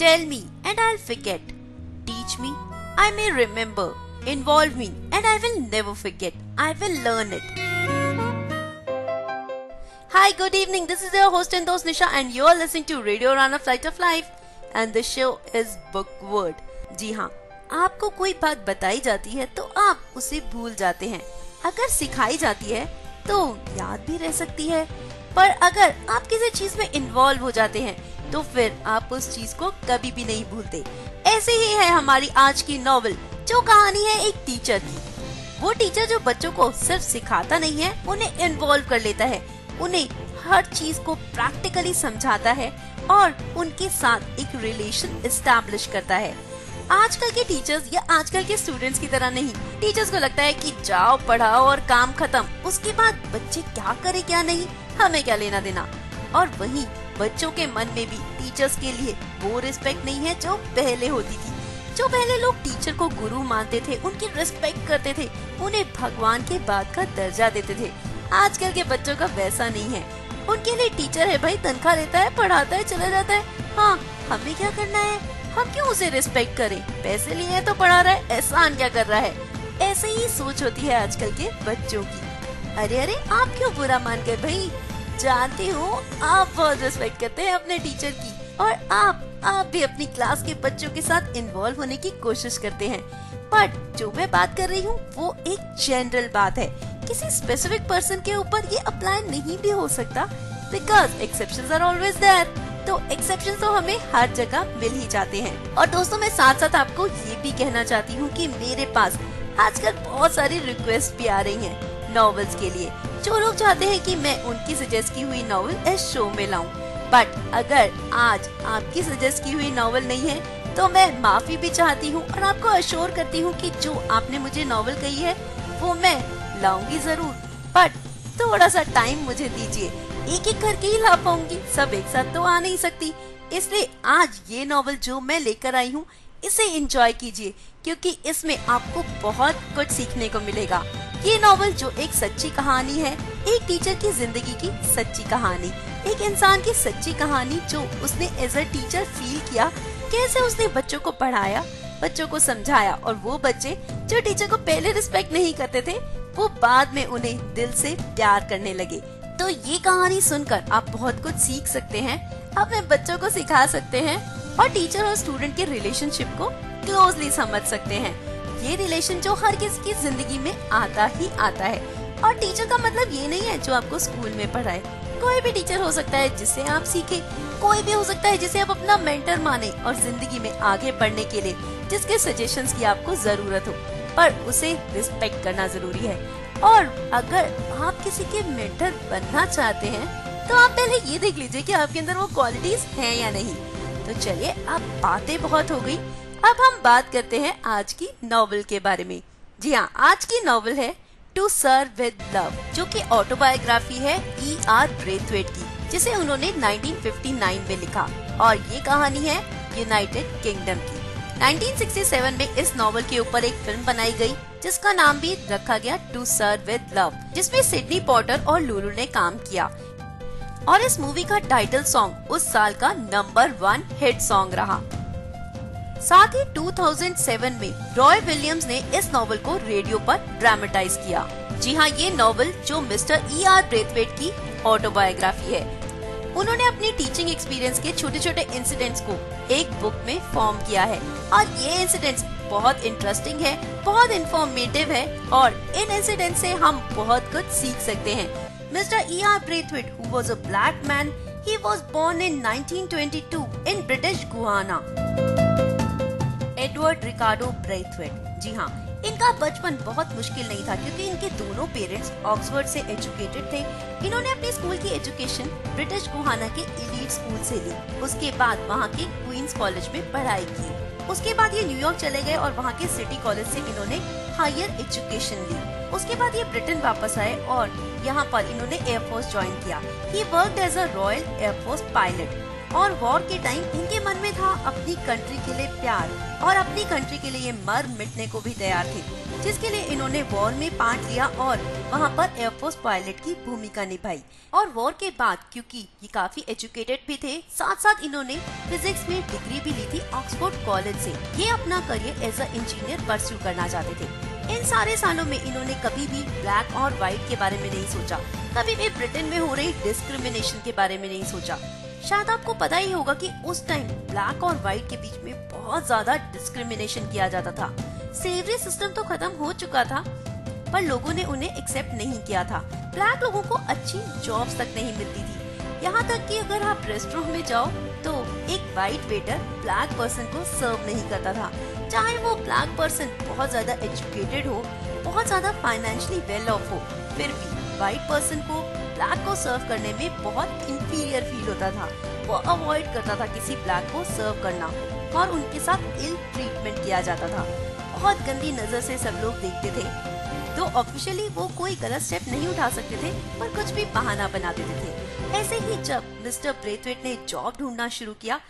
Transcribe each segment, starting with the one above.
Tell me and I'll forget. Teach me, I may remember. Involve me and I will never forget. I will learn it. Hi, good evening. This is your host and host Nisha and you are listening to Radio Rana Flight of Life and the show is Bookword. जी हाँ, आपको कोई बात बताई जाती है तो आप उसे भूल जाते हैं। अगर सिखाई जाती है तो याद भी रह सकती है, पर अगर आप किसी चीज में इन्वॉल्व हो जाते हैं तो फिर आप उस चीज को कभी भी नहीं भूलते। ऐसे ही है हमारी आज की नॉवल, जो कहानी है एक टीचर की। वो टीचर जो बच्चों को सिर्फ सिखाता नहीं है, उन्हें इन्वॉल्व कर लेता है, उन्हें हर चीज को प्रैक्टिकली समझाता है और उनके साथ एक रिलेशन एस्टैब्लिश करता है। आजकल के टीचर्स या आजकल के स्टूडेंट्स की तरह नहीं। टीचर्स को लगता है कि जाओ पढ़ाओ और काम खत्म, उसके बाद बच्चे क्या करे क्या नहीं, हमें क्या लेना देना। और वहीं बच्चों के मन में भी टीचर्स के लिए वो रिस्पेक्ट नहीं है जो पहले होती थी। जो पहले लोग टीचर को गुरु मानते थे, उनकी रिस्पेक्ट करते थे, उन्हें भगवान के बाद का दर्जा देते थे। आजकल के बच्चों का वैसा नहीं है। उनके लिए टीचर है भाई, तनख्वाह लेता है, पढ़ाता है, चला जाता है। हाँ, हमें क्या करना है, हम क्यों उसे रिस्पेक्ट करें, पैसे लिए हैं तो पढ़ा रहा है, एहसान क्या कर रहा है। ऐसे ही सोच होती है आजकल के बच्चों की। अरे आप क्यों बुरा मान गए भाई, जानती हूँ आप बहुत रिस्पेक्ट करते हैं अपने टीचर की और आप भी अपनी क्लास के बच्चों के साथ इन्वॉल्व होने की कोशिश करते हैं। बट जो मैं बात कर रही हूँ वो एक जनरल बात है, किसी स्पेसिफिक पर्सन के ऊपर ये अप्लाई नहीं भी हो सकता, because exceptions are always there. तो एक्सेप्शन तो हमें हर जगह मिल ही जाते हैं। और दोस्तों, मैं साथ साथ आपको ये भी कहना चाहती हूँ कि मेरे पास आजकल बहुत सारी रिक्वेस्ट भी आ रही हैं नॉवेल्स के लिए। जो लोग चाहते हैं कि मैं उनकी सजेस्ट की हुई नॉवेल इस शो में लाऊं, बट अगर आज आपकी सजेस्ट की हुई नॉवेल नहीं है तो मैं माफी भी चाहती हूँ और आपको अश्योर करती हूँ कि जो आपने मुझे नॉवेल कही है वो मैं लाऊंगी जरूर, बट थोड़ा सा टाइम मुझे दीजिए। एक एक करके ही ला पाऊंगी, सब एक साथ तो आ नहीं सकती। इसलिए आज ये नॉवेल जो मैं लेकर आई हूँ इसे एंजॉय कीजिए, क्योंकि इसमें आपको बहुत कुछ सीखने को मिलेगा। ये नॉवेल जो एक सच्ची कहानी है, एक टीचर की जिंदगी की सच्ची कहानी, एक इंसान की सच्ची कहानी जो उसने एज अ टीचर फील किया, कैसे उसने बच्चों को पढ़ाया, बच्चों को समझाया, और वो बच्चे जो टीचर को पहले रिस्पेक्ट नहीं करते थे वो बाद में उन्हें दिल से प्यार करने लगे। तो ये कहानी सुनकर आप बहुत कुछ सीख सकते हैं, अपने बच्चों को सिखा सकते हैं और टीचर और स्टूडेंट के रिलेशनशिप को क्लोजली समझ सकते हैं। ये रिलेशन जो हर किसी की जिंदगी में आता ही आता है। और टीचर का मतलब ये नहीं है जो आपको स्कूल में पढ़ाए, कोई भी टीचर हो सकता है जिससे आप सीखे, कोई भी हो सकता है जिसे आप अपना मेंटर माने और जिंदगी में आगे बढ़ने के लिए जिसके सजेशंस की आपको जरूरत हो, पर उसे रिस्पेक्ट करना जरूरी है। और अगर आप किसी के मेंटर बनना चाहते हैं तो आप पहले ये देख लीजिए कि आपके अंदर वो क्वालिटीज हैं या नहीं। तो चलिए, अब बातें बहुत हो गई, अब हम बात करते हैं आज की नॉवेल के बारे में। जी हाँ, आज की नॉवेल है टू सर विद लव, जो कि ऑटोबायोग्राफी है E.R. ब्रेथवेट की, जिसे उन्होंने 1959 में लिखा, और ये कहानी है यूनाइटेड किंगडम की। 1967 में इस नॉवेल के ऊपर एक फिल्म बनाई गई जिसका नाम भी रखा गया टू सर विद लव, जिसमें सिडनी पॉटर और लुलू ने काम किया। और इस मूवी का टाइटल सॉन्ग उस साल का नंबर 1 हिट सॉन्ग रहा। साथ ही 2007 में रॉय विलियम्स ने इस नॉवेल को रेडियो पर ड्रामेटाइज किया। जी हाँ, ये नॉवेल जो मिस्टर E.R. ब्रेथवेट की ऑटोबायोग्राफी है। उन्होंने अपनी टीचिंग एक्सपीरियंस के छोटे छोटे इंसिडेंट्स को एक बुक में फॉर्म किया है, और ये इंसिडेंट्स बहुत इंटरेस्टिंग है, बहुत इंफॉर्मेटिव है, और इन इंसिडेंट से हम बहुत कुछ सीख सकते हैं। Mister E.R. Braithwaite, who was a black man, he was born in 1922 in British Guiana. Edward Ricardo Braithwaite, जी हाँ, इनका बचपन बहुत मुश्किल नहीं था क्योंकि इनके दोनों पेरेंट्स ऑक्सफोर्ड से एजुकेटेड थे। इन्होंने अपनी स्कूल की एजुकेशन ब्रिटिश गुहाना के एलीट स्कूल से ली। उसके बाद वहाँ के क्वींस कॉलेज में पढ़ाई की। उसके बाद ये न्यूयॉर्क चले गए और वहाँ के सिटी कॉलेज से इन्होंने हायर एजुकेशन ली। उसके बाद ये ब्रिटेन वापस आए और यहाँ पर इन्होंने एयरफोर्स ज्वाइन किया। He worked as a Royal Air Force pilot. और वॉर के टाइम इनके मन में था अपनी कंट्री के लिए प्यार और अपनी कंट्री के लिए मर मिटने को भी तैयार थे, जिसके लिए इन्होंने वॉर में पार्ट लिया और वहाँ पर एयरफोर्स पायलट की भूमिका निभाई। और वॉर के बाद क्योंकि ये काफी एजुकेटेड भी थे, साथ साथ इन्होंने फिजिक्स में डिग्री भी ली थी ऑक्सफोर्ड कॉलेज से। ये अपना career as a engineer pursue करना चाहते थे। इन सारे सालों में इन्होंने कभी भी ब्लैक और व्हाइट के बारे में नहीं सोचा, कभी भी ब्रिटेन में हो रही डिस्क्रिमिनेशन के बारे में नहीं सोचा। शायद आपको पता ही होगा कि उस टाइम ब्लैक और व्हाइट के बीच में बहुत ज्यादा डिस्क्रिमिनेशन किया जाता था। सेवरी सिस्टम तो खत्म हो चुका था, पर लोगों ने उन्हें एक्सेप्ट नहीं किया था। ब्लैक लोगों को अच्छी जॉब्स तक नहीं मिलती थी, यहाँ तक कि अगर आप रेस्टोरेंट में जाओ तो एक व्हाइट वेटर ब्लैक पर्सन को सर्व नहीं करता था, चाहे वो ब्लैक पर्सन बहुत ज्यादा एजुकेटेड हो, बहुत ज्यादा फाइनेंशियली वेल ऑफ हो, फिर भी व्हाइट पर्सन को ब्लैक को सर्व करने में बहुत इंफीरियर फील होता था। वो अवॉइड करता था किसी ब्लैक को सर्व करना और उनके साथ इल ट्रीटमेंट किया जाता था। बहुत गंदी नजर से सब लोग देखते थे। तो ऑफिशियली वो कोई गलत स्टेप नहीं उठा सकते थे, पर कुछ भी बहाना बना देते थे। ऐसे ही जब मिस्टर ब्रेथवेट ने जॉब ढूंढना शुरू किया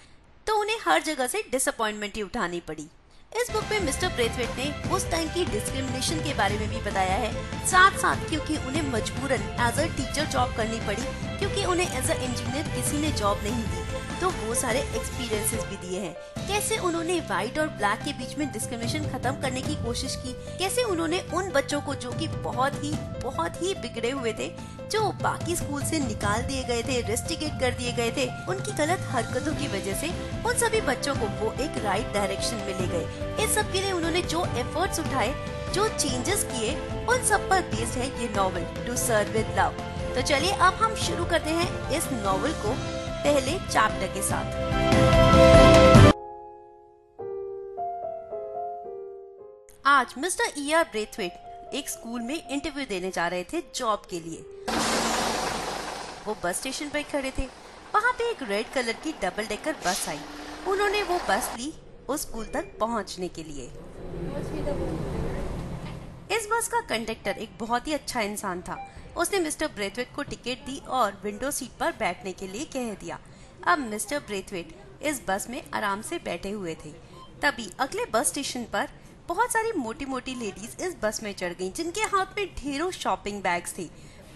तो उन्हें हर जगह से डिसअपॉइंटमेंट ही उठानी पड़ी। इस बुक में मिस्टर ब्रेथवेट ने उस टाइम की डिस्क्रिमिनेशन के बारे में भी बताया है, साथ साथ क्योंकि उन्हें मजबूरन एज अ टीचर जॉब करनी पड़ी, क्योंकि उन्हें एज अ इंजीनियर किसी ने जॉब नहीं दी, तो वो सारे एक्सपीरियंसेस भी दिए हैं। कैसे उन्होंने व्हाइट और ब्लैक के बीच में डिस्क्रिमिनेशन खत्म करने की कोशिश की, कैसे उन्होंने उन बच्चों को जो कि बहुत ही बिगड़े हुए थे, जो बाकी स्कूल से निकाल दिए गए थे, रेस्टिकेट कर दिए गए थे, उनकी गलत हरकतों की वजह से उन सभी बच्चों को वो एक राइट डायरेक्शन में ले गए। इस सब के लिए उन्होंने जो एफर्ट्स उठाए, जो चेंजेस किए, उन सब पर बेस्ड है ये novel To Sir with Love. तो चलिए अब हम शुरू करते हैं इस नॉवल को पहले चैप्टर के साथ। आज मिस्टर E.R. ब्रेथवेट एक स्कूल में इंटरव्यू देने जा रहे थे जॉब के लिए। वो बस स्टेशन पर खड़े थे। वहाँ पे एक रेड कलर की डबल डेकर बस आई। उन्होंने वो बस ली उस स्कूल तक पहुँचने के लिए। इस बस का कंडक्टर एक बहुत ही अच्छा इंसान था। उसने मिस्टर ब्रेथवेट को टिकट दी और विंडो सीट पर बैठने के लिए कह दिया। अब मिस्टर ब्रेथवेट इस बस में आराम से बैठे हुए थे। तभी अगले बस स्टेशन पर बहुत सारी मोटी मोटी लेडीज इस बस में चढ़ गईं, जिनके हाथ में ढेरों शॉपिंग बैग्स थे।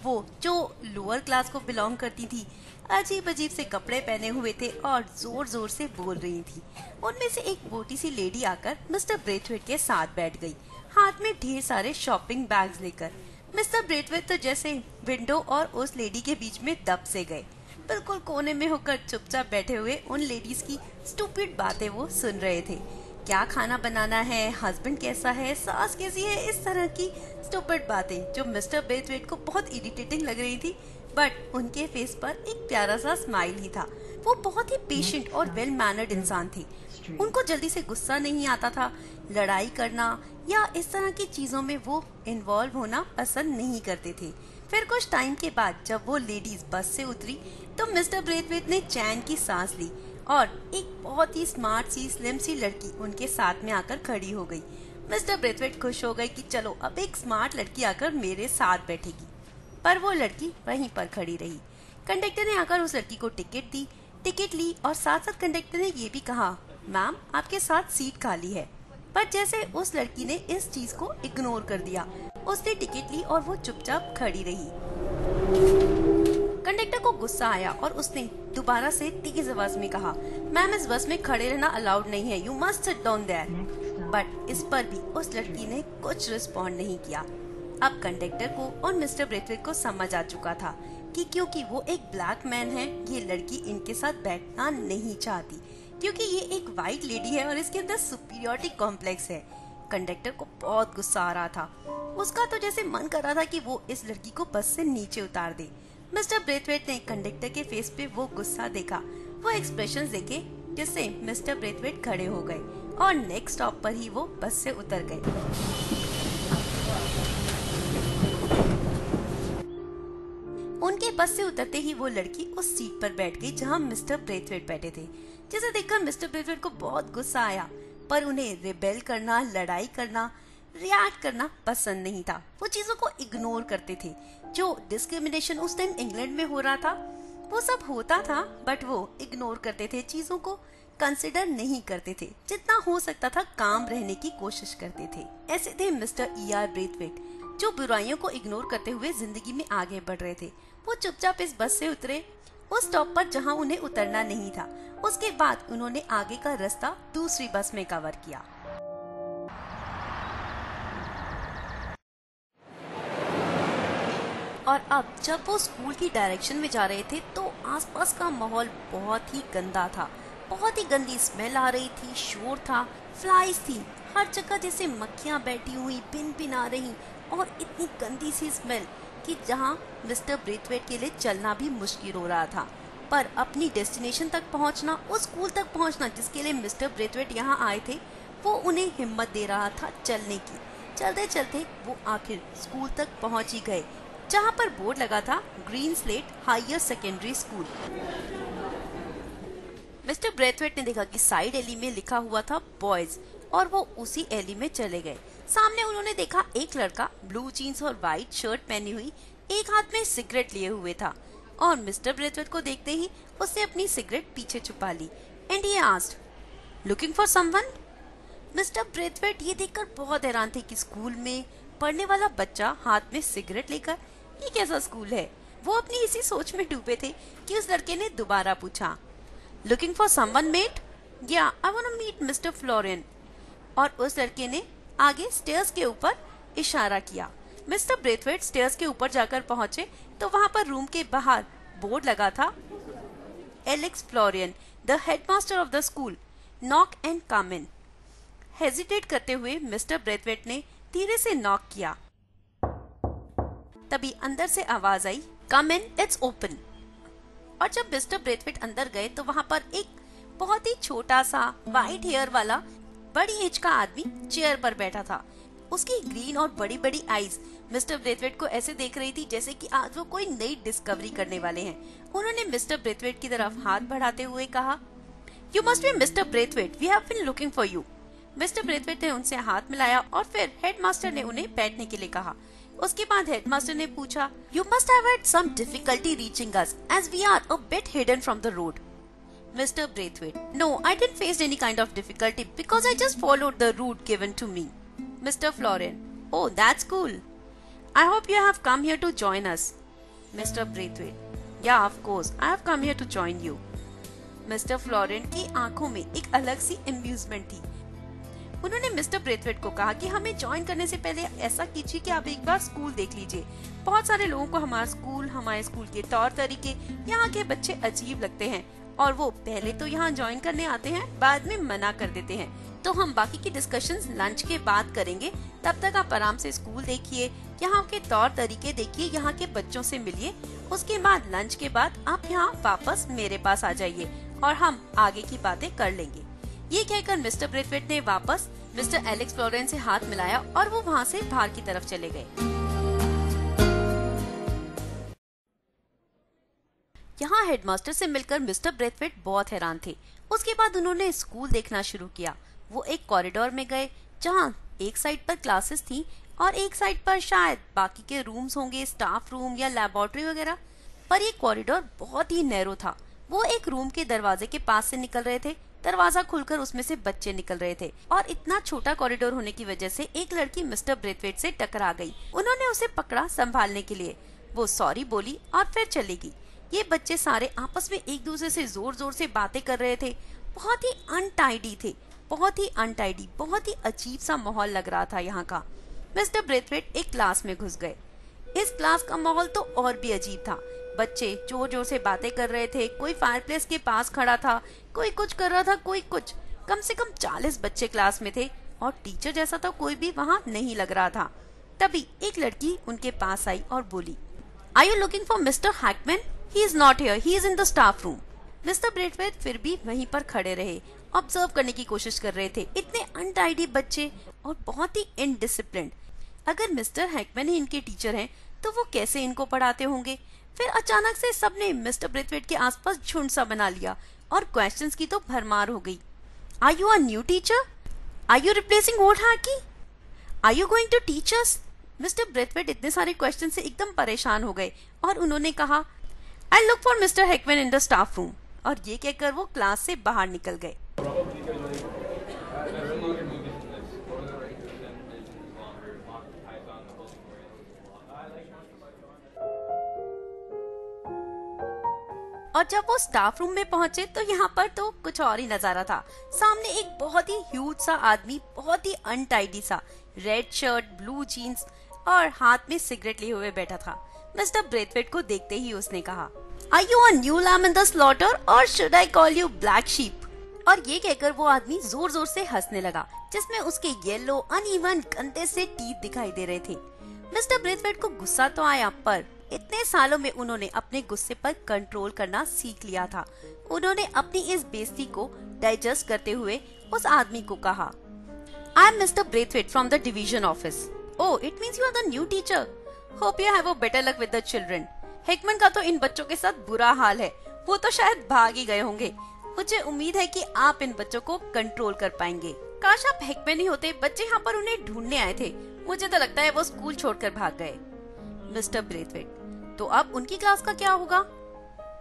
वो जो लोअर क्लास को बिलोंग करती थी, अजीब अजीब से कपड़े पहने हुए थे और जोर जोर से बोल रही थी। उनमें से एक मोटी सी लेडी आकर मिस्टर ब्रेथवेट के साथ बैठ गई, हाथ में ढेर सारे शॉपिंग बैग्स लेकर। मिस्टर ब्रेथवेट तो जैसे विंडो और उस लेडी के बीच में दब से गए। बिल्कुल कोने में होकर चुपचाप बैठे हुए उन लेडीज की स्टूपिड बातें वो सुन रहे थे। क्या खाना बनाना है, हस्बैंड कैसा है, सास कैसी है, इस तरह की स्टूपिड बातें जो मिस्टर ब्रेथवेट को बहुत इरिटेटिंग लग रही थी। बट उनके फेस पर एक प्यारा सा स्माइल ही था। वो बहुत ही पेशेंट और वेल मैनर्ड इंसान थे। उनको जल्दी से गुस्सा नहीं आता था। लड़ाई करना या इस तरह की चीजों में वो इन्वॉल्व होना पसंद नहीं करते थे। फिर कुछ टाइम के बाद जब वो लेडीज बस से उतरी तो मिस्टर ब्रेथवेट ने चैन की सांस ली और एक बहुत ही स्मार्ट सी स्लिम सी लड़की उनके साथ में आकर खड़ी हो गई। मिस्टर ब्रेथवेट खुश हो गए कि चलो अब एक स्मार्ट लड़की आकर मेरे साथ बैठेगी, पर वो लड़की वहीं पर खड़ी रही। कंडक्टर ने आकर उस लड़की को टिकट ली और साथ साथ कंडक्टर ने ये भी कहा, मैम आपके साथ सीट खाली है। पर जैसे उस लड़की ने इस चीज को इग्नोर कर दिया, उसने टिकट ली और वो चुपचाप खड़ी रही। कंडक्टर को गुस्सा आया और उसने दोबारा से तेज आवाज में कहा, मैम इस बस में खड़े रहना अलाउड नहीं है, you must sit down there. But इस पर भी उस लड़की ने कुछ रिस्पॉन्ड नहीं किया। अब कंडक्टर को और मिस्टर ब्रेथवेट को समझ आ चुका था कि क्योंकि वो एक ब्लैक मैन है, ये लड़की इनके साथ बैठना नहीं चाहती, क्योंकि ये एक वाइट लेडी है और इसके अंदर सुपीरियरिटी कॉम्प्लेक्स है। कंडक्टर को बहुत गुस्सा आ रहा था। उसका तो जैसे मन कर रहा था कि वो इस लड़की को बस से नीचे उतार दे। मिस्टर ब्रेथवेट ने कंडक्टर के फेस पे वो गुस्सा देखा, वो एक्सप्रेशंस देखे, जिससे मिस्टर ब्रेथवेट खड़े हो गए और नेक्स्ट स्टॉप पर ही वो बस से उतर गए। उनके बस से उतरते ही वो लड़की उस सीट पर बैठ गई जहां मिस्टर ब्रेथवेट बैठे थे, जिसे देखकर मिस्टर ब्रेथवेट को बहुत गुस्सा आया। पर उन्हें रिबेल करना, लड़ाई करना, रिएक्ट करना पसंद नहीं था। वो चीजों को इग्नोर करते थे। जो डिस्क्रिमिनेशन उस टाइम इंग्लैंड में हो रहा था, वो सब होता था बट वो इग्नोर करते थे, चीजों को कंसिडर नहीं करते थे, जितना हो सकता था काम रहने की कोशिश करते थे। ऐसे थे मिस्टर E.R. ब्रेथवेट, जो बुराइयों को इग्नोर करते हुए जिंदगी में आगे बढ़ रहे थे। वो चुपचाप इस बस से उतरे उस स्टॉप पर जहां उन्हें उतरना नहीं था। उसके बाद उन्होंने आगे का रास्ता दूसरी बस में कवर किया। और अब जब वो स्कूल की डायरेक्शन में जा रहे थे तो आसपास का माहौल बहुत ही गंदा था। बहुत ही गंदी स्मेल आ रही थी, शोर था, फ्लाइज थी हर जगह, जैसे मक्खियां बैठी हुई बिन बिन आ रही, और इतनी गंदी सी स्मेल कि जहां मिस्टर ब्रेथवेट के लिए चलना भी मुश्किल हो रहा था। पर अपनी डेस्टिनेशन तक पहुंचना, उस स्कूल तक पहुंचना जिसके लिए मिस्टर ब्रेथवेट यहाँ आए थे, वो उन्हें हिम्मत दे रहा था चलने की। चलते चलते वो आखिर स्कूल तक पहुंच ही गए, जहां पर बोर्ड लगा था Green Slate Higher Secondary School. Mister Braithwaite ने देखा कि साइड एली में लिखा हुआ था बॉयज, और वो उसी एली में चले गए। सामने उन्होंने देखा एक लड़का ब्लू जीन्स और व्हाइट शर्ट पहनी हुई, एक हाथ में सिगरेट लिए हुए था, और मिस्टर ब्रेथवेट को देखते ही उसने अपनी सिगरेट पीछे छुपा ली। And he asked, looking for someone? Mister Braithwaite ये देखकर बहुत हैरान थे कि स्कूल में पढ़ने वाला बच्चा हाथ में सिगरेट लेकर, ये कैसा स्कूल है। वो अपनी इसी सोच में डूबे थे कि उस लड़के ने दोबारा पूछा, looking for someone mate? Yeah I want to meet mister Florian. और उस लड़के ने आगे स्टेयर्स के ऊपर इशारा किया। मिस्टर ब्रेथवेट स्टेयर्स के ऊपर जाकर पहुंचे तो वहां पर रूम के बाहर बोर्ड लगा था, Alex fluorine, the headmaster of the school, knock and come in. Hesitate करते हुए मिस्टर ब्रेथवेट ने धीरे से नॉक किया। तभी अंदर से आवाज आई, कम इन, इट्स ओपन। और जब मिस्टर ब्रेथवेट अंदर गए तो वहां पर एक बहुत ही छोटा सा व्हाइट हेयर वाला बड़ी एज का आदमी चेयर पर बैठा था। उसकी ग्रीन और बड़ी बड़ी आईज मिस्टर ब्रेथवेट को ऐसे देख रही थी जैसे कि आज वो कोई नई डिस्कवरी करने वाले हैं। उन्होंने मिस्टर ब्रेथवेट की तरफ हाथ बढ़ाते हुए कहा, you must be Mister Braithwaite, we have been looking for you. Mister Braithwaite ने उनसे हाथ मिलाया और फिर हेडमास्टर ने उन्हें बैठने के लिए कहा। उसके बाद हेडमास्टर ने पूछा, you must have had some difficulty reaching us as we are a bit hidden from the road. Mr. Braithwaite, no, I didn't face any kind of difficulty because I just followed the route given to me. Mr. Florin, oh, that's cool. I hope you have come here to join us. Mr. Braithwaite, yeah, of course, I have come here to join you. Mr. Florin की आंखों में एक अलग सी amusement थी। उन्होंने mister Braithwaite को कहा कि हमें ज्वाइन करने से पहले ऐसा कीजिए कि आप एक बार स्कूल देख लीजिए। बहुत सारे लोगों को हमारे स्कूल के तौर तरीके, यहाँ के बच्चे अजीब लगते हैं और वो पहले तो यहाँ ज्वाइन करने आते हैं, बाद में मना कर देते हैं। तो हम बाकी की डिस्कशंस लंच के बाद करेंगे। तब तक आप आराम से स्कूल देखिए, यहाँ के तौर तरीके देखिए, यहाँ के बच्चों से मिलिए। उसके बाद लंच के बाद आप यहाँ वापस मेरे पास आ जाइए और हम आगे की बातें कर लेंगे। ये कहकर मिस्टर ब्रेथवेट ने वापस मिस्टर एलेक्स फ्लोरेन से हाथ मिलाया और वो वहाँ से बाहर की तरफ चले गए। यहाँ हेडमास्टर से मिलकर मिस्टर ब्रेथवेट बहुत हैरान थे। उसके बाद उन्होंने स्कूल देखना शुरू किया। वो एक कॉरिडोर में गए जहाँ एक साइड पर क्लासेस थी और एक साइड पर शायद बाकी के रूम्स होंगे, स्टाफ रूम या लैबोरेटरी वगैरह। पर ये कॉरिडोर बहुत ही नैरो था। वो एक रूम के दरवाजे के पास से निकल रहे थे। दरवाजा खुलकर उसमें से बच्चे निकल रहे थे और इतना छोटा कॉरिडोर होने की वजह से एक लड़की मिस्टर ब्रेथवेट से टकरा गई। उन्होंने उसे पकड़ा संभालने के लिए। वो सॉरी बोली और फिर चली गई। ये बच्चे सारे आपस में एक दूसरे से जोर जोर से बातें कर रहे थे। बहुत ही अनटाइडी थे, बहुत ही अनटाइडी, बहुत ही अजीब सा माहौल लग रहा था यहाँ का। मिस्टर ब्रेथवेट एक क्लास में घुस गए। इस क्लास का माहौल तो और भी अजीब था। बच्चे जोर जोर से बातें कर रहे थे। कोई फायरप्लेस के पास खड़ा था, कोई कुछ कर रहा था, कोई कुछ। कम से कम 40 बच्चे क्लास में थे और टीचर जैसा तो कोई भी वहाँ नहीं लग रहा था। तभी एक लड़की उनके पास आई और बोली, are you looking for Mister Hackman? He is not here. He is in the staff room. Mister Braithwaite फिर भी वहीं पर खड़े रहे, ऑब्जर्व करने की कोशिश कर रहे थे। इतने अनटाइडी बच्चे और बहुत ही इनडिसिप्लिन्ड। अगर मिस्टर हैकमैन ही इनके टीचर हैं, तो वो कैसे इनको पढ़ाते होंगे? फिर अचानक से सबने मिस्टर ब्रेथवेट के आसपास झुंड सा बना लिया और क्वेश्चंस की तो भरमार हो गई। Are you a new teacher? Are you replacing old Haki? Are you going to teach us? Mister Braithwaite इतने सारे क्वेश्चन से एकदम परेशान हो गए और उन्होंने कहा, I look for mister Hackman in the staff room. और ये कहकर वो क्लास से बाहर निकल गए। और जब वो स्टाफ रूम में पहुंचे तो यहाँ पर तो कुछ और ही नजारा था। सामने एक बहुत ही ह्यूज सा आदमी, बहुत ही अनटाइडी सा, रेड शर्ट, ब्लू जीन्स और हाथ में सिगरेट लिए हुए बैठा था। मिस्टर ब्रेथवेट को देखते ही उसने कहा, are you a new lamb in the slaughter और should I call you black sheep? और ये कहकर वो आदमी जोर जोर से हंसने लगा, जिसमें उसके येलो अनइवन गंदे से टीथ दिखाई दे रहे थे। मिस्टर ब्रेथवेट को गुस्सा तो आया, पर इतने सालों में उन्होंने अपने गुस्से पर कंट्रोल करना सीख लिया था। उन्होंने अपनी इस बेइज्जती को डाइजेस्ट करते हुए उस आदमी को कहा, I am mister Braithwaite from the division office. Oh, it means you are the new teacher. Hope you have a better luck with the children. Hackman का तो इन बच्चों के साथ बुरा हाल है, वो तो शायद भाग ही गए होंगे। मुझे उम्मीद है कि आप इन बच्चों को कंट्रोल कर पाएंगे। काश आप हेकमैन ही होते, बच्चे यहाँ पर उन्हें ढूंढने आए थे। मुझे तो लगता है वो स्कूल छोड़कर भाग गए। मिस्टर ब्रेथवेट, तो अब उनकी क्लास का क्या होगा?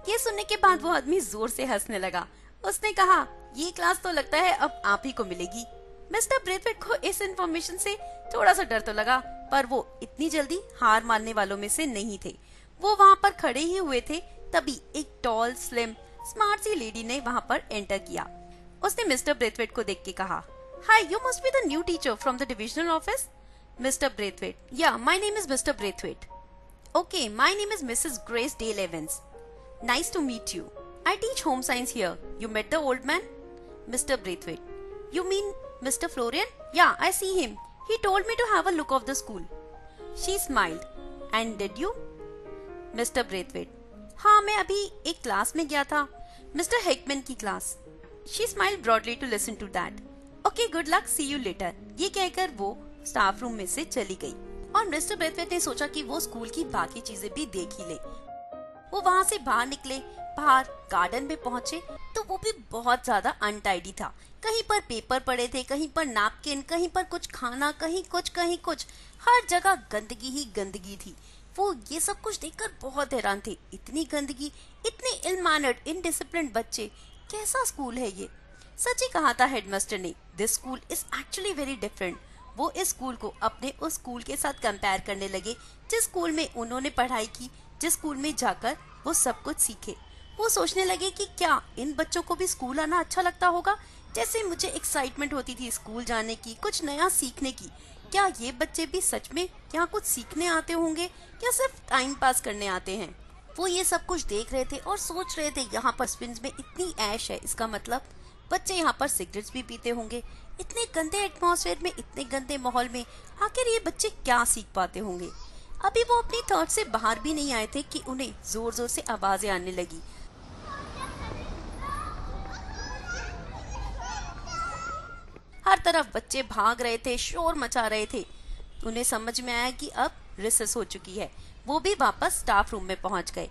ये सुनने के बाद वो आदमी जोर से हंसने लगा। उसने कहा, ये क्लास तो लगता है अब आप ही को मिलेगी। मिस्टर ब्रेथवेट को इस इंफॉर्मेशन से थोड़ा सा डर तो लगा, पर वो इतनी जल्दी हार मानने वालों में से नहीं थे। वो वहाँ पर खड़े ही हुए थे, तभी एक टॉल, स्लिम, स्मार्ट सी लेडी ने वहाँ पर एंटर किया। उसने मिस्टर ब्रेथवेट को देख के कहा, hi, you must be the new teacher from the divisional office. Mister Braithwaite, yeah, my name is mister Braithwaite. Okay, my name is Mrs. Grace Dale Evans. Nice to meet you. I teach home science here. You met the old man? Mr. Braithwaite. You mean Mr. Florian? Yeah, I see him. He told me to have a look of the school. She smiled. And did you? Mr. Braithwaite. हाँ, मैं अभी एक class में गया था, Mr. Hickman की class. She smiled broadly to listen to that. Okay, good luck. See you later. ये कहकर वो स्टाफ रूम में से चली गई। और मिस्टर ब्रेथवेट ने सोचा कि वो स्कूल की बाकी चीजें भी देख ही ले। वो वहाँ से बाहर निकले, बाहर गार्डन में पहुंचे तो वो भी बहुत ज्यादा अनटाइडी था। कहीं पर पेपर पड़े थे, कहीं पर नैपकिन, कहीं पर कुछ खाना, कहीं कुछ, हर जगह गंदगी ही गंदगी थी। वो ये सब कुछ देखकर बहुत हैरान थे। इतनी गंदगी, इतने इल मैनर्ड, इनडिसिप्लिन्ड बच्चे, कैसा स्कूल है ये? सच ही कहा था हेडमास्टर ने, this school is actually very different. वो इस स्कूल को अपने उस स्कूल के साथ कंपेयर करने लगे जिस स्कूल में उन्होंने पढ़ाई की, जिस स्कूल में जाकर वो सब कुछ सीखे। वो सोचने लगे कि क्या इन बच्चों को भी स्कूल आना अच्छा लगता होगा, जैसे मुझे एक्साइटमेंट होती थी स्कूल जाने की, कुछ नया सीखने की। क्या ये बच्चे भी सच में यहाँ कुछ सीखने आते होंगे या सिर्फ टाइम पास करने आते हैं? वो ये सब कुछ देख रहे थे और सोच रहे थे, यहाँ पर स्पिन्स में इतनी ऐश है, इसका मतलब बच्चे यहाँ पर सिगरेट्स भी पीते होंगे। इतने गंदे एटमॉस्फेयर में, इतने गंदे माहौल में आखिर ये बच्चे क्या सीख पाते होंगे? अभी वो अपनी थॉट से बाहर भी नहीं आए थे कि उन्हें जोर जोर से आवाजें आने लगी। हर तरफ बच्चे भाग रहे थे, शोर मचा रहे थे। उन्हें समझ में आया कि अब रिसेस हो चुकी है। वो भी वापस स्टाफ रूम में पहुंच गए।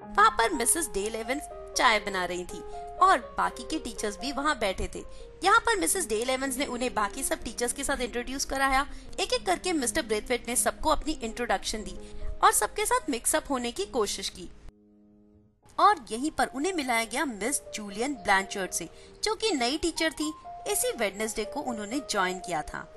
वहाँ पर मिसेस डेल एवंस चाय बना रही थी और बाकी के टीचर्स भी वहाँ बैठे थे। यहाँ पर मिसेस डेल एवंस ने उन्हें बाकी सब टीचर्स के साथ इंट्रोड्यूस कराया। एक एक करके मिस्टर ब्रेथवेट ने सबको अपनी इंट्रोडक्शन दी और सबके साथ मिक्सअप होने की कोशिश की। और यहीं पर उन्हें मिलाया गया मिस जूलियन ब्लैंचर्ड से, जो कि नई टीचर थी। इसी वेडनेसडे को उन्होंने ज्वाइन किया था।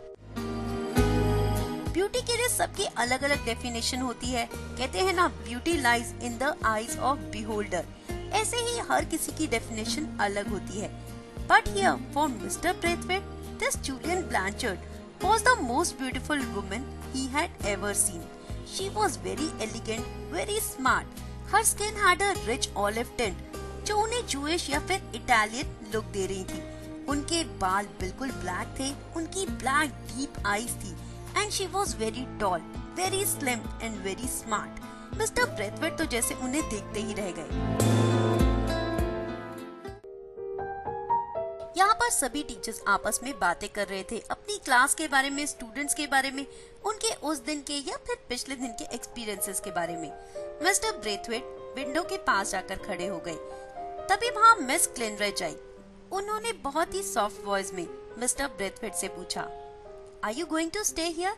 ब्यूटी के लिए सबकी अलग अलग डेफिनेशन होती है। कहते हैं ना, beauty lies in the eyes of beholder. ऐसे ही हर किसी की डेफिनेशन अलग होती है। But here for Mister Braithwaite, this Julian Blanchard was the most beautiful woman he had ever seen. She was very elegant, very smart. Her skin had a rich olive tint, जो उन्हें Jewish या फिर Italian look दे रही थी। उनके बाल बिल्कुल black थे, उनकी ब्लैक डीप आईज थी, and she was very tall, very slim and very smart. Mister Braithwaite तो जैसे उन्हें देखते ही रह गए। यहाँ पर सभी टीचर्स आपस में बातें कर रहे थे, अपनी क्लास के बारे में, स्टूडेंट्स के बारे में, उनके उस दिन के या फिर पिछले दिन के एक्सपीरियंसेस के बारे में। मिस्टर ब्रेथवेट विंडो के पास जाकर खड़े हो गए। तभी वहाँ मिस क्लिनरिज आई। उन्होंने बहुत ही सॉफ्ट वॉइस में मिस्टर ब्रेथवेट से पूछा, Are you going to stay here?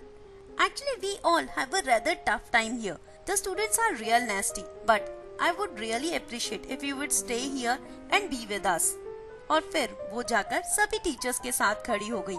Actually, we all have a rather tough time here. The students are real nasty, but I would really appreciate if you would stay here and be with us. और फिर वो जाकर सभी teachers के साथ खड़ी हो गई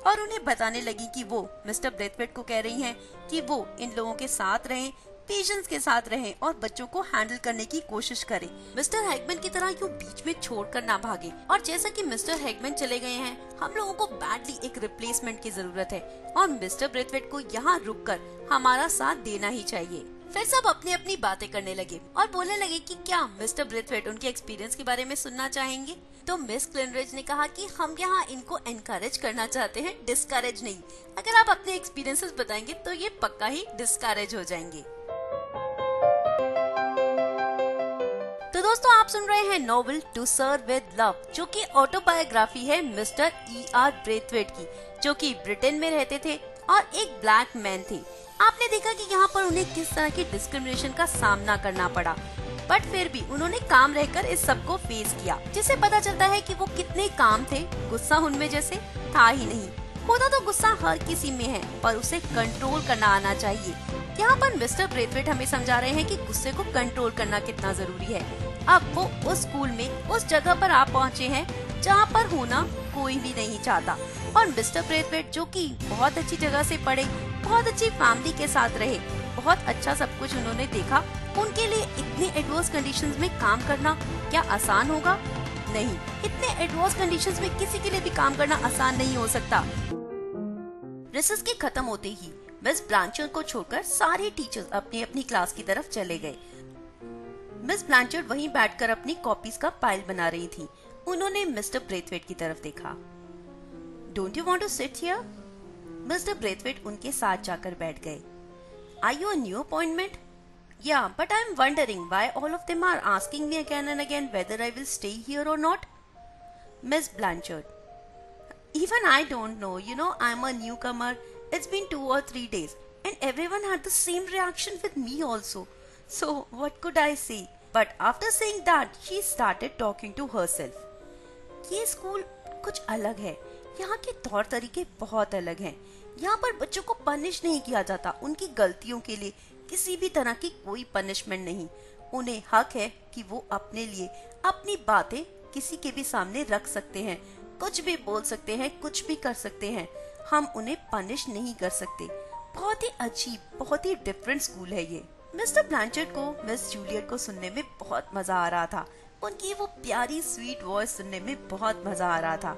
और उन्हें बताने लगी कि वो मिस्टर ब्रेथवेट को कह रही हैं कि वो इन लोगों के साथ रहें, पेशेंस के साथ रहें और बच्चों को हैंडल करने की कोशिश करें। मिस्टर हैगमैन की तरह यूं बीच में छोड़कर ना भागे। और जैसा कि मिस्टर हैगमैन चले गए हैं, हम लोगों को बैडली एक रिप्लेसमेंट की जरूरत है और मिस्टर ब्रेथवेट को यहाँ रुककर हमारा साथ देना ही चाहिए। फिर सब अपनी अपनी बातें करने लगे और बोलने लगे कि क्या मिस्टर ब्रेथवेट उनके एक्सपीरियंस के बारे में सुनना चाहेंगे। तो मिस क्लिनरिज ने कहा कि हम यहाँ इनको एनकरेज करना चाहते हैं, डिस्करेज नहीं। अगर आप अपने एक्सपीरियंसेस बताएंगे तो ये पक्का ही डिस्करेज हो जाएंगे। तो दोस्तों, आप सुन रहे हैं novel To Sir with Love, जो कि ऑटोबायोग्राफी है मिस्टर E.R. ब्रेथवेट की, जो कि ब्रिटेन में रहते थे और एक ब्लैक मैन थे। आपने देखा कि यहाँ पर उन्हें किस तरह की डिस्क्रिमिनेशन का सामना करना पड़ा, बट फिर भी उन्होंने काम रहकर इस सब को फेस किया, जिससे पता चलता है कि वो कितने काम थे। गुस्सा उनमें जैसे था ही नहीं। होता तो गुस्सा हर किसी में है, पर उसे कंट्रोल करना आना चाहिए। यहाँ पर मिस्टर ब्रेथवेट हमें समझा रहे हैं कि गुस्से को कंट्रोल करना कितना जरूरी है। अब वो उस स्कूल में उस जगह पर आप पहुँचे हैं जहाँ पर होना कोई भी नहीं चाहता, और मिस्टर ब्रेथवेट जो कि बहुत अच्छी जगह से पढ़े, बहुत अच्छी फैमिली के साथ रहे, बहुत अच्छा सब कुछ उन्होंने देखा, उनके लिए इतने एडवर्स कंडीशंस में काम करना क्या आसान होगा? नहीं, इतने एडवर्स कंडीशंस में किसी के लिए भी काम करना आसान नहीं हो सकता। रिसेस के खत्म होते ही मिस ब्लांचर्ड को छोड़कर सारे टीचर्स अपनी अपनी क्लास की तरफ चले गए। मिस ब्लांचर्ड वहीं बैठकर अपनी कॉपीज का पाइल बना रही थी। उन्होंने मिस्टर ब्रेथवेट की तरफ देखा। Don't you want to sit here? Mister Braithwaite उनके साथ जाकर बैठ गए। Are you a new appointment? Yeah, but I'm wondering why all of them are asking me again and again whether I will stay here or not. Miss Blanchard: Even I don't know. You know, I'm a newcomer. It's been 2 or 3 days, and everyone had the same reaction with me also. So what could I say? But after saying that, she started talking to herself. ये school कुछ अलग है। यहाँ के तौर तरीके बहुत अलग हैं। यहाँ पर बच्चों को पनिश नहीं किया जाता। उनकी गलतियों के लिए किसी भी तरह की कोई पनिशमेंट नहीं। उन्हें हक है कि वो अपने लिए अपनी बातें किसी के भी सामने रख सकते हैं, कुछ भी बोल सकते हैं, कुछ भी कर सकते हैं। हम उन्हें पनिश नहीं कर सकते। बहुत ही अजीब, बहुत ही डिफरेंट स्कूल है ये। मिस्टर ब्लांचर्ड को मिस जूलियट को सुनने में बहुत मजा आ रहा था। उनकी वो प्यारी स्वीट वॉइस सुनने में बहुत मजा आ रहा था।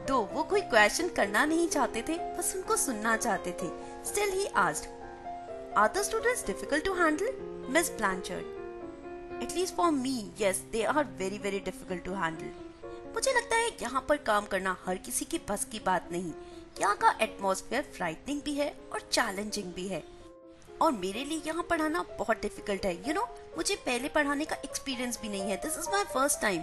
तो वो कोई क्वेश्चन करना नहीं चाहते थे, बस उनको सुनना चाहते थे। Still he asked, "Are the students difficult to handle, Miss Blanchard?" At least for me, yes, they are very very difficult to handle. मुझे लगता है यहाँ पर काम करना हर किसी की बस की बात नहीं। यहाँ का एटमॉस्फेयर फ्राइटनिंग भी है और चैलेंजिंग भी है, और मेरे लिए यहाँ पढ़ाना बहुत डिफिकल्ट है। You know, मुझे पहले पढ़ाने का एक्सपीरियंस भी नहीं है। This is my first time.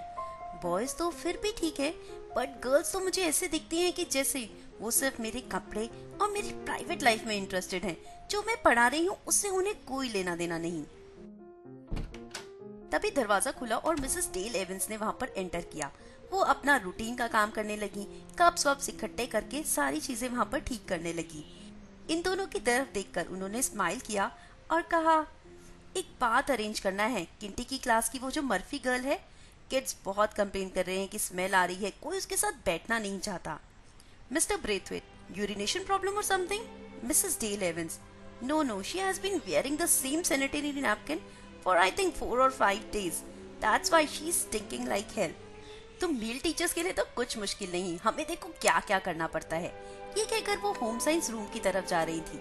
Boys तो फिर भी ठीक है, बट गर्ल्स तो मुझे ऐसे दिखती हैं कि जैसे वो सिर्फ मेरे कपड़े और मेरी प्राइवेट लाइफ में इंटरेस्टेड हैं। जो मैं पढ़ा रही हूँ उससे उन्हें कोई लेना देना नहीं। तभी दरवाजा खुला और मिसेस डेल एवंस ने वहाँ पर एंटर किया। वो अपना रूटीन का काम करने लगी, कप्स वप्स इकट्ठे करके सारी चीजें वहाँ पर ठीक करने लगी। इन दोनों की तरफ देखकर उन्होंने स्माइल किया और कहा, एक बात अरेंज करना है। किंटी की क्लास की वो जो मर्फी गर्ल है, किड्स बहुत कंप्लेन कर रहे हैं कि स्मेल आ रही है, कोई उसके साथ बैठना नहीं चाहता। मिस्टर ब्रेथवेट: यूरिनेशन प्रॉब्लम और something? Mrs Dale Evans: no no, she has been wearing the same sanitary napkin for I think 4 or 5 days. That's why she is stinking like hell. तो मेल टीचर्स के लिए तो कुछ मुश्किल नहीं, हमें देखो क्या क्या करना पड़ता है। ये कहकर वो होम साइंस रूम की तरफ जा रही थी।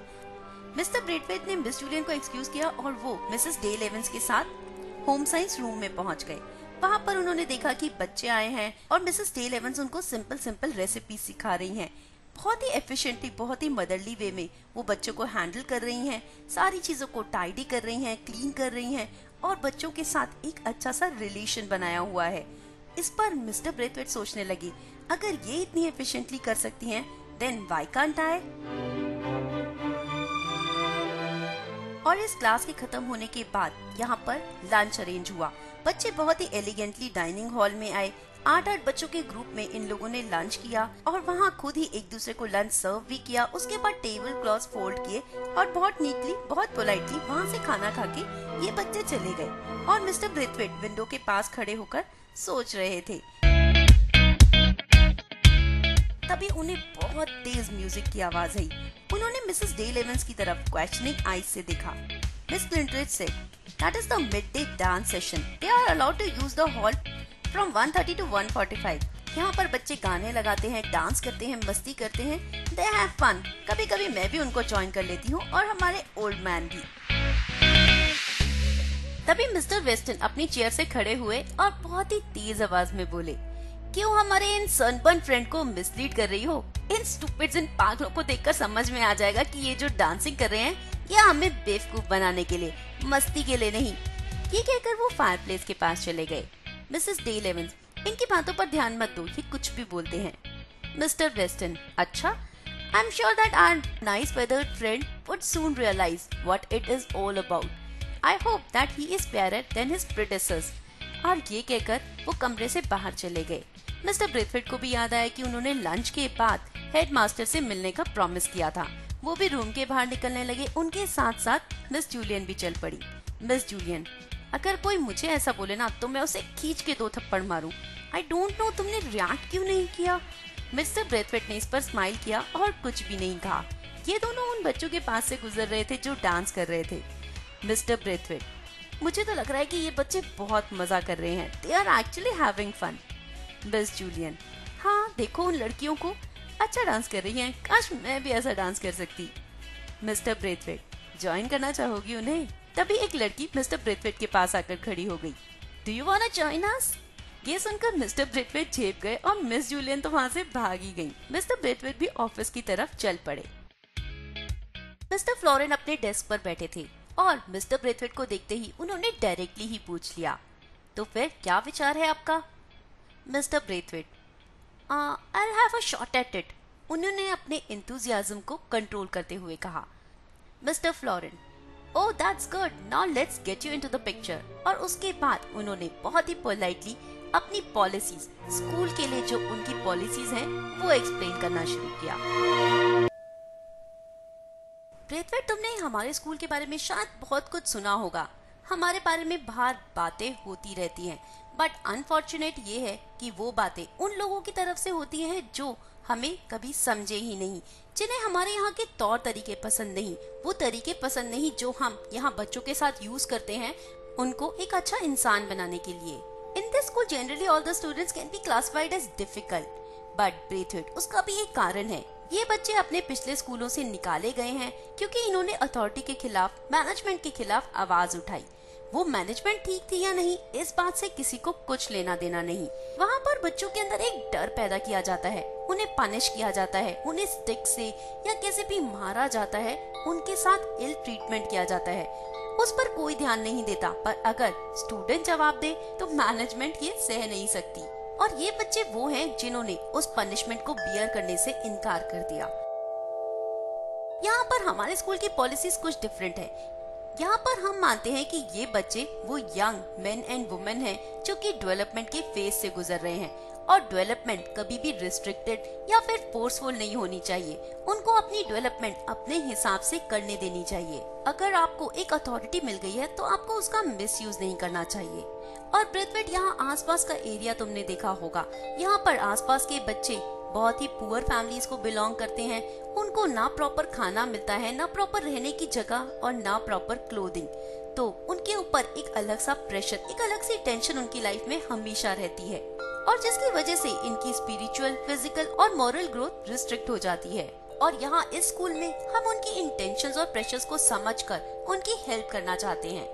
मिस्टर ब्रेथवेट ने मिस जूलियन को एक्सक्यूज किया और वो मिसेस डेल एवंस के साथ होम साइंस रूम में पहुंच गए। वहाँ पर उन्होंने देखा कि बच्चे आए हैं और मिसेस डेल एवंस उनको सिंपल रेसिपी सिखा रही हैं। बहुत ही एफिशिएंटली, बहुत ही मदरली वे में वो बच्चों को हैंडल कर रही हैं, सारी चीजों को टाइडी कर रही हैं, क्लीन कर रही हैं और बच्चों के साथ एक अच्छा सा रिलेशन बनाया हुआ है। इस पर मिस्टर ब्रेथवेट सोचने लगे, अगर ये इतनी एफिशिएंटली कर सकती हैं, देन व्हाई कांट आई। और इस क्लास के खत्म होने के बाद यहाँ पर लंच अरेंज हुआ। बच्चे बहुत ही एलिगेंटली डाइनिंग हॉल में आए, 8 बच्चों के ग्रुप में इन लोगों ने लंच किया और वहाँ खुद ही एक दूसरे को लंच सर्व भी किया। उसके बाद टेबल क्लॉथ फोल्ड किए और बहुत नीटली, बहुत पोलाइटली वहाँ से खाना खा के ये बच्चे चले गए और मिस्टर ब्रेथवेट विंडो के पास खड़े होकर सोच रहे थे। तभी उन्हें बहुत तेज म्यूजिक की आवाज आई। उन्होंने मिसेस डेल एवंस की तरफ क्वेश्चनिंग आईज से देखा। Miss Clintridge said, "That is the midday dance session. They are allowed to use the hall from 1:30 to 1:45. यहाँ पर बच्चे गाने लगाते हैं, डांस करते हैं, मस्ती करते हैं। They have fun. कभी कभी मैं भी उनको ज्वाइन कर लेती हूँ और हमारे ओल्ड मैन भी।" तभी मिस्टर वेस्टन अपनी चेयर से खड़े हुए और बहुत ही तेज आवाज में बोले, "क्यों हमारे इन सनबर्न फ्रेंड को मिसलीड कर रही हो? इन स्टूपिड्स, इन पागलों को देखकर समझ में आ जाएगा कि ये जो डांसिंग कर रहे हैं ये हमें बेवकूफ बनाने के लिए, मस्ती के लिए नहीं।" ये कहकर वो फायरप्लेस के पास चले गए। मिसेस डेल एवंस, "इनकी बातों पर ध्यान मत दो, ये कुछ भी बोलते हैं।" मिस्टर वेस्टन, "अच्छा, I am sure that our nice weathered friend would soon realise what it is all about. I hope that he is purer than his predecessors." और ये कहकर वो कमरे से बाहर चले गए। मिस्टर ब्रेथवेट को भी याद आया कि उन्होंने लंच के बाद हेडमास्टर से मिलने का प्रॉमिस किया था। वो भी रूम के बाहर निकलने लगे। उनके साथ साथ मिस जूलियन भी चल पड़ी। "मिस जूलियन, अगर कोई मुझे ऐसा बोले ना तो मैं उसे खींच के 2 थप्पड़ मारूं। आई डोंट नो तुमने रिएक्ट क्यों नहीं किया?" मिस्टर ब्रेथवेट ने इस पर स्माइल किया और कुछ भी नहीं कहा। ये दोनों उन बच्चों के पास से गुजर रहे थे जो डांस कर रहे थे। मिस्टर ब्रेथवेट, "मुझे तो लग रहा है कि ये बच्चे बहुत मजा कर रहे हैं। They are actually having fun." Miss Julian, "हाँ, देखो उन लड़कियों को, अच्छा डांस कर रही हैं। काश मैं भी ऐसा डांस कर सकती।" मिस्टर ब्रेथवेट, "ज्वाइन करना चाहोगी उन्हें?" तभी एक लड़की मिस्टर ब्रेथवेट के पास आकर खड़ी हो गई। "Do you want to join us?" ये सुनकर मिस्टर ब्रेथवेट चेप गए और मिस जूलियन तो वहाँ से भाग ही गई। मिस्टर ब्रेथवेट भी ऑफिस की तरफ चल पड़े। मिस्टर फ्लोरेन अपने डेस्क पर बैठे थे और मिस्टर ब्रेथवेट को देखते ही उन्होंने डायरेक्टली ही पूछ लिया, "तो फिर क्या विचार है आपका?" Mister Braithwaite, "I'll have a shot at it." उन्होंने अपने एंथुसियाज्म को कंट्रोल करते हुए कहा। Mister Florian, "Oh, that's good. Now let's get you into the picture." और उसके बाद उन्होंने बहुत ही पोलाइटली अपनी पॉलिसीज, स्कूल के लिए जो उनकी पॉलिसीज हैं, वो एक्सप्लेन करना शुरू किया। ब्रेथवेट, तुमने हमारे स्कूल के बारे में शायद बहुत कुछ सुना होगा। हमारे बारे में बाहर बातें होती रहती हैं, बट अनफॉर्चुनेट ये है कि वो बातें उन लोगों की तरफ से होती हैं जो हमें कभी समझे ही नहीं, जिन्हें हमारे यहाँ के तौर तरीके पसंद नहीं, वो तरीके पसंद नहीं जो हम यहाँ बच्चों के साथ यूज करते हैं उनको एक अच्छा इंसान बनाने के लिए। In this school generally all the students can be classified as difficult, but Braithwaite, उसका भी एक कारण है। ये बच्चे अपने पिछले स्कूलों से निकाले गए हैं क्योंकि इन्होंने अथॉरिटी के खिलाफ, मैनेजमेंट के खिलाफ आवाज उठाई। वो मैनेजमेंट ठीक थी या नहीं, इस बात से किसी को कुछ लेना देना नहीं। वहाँ पर बच्चों के अंदर एक डर पैदा किया जाता है, उन्हें पनिश किया जाता है, उन्हें स्टिक से या कैसे भी मारा जाता है, उनके साथ इल ट्रीटमेंट किया जाता है। उस पर कोई ध्यान नहीं देता, पर अगर स्टूडेंट जवाब दे तो मैनेजमेंट ये सह नहीं सकती। और ये बच्चे वो हैं जिन्होंने उस पनिशमेंट को बियर करने से इनकार कर दिया। यहाँ पर हमारे स्कूल की पॉलिसीज कुछ डिफरेंट है। यहाँ पर हम मानते हैं कि ये बच्चे वो यंग मेन एंड वुमेन हैं जो कि डेवलपमेंट के फेज से गुजर रहे हैं, और डेवलपमेंट कभी भी रिस्ट्रिक्टेड या फिर फोर्सफुल नहीं होनी चाहिए। उनको अपनी डेवलपमेंट अपने हिसाब से करने देनी चाहिए। अगर आपको एक अथॉरिटी मिल गई है तो आपको उसका मिसयूज नहीं करना चाहिए। और ब्रेथवेट, यहाँ आसपास का एरिया तुमने देखा होगा, यहाँ पर आसपास के बच्चे बहुत ही पुअर फैमिलीज को बिलोंग करते हैं। उनको ना प्रॉपर खाना मिलता है, ना प्रॉपर रहने की जगह और ना प्रॉपर क्लोथिंग। तो उनके ऊपर एक अलग सा प्रेशर, एक अलग सी टेंशन उनकी लाइफ में हमेशा रहती है, और जिसकी वजह से इनकी स्पिरिचुअल, फिजिकल और मॉरल ग्रोथ रिस्ट्रिक्ट हो जाती है। और यहाँ इस स्कूल में हम उनकी इंटेंशंस और प्रेशर्स को समझकर उनकी हेल्प करना चाहते हैं।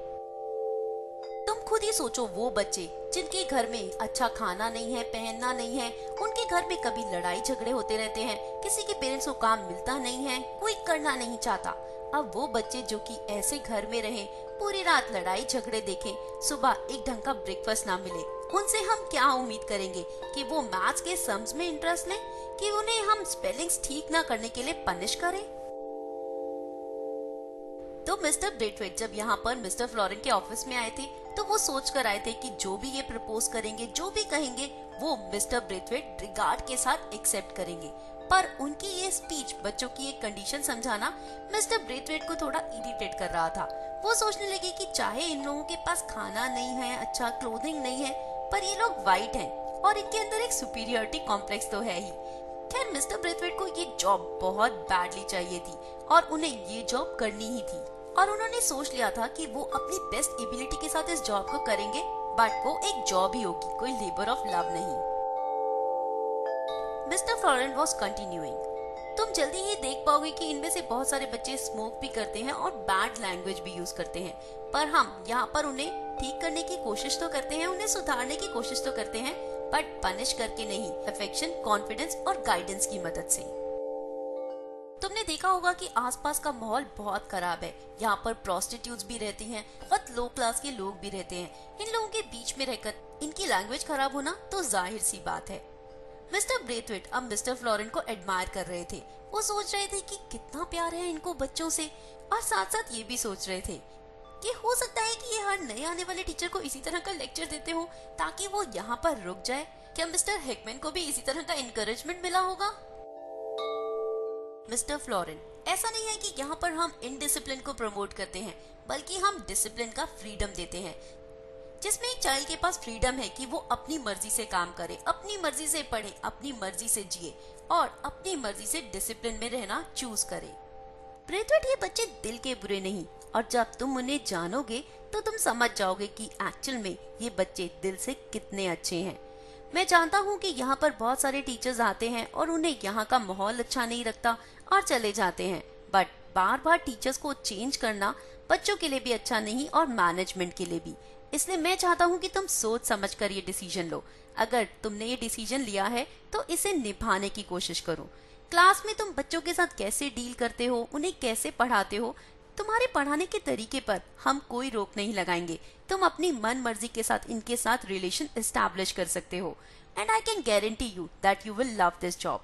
तुम खुद ही सोचो, वो बच्चे जिनके घर में अच्छा खाना नहीं है, पहनना नहीं है, उनके घर में कभी लड़ाई झगड़े होते रहते हैं, किसी के पेरेंट्स को काम मिलता नहीं है, कोई करना नहीं चाहता। अब वो बच्चे जो कि ऐसे घर में रहे, पूरी रात लड़ाई झगड़े देखें, सुबह एक ढंग का ब्रेकफास्ट ना मिले, उनसे हम क्या उम्मीद करेंगे कि वो मैथ्स के सम्स में इंटरेस्ट लें, कि उन्हें हम स्पेलिंग्स ठीक ना करने के लिए पनिश करें? तो मिस्टर ब्रेथवेट जब यहाँ पर मिस्टर फ्लोरेन के ऑफिस में आए थे तो वो सोच कर आए थे कि जो भी ये प्रपोज करेंगे, जो भी कहेंगे, वो मिस्टर ब्रेथवेट रिगार्ड के साथ एक्सेप्ट करेंगे। पर उनकी ये स्पीच, बच्चों की एक कंडीशन समझाना मिस्टर ब्रेथवेट को थोड़ा इरिटेट कर रहा था। वो सोचने लगे कि चाहे इन लोगों के पास खाना नहीं है, अच्छा क्लोथिंग नहीं है, पर ये लोग वाइट हैं और इनके अंदर एक सुपीरियरिटी कॉम्प्लेक्स तो है ही। खैर, मिस्टर ब्रेथवेट को ये जॉब बहुत बैडली चाहिए थी और उन्हें ये जॉब करनी ही थी और उन्होंने सोच लिया था कि वो अपनी बेस्ट एबिलिटी के साथ इस जॉब को करेंगे, बट वो एक जॉब ही होगी, कोई लेबर ऑफ लव नहीं। मिस्टर फ्लोरेन वॉज कंटिन्यूइंग, तुम जल्दी ही देख पाओगे कि इनमें से बहुत सारे बच्चे स्मोक भी करते हैं और बैड लैंग्वेज भी यूज करते हैं, पर हम यहाँ पर उन्हें ठीक करने की कोशिश तो करते हैं, उन्हें सुधारने की कोशिश तो करते हैं, बट पनिश करके नहीं, अफेक्शन, कॉन्फिडेंस और गाइडेंस की मदद से। तुमने देखा होगा कि आसपास का माहौल बहुत खराब है। यहाँ पर प्रोस्टिट्यूट्स भी रहती हैं, बहुत लो क्लास के लोग भी रहते हैं। इन लोगों के बीच में रहकर इनकी लैंग्वेज खराब होना तो जाहिर सी बात है। मिस्टर ब्रेथवेट अब मिस्टर फ्लोरेन को एडमायर कर रहे थे। वो सोच रहे थे कि कितना प्यार है इनको बच्चों से, और साथ साथ ये भी सोच रहे थे कि हो सकता है कि ये हर नए आने वाले टीचर को इसी तरह का लेक्चर देते हो ताकि वो यहाँ पर रुक जाए। क्या मिस्टर हिकमैन को भी इसी तरह का इनकरेजमेंट मिला होगा? मिस्टर फ्लोरेन, ऐसा नहीं है कि यहाँ पर हम इनडिसिप्लिन को प्रमोट करते हैं, बल्कि हम डिसिप्लिन का फ्रीडम देते हैं, जिसमें एक चाइल्ड के पास फ्रीडम है कि वो अपनी मर्जी से काम करे, अपनी मर्जी से पढ़े, अपनी मर्जी से जिए और अपनी मर्जी से डिसिप्लिन में रहना चूज करे। ब्रेथवेट, ये बच्चे दिल के बुरे नहीं, और जब तुम उन्हें जानोगे तो तुम समझ जाओगे कि एक्चुअल में ये बच्चे दिल से कितने अच्छे हैं। मैं जानता हूँ कि यहाँ पर बहुत सारे टीचर्स आते हैं और उन्हें यहाँ का माहौल अच्छा नहीं लगता और चले जाते हैं, बट बार बार टीचर्स को चेंज करना बच्चों के लिए भी अच्छा नहीं और मैनेजमेंट के लिए भी। इसलिए मैं चाहता हूँ कि तुम सोच समझ कर ये डिसीजन लो। अगर तुमने ये डिसीजन लिया है तो इसे निभाने की कोशिश करो। क्लास में तुम बच्चों के साथ कैसे डील करते हो, उन्हें कैसे पढ़ाते हो, तुम्हारे पढ़ाने के तरीके पर हम कोई रोक नहीं लगाएंगे। तुम अपनी मन मर्जी के साथ इनके साथ रिलेशन एस्टैब्लिश कर सकते हो, and I can guarantee you that you will love this job.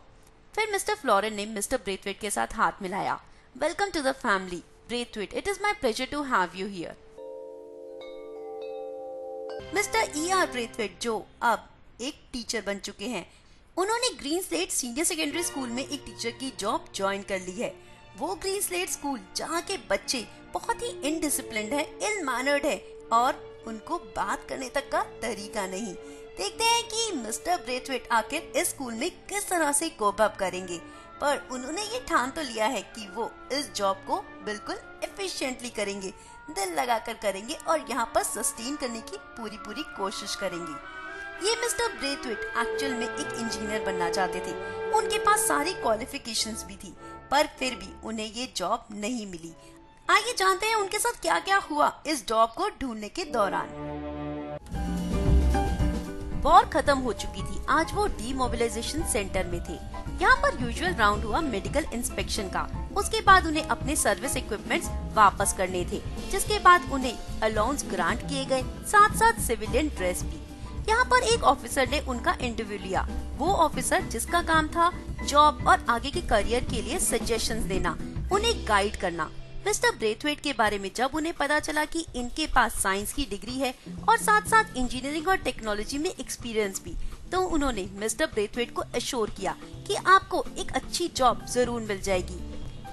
फिर मिस्टर फ्लोरेन ने मिस्टर ब्रेथवेट के साथ हाथ मिलाया। Welcome to the family Braithwaite, it is my pleasure to have you here. Mister E.R. Braithwaite, जो अब एक teacher बन चुके हैं, उन्होंने Green Slate Senior Secondary School में एक टीचर की जॉब ज्वाइन कर ली है। वो ग्रीन स्लेट स्कूल जहाँ के बच्चे बहुत ही इनडिसिप्लिन्ड है, इल मैनर्ड है और उनको बात करने तक का तरीका नहीं। देखते हैं कि मिस्टर ब्रेथवेट आखिर इस स्कूल में किस तरह से कोप अप करेंगे, पर उन्होंने ये ठान तो लिया है कि वो इस जॉब को बिल्कुल एफिशिएंटली करेंगे, दिल लगाकर करेंगे और यहाँ पर सस्टेन करने की पूरी कोशिश करेंगे। ये मिस्टर ब्रेथवेट एक्चुअल में एक इंजीनियर बनना चाहते थे। उनके पास सारी क्वालिफिकेशंस भी थी, पर फिर भी उन्हें ये जॉब नहीं मिली। आइए जानते हैं उनके साथ क्या क्या हुआ इस जॉब को ढूंढने के दौरान। वॉर खत्म हो चुकी थी। आज वो डीमोबिलाइजेशन सेंटर में थे। यहाँ पर यूजुअल राउंड हुआ मेडिकल इंस्पेक्शन का। उसके बाद उन्हें अपने सर्विस इक्विपमेंट्स वापस करने थे, जिसके बाद उन्हें अलाउंस ग्रांट किए गए, साथ साथ सिविलियन ड्रेस भी। यहाँ पर एक ऑफिसर ने उनका इंटरव्यू लिया। वो ऑफिसर जिसका काम था जॉब और आगे के करियर के लिए सजेशंस देना, उन्हें गाइड करना। मिस्टर ब्रेथवेट के बारे में जब उन्हें पता चला कि इनके पास साइंस की डिग्री है और साथ साथ इंजीनियरिंग और टेक्नोलॉजी में एक्सपीरियंस भी, तो उन्होंने मिस्टर ब्रेथवेट को एश्योर किया कि आपको एक अच्छी जॉब जरूर मिल जाएगी।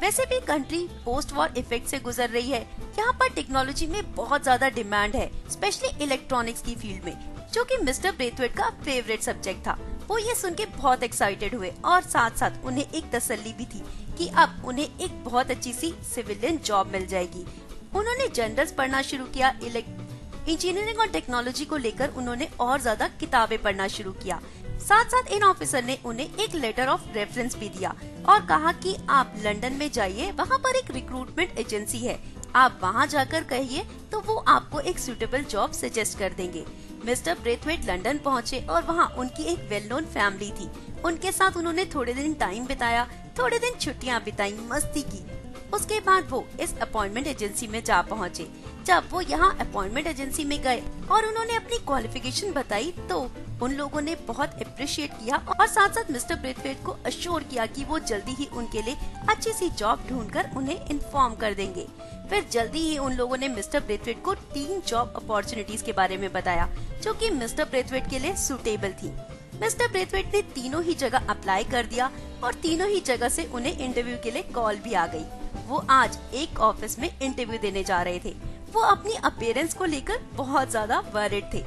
वैसे भी कंट्री पोस्ट वॉर इफेक्ट से गुजर रही है। यहाँ पर टेक्नोलॉजी में बहुत ज्यादा डिमांड है, स्पेशली इलेक्ट्रॉनिक्स की फील्ड में, जो कि मिस्टर ब्रेथवेट का फेवरेट सब्जेक्ट था। वो ये सुन के बहुत एक्साइटेड हुए और साथ साथ उन्हें एक तसल्ली भी थी कि अब उन्हें एक बहुत अच्छी सी सिविलियन जॉब मिल जाएगी। उन्होंने जर्नल्स पढ़ना शुरू किया। इंजीनियरिंग और टेक्नोलॉजी को लेकर उन्होंने और ज्यादा किताबें पढ़ना शुरू किया। साथ साथ इन ऑफिसर ने उन्हें एक लेटर ऑफ रेफरेंस भी दिया और कहा कि आप लंदन में जाइए, वहाँ पर एक रिक्रूटमेंट एजेंसी है, आप वहाँ जाकर कहिए तो वो आपको एक सुटेबल जॉब सजेस्ट कर देंगे। मिस्टर ब्रेथवेट लंदन पहुँचे और वहाँ उनकी एक वेल नोन फैमिली थी। उनके साथ उन्होंने थोड़े दिन टाइम बिताया, थोड़े दिन छुट्टियाँ बिताई, मस्ती की। उसके बाद वो इस अपॉइंटमेंट एजेंसी में जा पहुँचे। जब वो यहाँ अपॉइंटमेंट एजेंसी में गए और उन्होंने अपनी क्वालिफिकेशन बताई तो उन लोगों ने बहुत अप्रिशिएट किया और साथ साथ मिस्टर ब्रेथवेट को अश्योर किया कि वो जल्दी ही उनके लिए अच्छी सी जॉब ढूंढकर उन्हें इन्फॉर्म कर देंगे। फिर जल्दी ही उन लोगों ने मिस्टर ब्रेथवेट को 3 जॉब अपॉर्चुनिटीज के बारे में बताया जो कि मिस्टर ब्रेथवेट के लिए सुटेबल थी। मिस्टर ब्रेथवेट ने तीनों ही जगह अप्लाई कर दिया और तीनों ही जगह से उन्हें इंटरव्यू के लिए कॉल भी आ गई। वो आज एक ऑफिस में इंटरव्यू देने जा रहे थे। वो अपनी अपीयरेंस को लेकर बहुत ज्यादा वरीड थे।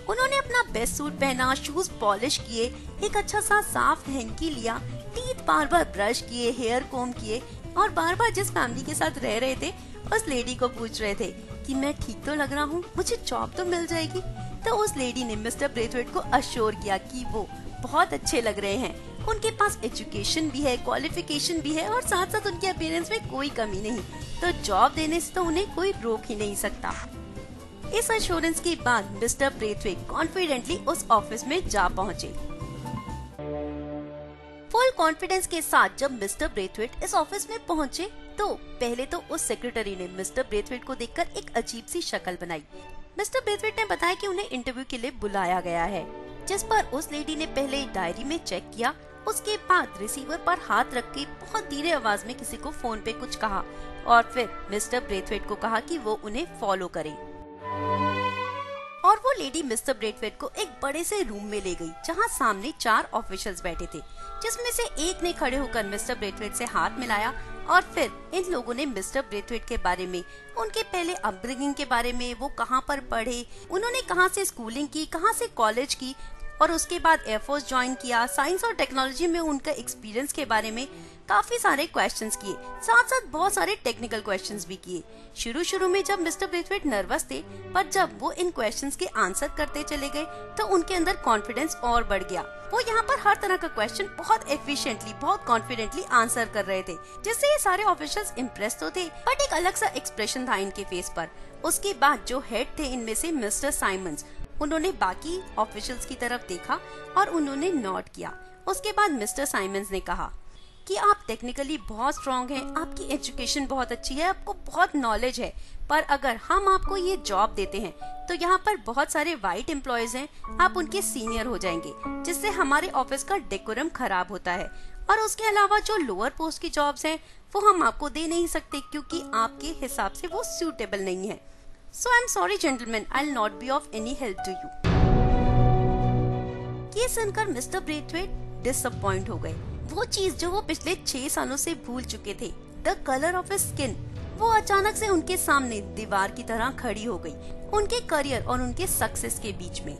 उन्होंने अपना बेस्ट सूट पहना, शूज पॉलिश किए, एक अच्छा सा साफ हैंकी लिया, टीथ बार बार ब्रश किए, हेयर कोम किए और बार बार जिस फैमिली के साथ रह रहे थे उस लेडी को पूछ रहे थे कि मैं ठीक तो लग रहा हूँ, मुझे जॉब तो मिल जाएगी। तो उस लेडी ने मिस्टर ब्रेथवेट को अश्योर किया कि वो बहुत अच्छे लग रहे हैं, उनके पास एजुकेशन भी है, क्वालिफिकेशन भी है और साथ साथ उनके अपीयरेंस में कोई कमी नहीं, तो जॉब देने से तो उन्हें कोई रोक ही नहीं सकता। इस अश्योरेंस के बाद मिस्टर ब्रेथवेट कॉन्फिडेंटली उस ऑफिस में जा पहुंचे। फुल कॉन्फिडेंस के साथ जब मिस्टर ब्रेथवेट इस ऑफिस में पहुंचे तो पहले तो उस सेक्रेटरी ने मिस्टर ब्रेथवेट को देखकर एक अजीब सी शक्ल बनाई। मिस्टर ब्रेथवेट ने बताया कि उन्हें इंटरव्यू के लिए बुलाया गया है, जिस पर उस लेडी ने पहले डायरी में चेक किया, उसके बाद रिसीवर पर हाथ रख के बहुत धीरे आवाज में किसी को फोन पे कुछ कहा और फिर मिस्टर ब्रेथवेट को कहा कि वो उन्हें फॉलो करें। और वो लेडी मिस्टर ब्रेथवेट को एक बड़े से रूम में ले गई जहाँ सामने 4 ऑफिशियल्स बैठे थे, जिसमें से एक ने खड़े होकर मिस्टर ब्रेथवेट से हाथ मिलाया और फिर इन लोगों ने मिस्टर ब्रेथवेट के बारे में, उनके पहले अपब्रिंगिंग के बारे में, वो कहाँ पर पढ़े, उन्होंने कहाँ से स्कूलिंग की, कहाँ से कॉलेज की और उसके बाद एयरफोर्स ज्वाइन किया, साइंस और टेक्नोलॉजी में उनका एक्सपीरियंस के बारे में काफी सारे क्वेश्चंस किए, साथ साथ बहुत सारे टेक्निकल क्वेश्चंस भी किए। शुरू में जब मिस्टर ब्रेथवेट नर्वस थे, पर जब वो इन क्वेश्चंस के आंसर करते चले गए तो उनके अंदर कॉन्फिडेंस और बढ़ गया। वो यहाँ पर हर तरह का क्वेश्चन बहुत एफिशिएंटली, बहुत कॉन्फिडेंटली आंसर कर रहे थे, जिससे ये सारे ऑफिशियल्स इम्प्रेस तो थे, बट एक अलग सा एक्सप्रेशन था इनके फेस पर। उसके बाद जो हेड थे इनमें से मिस्टर साइमंस, उन्होंने बाकी ऑफिशियल्स की तरफ देखा और उन्होंने नोट किया। उसके बाद मिस्टर साइमंस ने कहा कि आप टेक्निकली बहुत स्ट्रॉन्ग हैं, आपकी एजुकेशन बहुत अच्छी है, आपको बहुत नॉलेज है, पर अगर हम आपको ये जॉब देते हैं तो यहाँ पर बहुत सारे वाइट एम्प्लॉयज हैं, आप उनके सीनियर हो जाएंगे, जिससे हमारे ऑफिस का डेकोरम खराब होता है। और उसके अलावा जो लोअर पोस्ट की जॉब्स हैं वो हम आपको दे नहीं सकते क्योंकि आपके हिसाब से वो सूटेबल नहीं है। So I'm sorry gentlemen, I'll not be of any help to you। ये सुनकर मिस्टर ब्रेथवेट डिसअपॉइंट हो गए। वो चीज जो वो पिछले 6 सालों से भूल चुके थे, the colour of his skin, वो अचानक से उनके सामने दीवार की तरह खड़ी हो गई, उनके करियर और उनके सक्सेस के बीच में।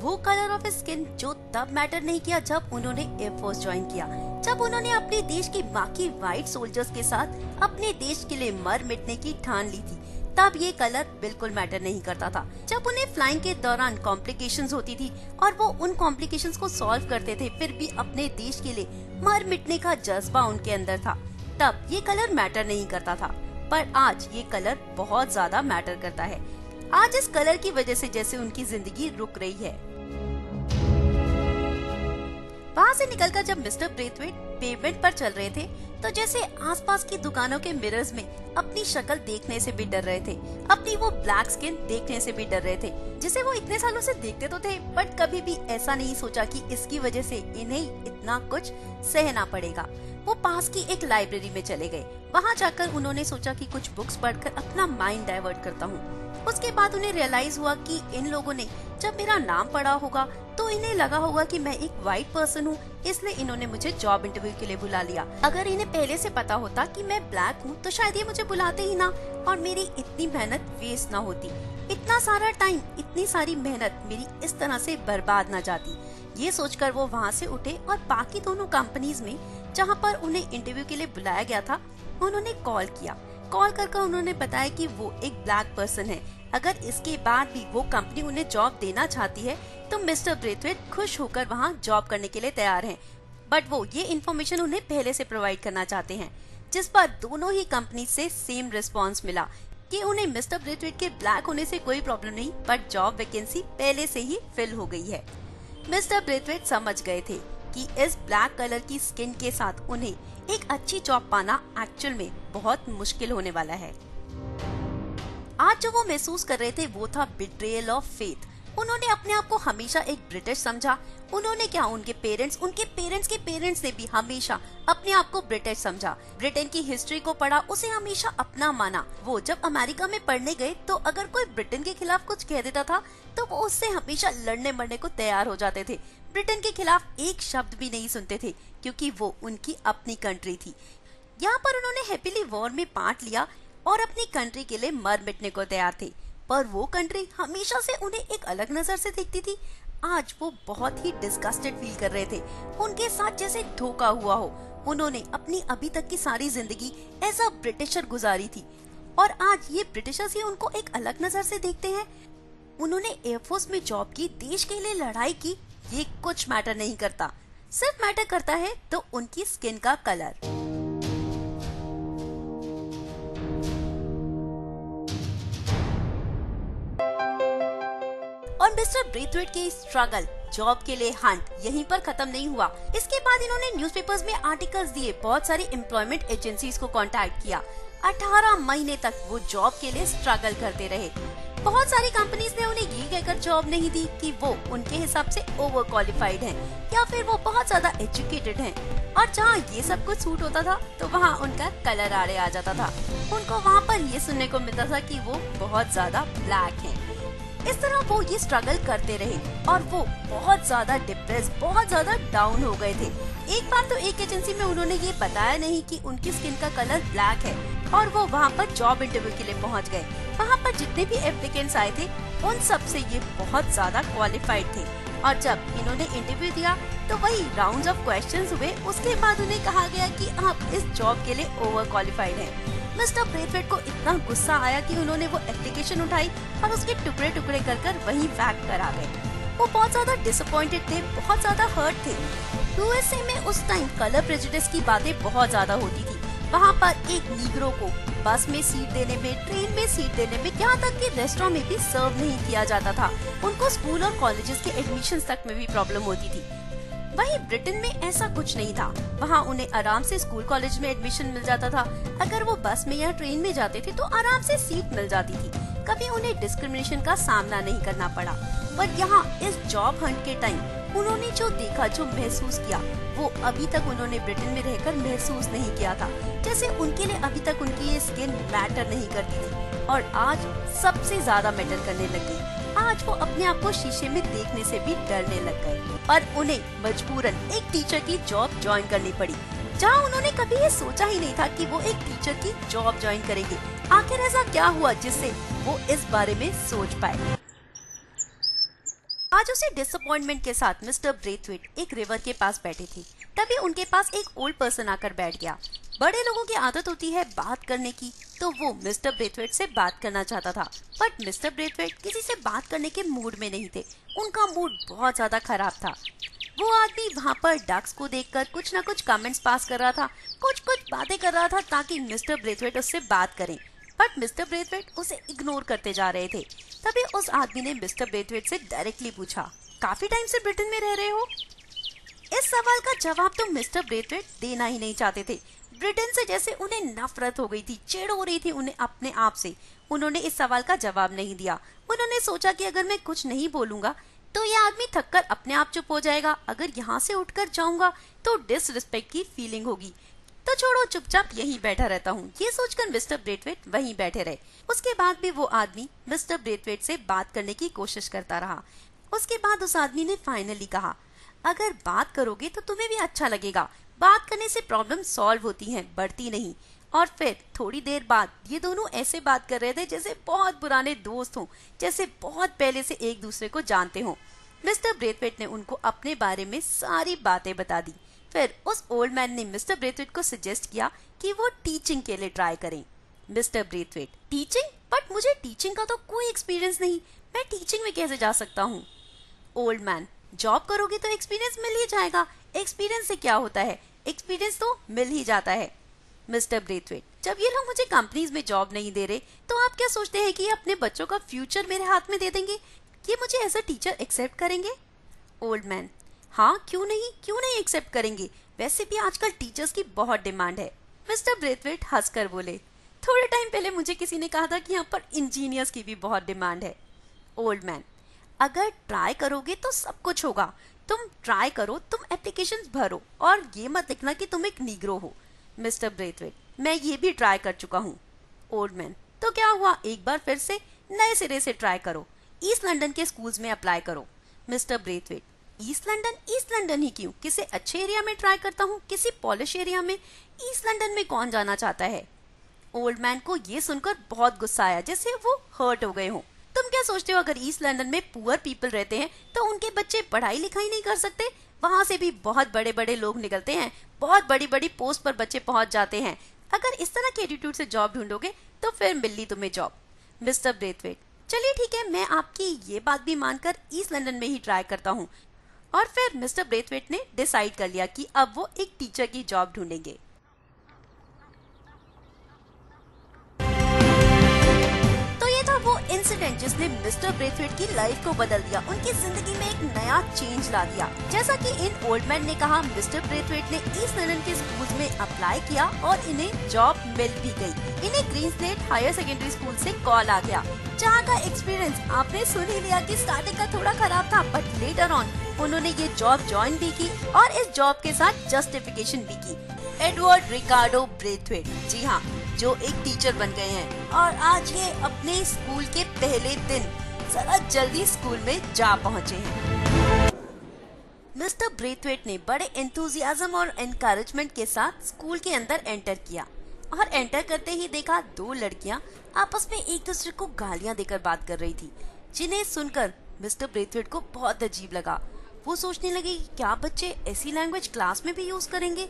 वो कलर ऑफ स्किन जो तब मैटर नहीं किया जब उन्होंने एयरफोर्स ज्वाइन किया, जब उन्होंने अपने देश के बाकी व्हाइट सोल्जर्स के साथ अपने देश के लिए मर मिटने की ठान ली थी, तब ये कलर बिल्कुल मैटर नहीं करता था। जब उन्हें फ्लाइंग के दौरान कॉम्प्लिकेशंस होती थी और वो उन कॉम्प्लिकेशंस को सॉल्व करते थे, फिर भी अपने देश के लिए मर मिटने का जज्बा उनके अंदर था, तब ये कलर मैटर नहीं करता था। पर आज ये कलर बहुत ज्यादा मैटर करता है। आज इस कलर की वजह से जैसे उनकी जिंदगी रुक रही है। वहाँ से निकलकर जब मिस्टर ब्रेथवेट पेमेंट पर चल रहे थे तो जैसे आसपास की दुकानों के मिरर्स में अपनी शक्ल देखने से भी डर रहे थे, अपनी वो ब्लैक स्किन देखने से भी डर रहे थे, जिसे वो इतने सालों से देखते तो थे, बट कभी भी ऐसा नहीं सोचा कि इसकी वजह से इन्हें इतना कुछ सहना पड़ेगा। वो पास की एक लाइब्रेरी में चले गए। वहाँ जाकर उन्होंने सोचा कि कुछ बुक्स पढ़कर अपना माइंड डाइवर्ट करता हूँ। उसके बाद उन्हें रियलाइज हुआ कि इन लोगों ने जब मेरा नाम पढ़ा होगा तो इन्हें लगा होगा कि मैं एक वाइट पर्सन हूँ, इसलिए इन्होंने मुझे जॉब इंटरव्यू के लिए बुला लिया। अगर इन्हें पहले से पता होता कि मैं ब्लैक हूँ तो शायद ये मुझे बुलाते ही ना और मेरी इतनी मेहनत वेस्ट ना होती, इतना सारा टाइम, इतनी सारी मेहनत मेरी इस तरह से बर्बाद ना जाती। ये सोचकर वो वहाँ से उठे और बाकी दोनों कंपनीज में जहाँ पर उन्हें इंटरव्यू के लिए बुलाया गया था उन्होंने कॉल किया। कॉल कर उन्होंने बताया कि वो एक ब्लैक पर्सन है, अगर इसके बाद भी वो कंपनी उन्हें जॉब देना चाहती है तो मिस्टर ब्रेथवेट खुश होकर वहाँ जॉब करने के लिए तैयार हैं, बट वो ये इन्फॉर्मेशन उन्हें पहले से प्रोवाइड करना चाहते हैं। जिस पर दोनों ही कंपनी से सेम रिस्पांस मिला कि उन्हें मिस्टर ब्रेथवेट के ब्लैक होने से कोई प्रॉब्लम नहीं, बट जॉब वैकेंसी पहले से ही फिल हो गई है। मिस्टर ब्रेथवेट समझ गए थे कि इस ब्लैक कलर की स्किन के साथ उन्हें एक अच्छी जॉब पाना एक्चुअल में बहुत मुश्किल होने वाला है। आज जो वो महसूस कर रहे थे वो था बिट्रेयल ऑफ फेथ। उन्होंने अपने आप को हमेशा एक ब्रिटिश समझा। उन्होंने क्या, उनके पेरेंट्स के पेरेंट्स ने भी हमेशा अपने आप को ब्रिटिश समझा। ब्रिटेन की हिस्ट्री को पढ़ा, उसे हमेशा अपना माना। वो जब अमेरिका में पढ़ने गए तो अगर कोई ब्रिटेन के खिलाफ कुछ कह देता था तो वो उससे हमेशा लड़ने मरने को तैयार हो जाते थे। ब्रिटेन के खिलाफ एक शब्द भी नहीं सुनते थे क्योंकि वो उनकी अपनी कंट्री थी। यहाँ पर उन्होंने हैप्पीली वॉर में पार्ट लिया और अपनी कंट्री के लिए मर मिटने को तैयार थे, पर वो कंट्री हमेशा से उन्हें एक अलग नजर से देखती थी। आज वो बहुत ही डिस्गस्टेड फील कर रहे थे, उनके साथ जैसे धोखा हुआ हो। उन्होंने अपनी अभी तक की सारी जिंदगी एज अ ब्रिटिशर गुजारी थी और आज ये ब्रिटिशर्स ही उनको एक अलग नजर से देखते हैं। उन्होंने एयरफोर्स में जॉब की, देश के लिए लड़ाई की, ये कुछ मैटर नहीं करता। सिर्फ मैटर करता है तो उनकी स्किन का कलर। और मिस्टर ब्रेथवेट की स्ट्रगल, जॉब के लिए हंट यहीं पर खत्म नहीं हुआ। इसके बाद इन्होंने न्यूज़पेपर्स में आर्टिकल्स दिए, बहुत सारी एम्प्लॉयमेंट एजेंसीज को कांटेक्ट किया। 18 महीने तक वो जॉब के लिए स्ट्रगल करते रहे। बहुत सारी कंपनीज ने उन्हें ये कहकर जॉब नहीं दी कि वो उनके हिसाब से ओवर क्वालिफाइड हैं या फिर वो बहुत ज्यादा एजुकेटेड हैं। और जहाँ ये सब कुछ सूट होता था तो वहाँ उनका कलर आड़े आ जाता था। उनको वहाँ पर ये सुनने को मिलता था कि वो बहुत ज्यादा ब्लैक हैं। इस तरह वो ये स्ट्रगल करते रहे और वो बहुत ज्यादा डिप्रेस, बहुत ज्यादा डाउन हो गए थे। एक बार तो एक एजेंसी में उन्होंने ये बताया नहीं कि उनकी स्किन का कलर ब्लैक है और वो वहाँ पर जॉब इंटरव्यू के लिए पहुँच गए। वहाँ पर जितने भी एप्लीकेंट्स आए थे उन सब से ये बहुत ज्यादा क्वालिफाइड थे और जब इन्होंने इंटरव्यू दिया तो वही राउंड्स ऑफ क्वेश्चंस हुए। उसके बाद उन्हें कहा गया कि आप इस जॉब के लिए ओवर क्वालिफाइड हैं। मिस्टर ब्रेथवेट को इतना गुस्सा आया कि उन्होंने वो एप्लीकेशन उठाई और उसके टुकड़े टुकड़े कर वहीं फेंक कर आ गए। वो बहुत ज्यादा डिसअपॉइंटेड थे, बहुत ज्यादा हर्ट थे। यूएसए में उस टाइम कलर प्रेजुडिस की बातें बहुत ज्यादा होती थी। वहाँ पर एक नीग्रो को बस में सीट देने में, ट्रेन में सीट देने में, यहाँ तक कि रेस्टोरेंट में भी सर्व नहीं किया जाता था। उनको स्कूल और कॉलेजेस के एडमिशन तक में भी प्रॉब्लम होती थी। वहीं ब्रिटेन में ऐसा कुछ नहीं था। वहाँ उन्हें आराम से स्कूल कॉलेज में एडमिशन मिल जाता था। अगर वो बस में या ट्रेन में जाते थे तो आराम से सीट मिल जाती थी। कभी उन्हें डिस्क्रिमिनेशन का सामना नहीं करना पड़ा। पर यहाँ इस जॉब हंट के टाइम उन्होंने जो देखा, जो महसूस किया, वो अभी तक उन्होंने ब्रिटेन में रहकर महसूस नहीं किया था। जैसे उनके लिए अभी तक उनकी ये स्किन मैटर नहीं करती थी और आज सबसे ज्यादा मैटर करने लग गई। आज वो अपने आप को शीशे में देखने से भी डरने लग गए और उन्हें मजबूरन एक टीचर की जॉब ज्वाइन करनी पड़ी, जहाँ उन्होंने कभी ये सोचा ही नहीं था कि वो एक टीचर की जॉब ज्वाइन करेंगे। आखिर ऐसा क्या हुआ जिससे वो इस बारे में सोच पाए। आज उसी डिसअपॉइंटमेंट के साथ मिस्टर ब्रेथवेट एक रिवर के पास बैठे थे। तभी उनके पास एक ओल्ड पर्सन आकर बैठ गया। बड़े लोगों की आदत होती है बात करने की, तो वो मिस्टर ब्रेथवेट से बात करना चाहता था। बट मिस्टर ब्रेथवेट किसी से बात करने के मूड में नहीं थे। उनका मूड बहुत ज्यादा खराब था। वो आदमी वहाँ पर डक्स को देखकर कुछ न कुछ कमेंट्स पास कर रहा था, कुछ बातें कर रहा था ताकि मिस्टर ब्रेथवेट उससे बात करें। बट मिस्टर ब्रेथवेट उसे इग्नोर करते जा रहे थे। तभी उस आदमी ने मिस्टर ब्रेथवेट से डायरेक्टली पूछा, काफी टाइम से ब्रिटेन में रह रहे हो? इस सवाल का जवाब तो मिस्टर ब्रेथवेट देना ही नहीं चाहते थे। ब्रिटेन से जैसे उन्हें नफरत हो गई थी, चिढ़ हो रही थी उन्हें अपने आप से। उन्होंने इस सवाल का जवाब नहीं दिया। उन्होंने सोचा कि अगर मैं कुछ नहीं बोलूंगा तो यह आदमी थककर अपने आप चुप हो जाएगा। अगर यहाँ से उठकर जाऊंगा तो डिसरिस्पेक्ट की फीलिंग होगी, तो छोड़ो, चुपचाप यहीं बैठा रहता हूँ। ये सोचकर मिस्टर ब्रेथवेट वहीं बैठे रहे। उसके बाद भी वो आदमी मिस्टर ब्रेथवेट से बात करने की कोशिश करता रहा। उसके बाद उस आदमी ने फाइनली कहा, अगर बात करोगे तो तुम्हें भी अच्छा लगेगा। बात करने से प्रॉब्लम सॉल्व होती हैं, बढ़ती नहीं। और फिर थोड़ी देर बाद ये दोनों ऐसे बात कर रहे थे जैसे बहुत पुराने दोस्त हों, जैसे बहुत पहले से एक दूसरे को जानते हों। मिस्टर ब्रेथवेट ने उनको अपने बारे में सारी बातें बता दी। फिर उस ओल्ड मैन ने मिस्टर ब्रेथवेट को सजेस्ट किया कि वो टीचिंग के लिए ट्राई करें। Mister Braithwaite, teaching? बट मुझे टीचिंग का तो कोई एक्सपीरियंस नहीं, मैं टीचिंग में कैसे जा सकता हूँ? ओल्ड मैन, जॉब करोगे तो एक्सपीरियंस मिल ही जाएगा। एक्सपीरियंस से क्या होता है, एक्सपीरियंस तो मिल ही जाता है। मिस्टर ब्रेथवेट, जब ये लोग मुझे कंपनीज में जॉब नहीं दे रहे तो आप क्या सोचते हैं कि अपने बच्चों का फ्यूचर मेरे हाथ में दे देंगे? ये मुझे एज अ टीचर एक्सेप्ट करेंगे? ओल्ड मैन, हाँ, क्यों नहीं एक्सेप्ट करेंगे। वैसे भी आजकल टीचर्स की बहुत डिमांड है। मिस्टर ब्रेथवेट हंसकर बोले, थोड़े टाइम पहले मुझे किसी ने कहा था कि यहाँ पर इंजीनियर्स की भी बहुत डिमांड है। ओल्ड मैन, अगर ट्राई करोगे तो सब कुछ होगा। तुम ट्राई करो, तुम एप्लीकेशंस भरो और ये मत लिखना कि तुम एक नीग्रो हो। मिस्टर ब्रेथवेट, मैं ये भी ट्राई कर चुका हूँ। ओल्ड मैन, तो क्या हुआ, एक बार फिर से नए सिरे से ट्राई करो, ईस्ट लंदन के स्कूल्स में अप्लाई करो। मिस्टर ब्रेथवेट, ईस्ट लंदन ही क्यों, किसी अच्छे एरिया में ट्राई करता हूँ, किसी पॉलिश एरिया में। ईस्ट लंदन में कौन जाना चाहता है। ओल्ड मैन को ये सुनकर बहुत गुस्सा आया, जैसे वो हर्ट हो गए हो। तुम क्या सोचते हो, अगर ईस्ट लंदन में पुअर पीपल रहते हैं तो उनके बच्चे पढ़ाई लिखाई नहीं कर सकते? वहां से भी बहुत बड़े बड़े लोग निकलते हैं, बहुत बड़ी बड़ी पोस्ट पर बच्चे पहुंच जाते हैं। अगर इस तरह के एटीट्यूड से जॉब ढूंढोगे तो फिर मिली तुम्हें जॉब। मिस्टर ब्रेथवेट, चलिए ठीक है, मैं आपकी ये बात भी मानकर ईस्ट लंदन में ही ट्राई करता हूँ। और फिर मिस्टर ब्रेथवेट ने डिसाइड कर लिया कि अब वो एक टीचर की जॉब ढूंढेंगे। इंसिडेंट जिसने मिस्टर ब्रेथवेट की लाइफ को बदल दिया, उनकी जिंदगी में एक नया चेंज ला दिया। जैसा कि इन ओल्ड मैन ने कहा, मिस्टर ब्रेथवेट ने ईस्ट लंदन के स्कूल में अप्लाई किया और इन्हें जॉब मिल भी गई। इन्हें Green Slate Higher Secondary School से कॉल आ गया, जहाँ का एक्सपीरियंस आपने सुन ही लिया कि स्टार्टिंग का थोड़ा खराब था, बट लेटर ऑन उन्होंने ये जॉब ज्वाइन भी की और इस जॉब के साथ जस्टिफिकेशन भी की। एडवर्ड रिकार्डो ब्रेथवेट, जी हाँ, जो एक टीचर बन गए हैं और आज ये अपने स्कूल के पहले दिन जरा जल्दी स्कूल में जा पहुंचे हैं। मिस्टर ब्रेथवेट ने बड़े एंथुसियाज्म और एनकरेजमेंट के साथ स्कूल के अंदर एंटर किया और एंटर करते ही देखा दो लड़कियां आपस में एक दूसरे को गालियां देकर बात कर रही थी, जिन्हें सुनकर मिस्टर ब्रेथवेट को बहुत अजीब लगा। वो सोचने लगे कि क्या बच्चे ऐसी लैंग्वेज क्लास में भी यूज करेंगे।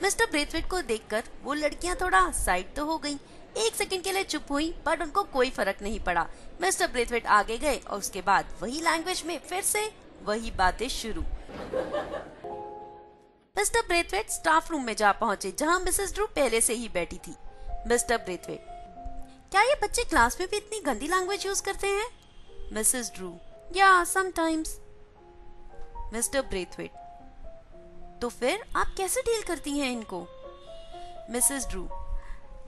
मिस्टर ब्रेथवेट को देखकर वो लड़कियां थोड़ा साइड तो हो गईं। एक सेकंड के लिए चुप हुई, पर उनको कोई फर्क नहीं पड़ा। मिस्टर ब्रेथवेट आगे गए और उसके बाद वही लैंग्वेज में फिर से वही बातें शुरू। मिस्टर ब्रेथवेट स्टाफ रूम में जा पहुंचे, जहां मिसेस ड्रू पहले से ही बैठी थी। मिस्टर ब्रेथवेट, क्या ये बच्चे क्लास में भी इतनी गंदी लैंग्वेज यूज करते हैं? मिसेस ड्रू, या समटाइम्स। मिस्टर ब्रेथवेट, तो फिर आप कैसे डील करती हैं इनको? मिसेस ड्रू,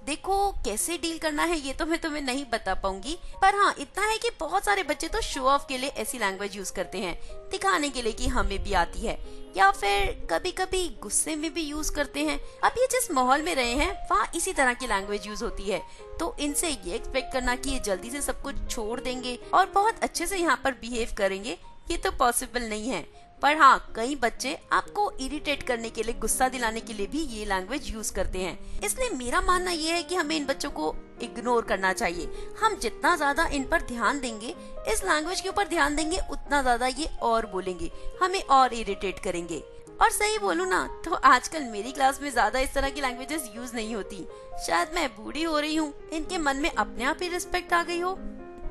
देखो कैसे डील करना है ये तो मैं तुम्हें नहीं बता पाऊंगी, पर हाँ इतना है कि बहुत सारे बच्चे तो शो ऑफ के लिए ऐसी लैंग्वेज यूज करते हैं, दिखाने के लिए कि हमें भी आती है, या फिर कभी कभी गुस्से में भी यूज करते हैं। अब ये जिस माहौल में रहे हैं वहाँ इसी तरह की लैंग्वेज यूज होती है, तो इनसे ये एक्सपेक्ट करना कि ये जल्दी से सब कुछ छोड़ देंगे और बहुत अच्छे से यहाँ पर बिहेव करेंगे, ये तो पॉसिबल नहीं है। पर हाँ, कई बच्चे आपको इरिटेट करने के लिए, गुस्सा दिलाने के लिए भी ये लैंग्वेज यूज करते हैं। इसलिए मेरा मानना ये है कि हमें इन बच्चों को इग्नोर करना चाहिए। हम जितना ज्यादा इन पर ध्यान देंगे, इस लैंग्वेज के ऊपर ध्यान देंगे, उतना ज्यादा ये और बोलेंगे, हमें और इरिटेट करेंगे। और सही बोलूं ना तो आजकल मेरी क्लास में ज्यादा इस तरह की लैंग्वेजेस यूज नहीं होती। शायद मैं बूढ़ी हो रही हूँ, इनके मन में अपने आप ही रिस्पेक्ट आ गई हो।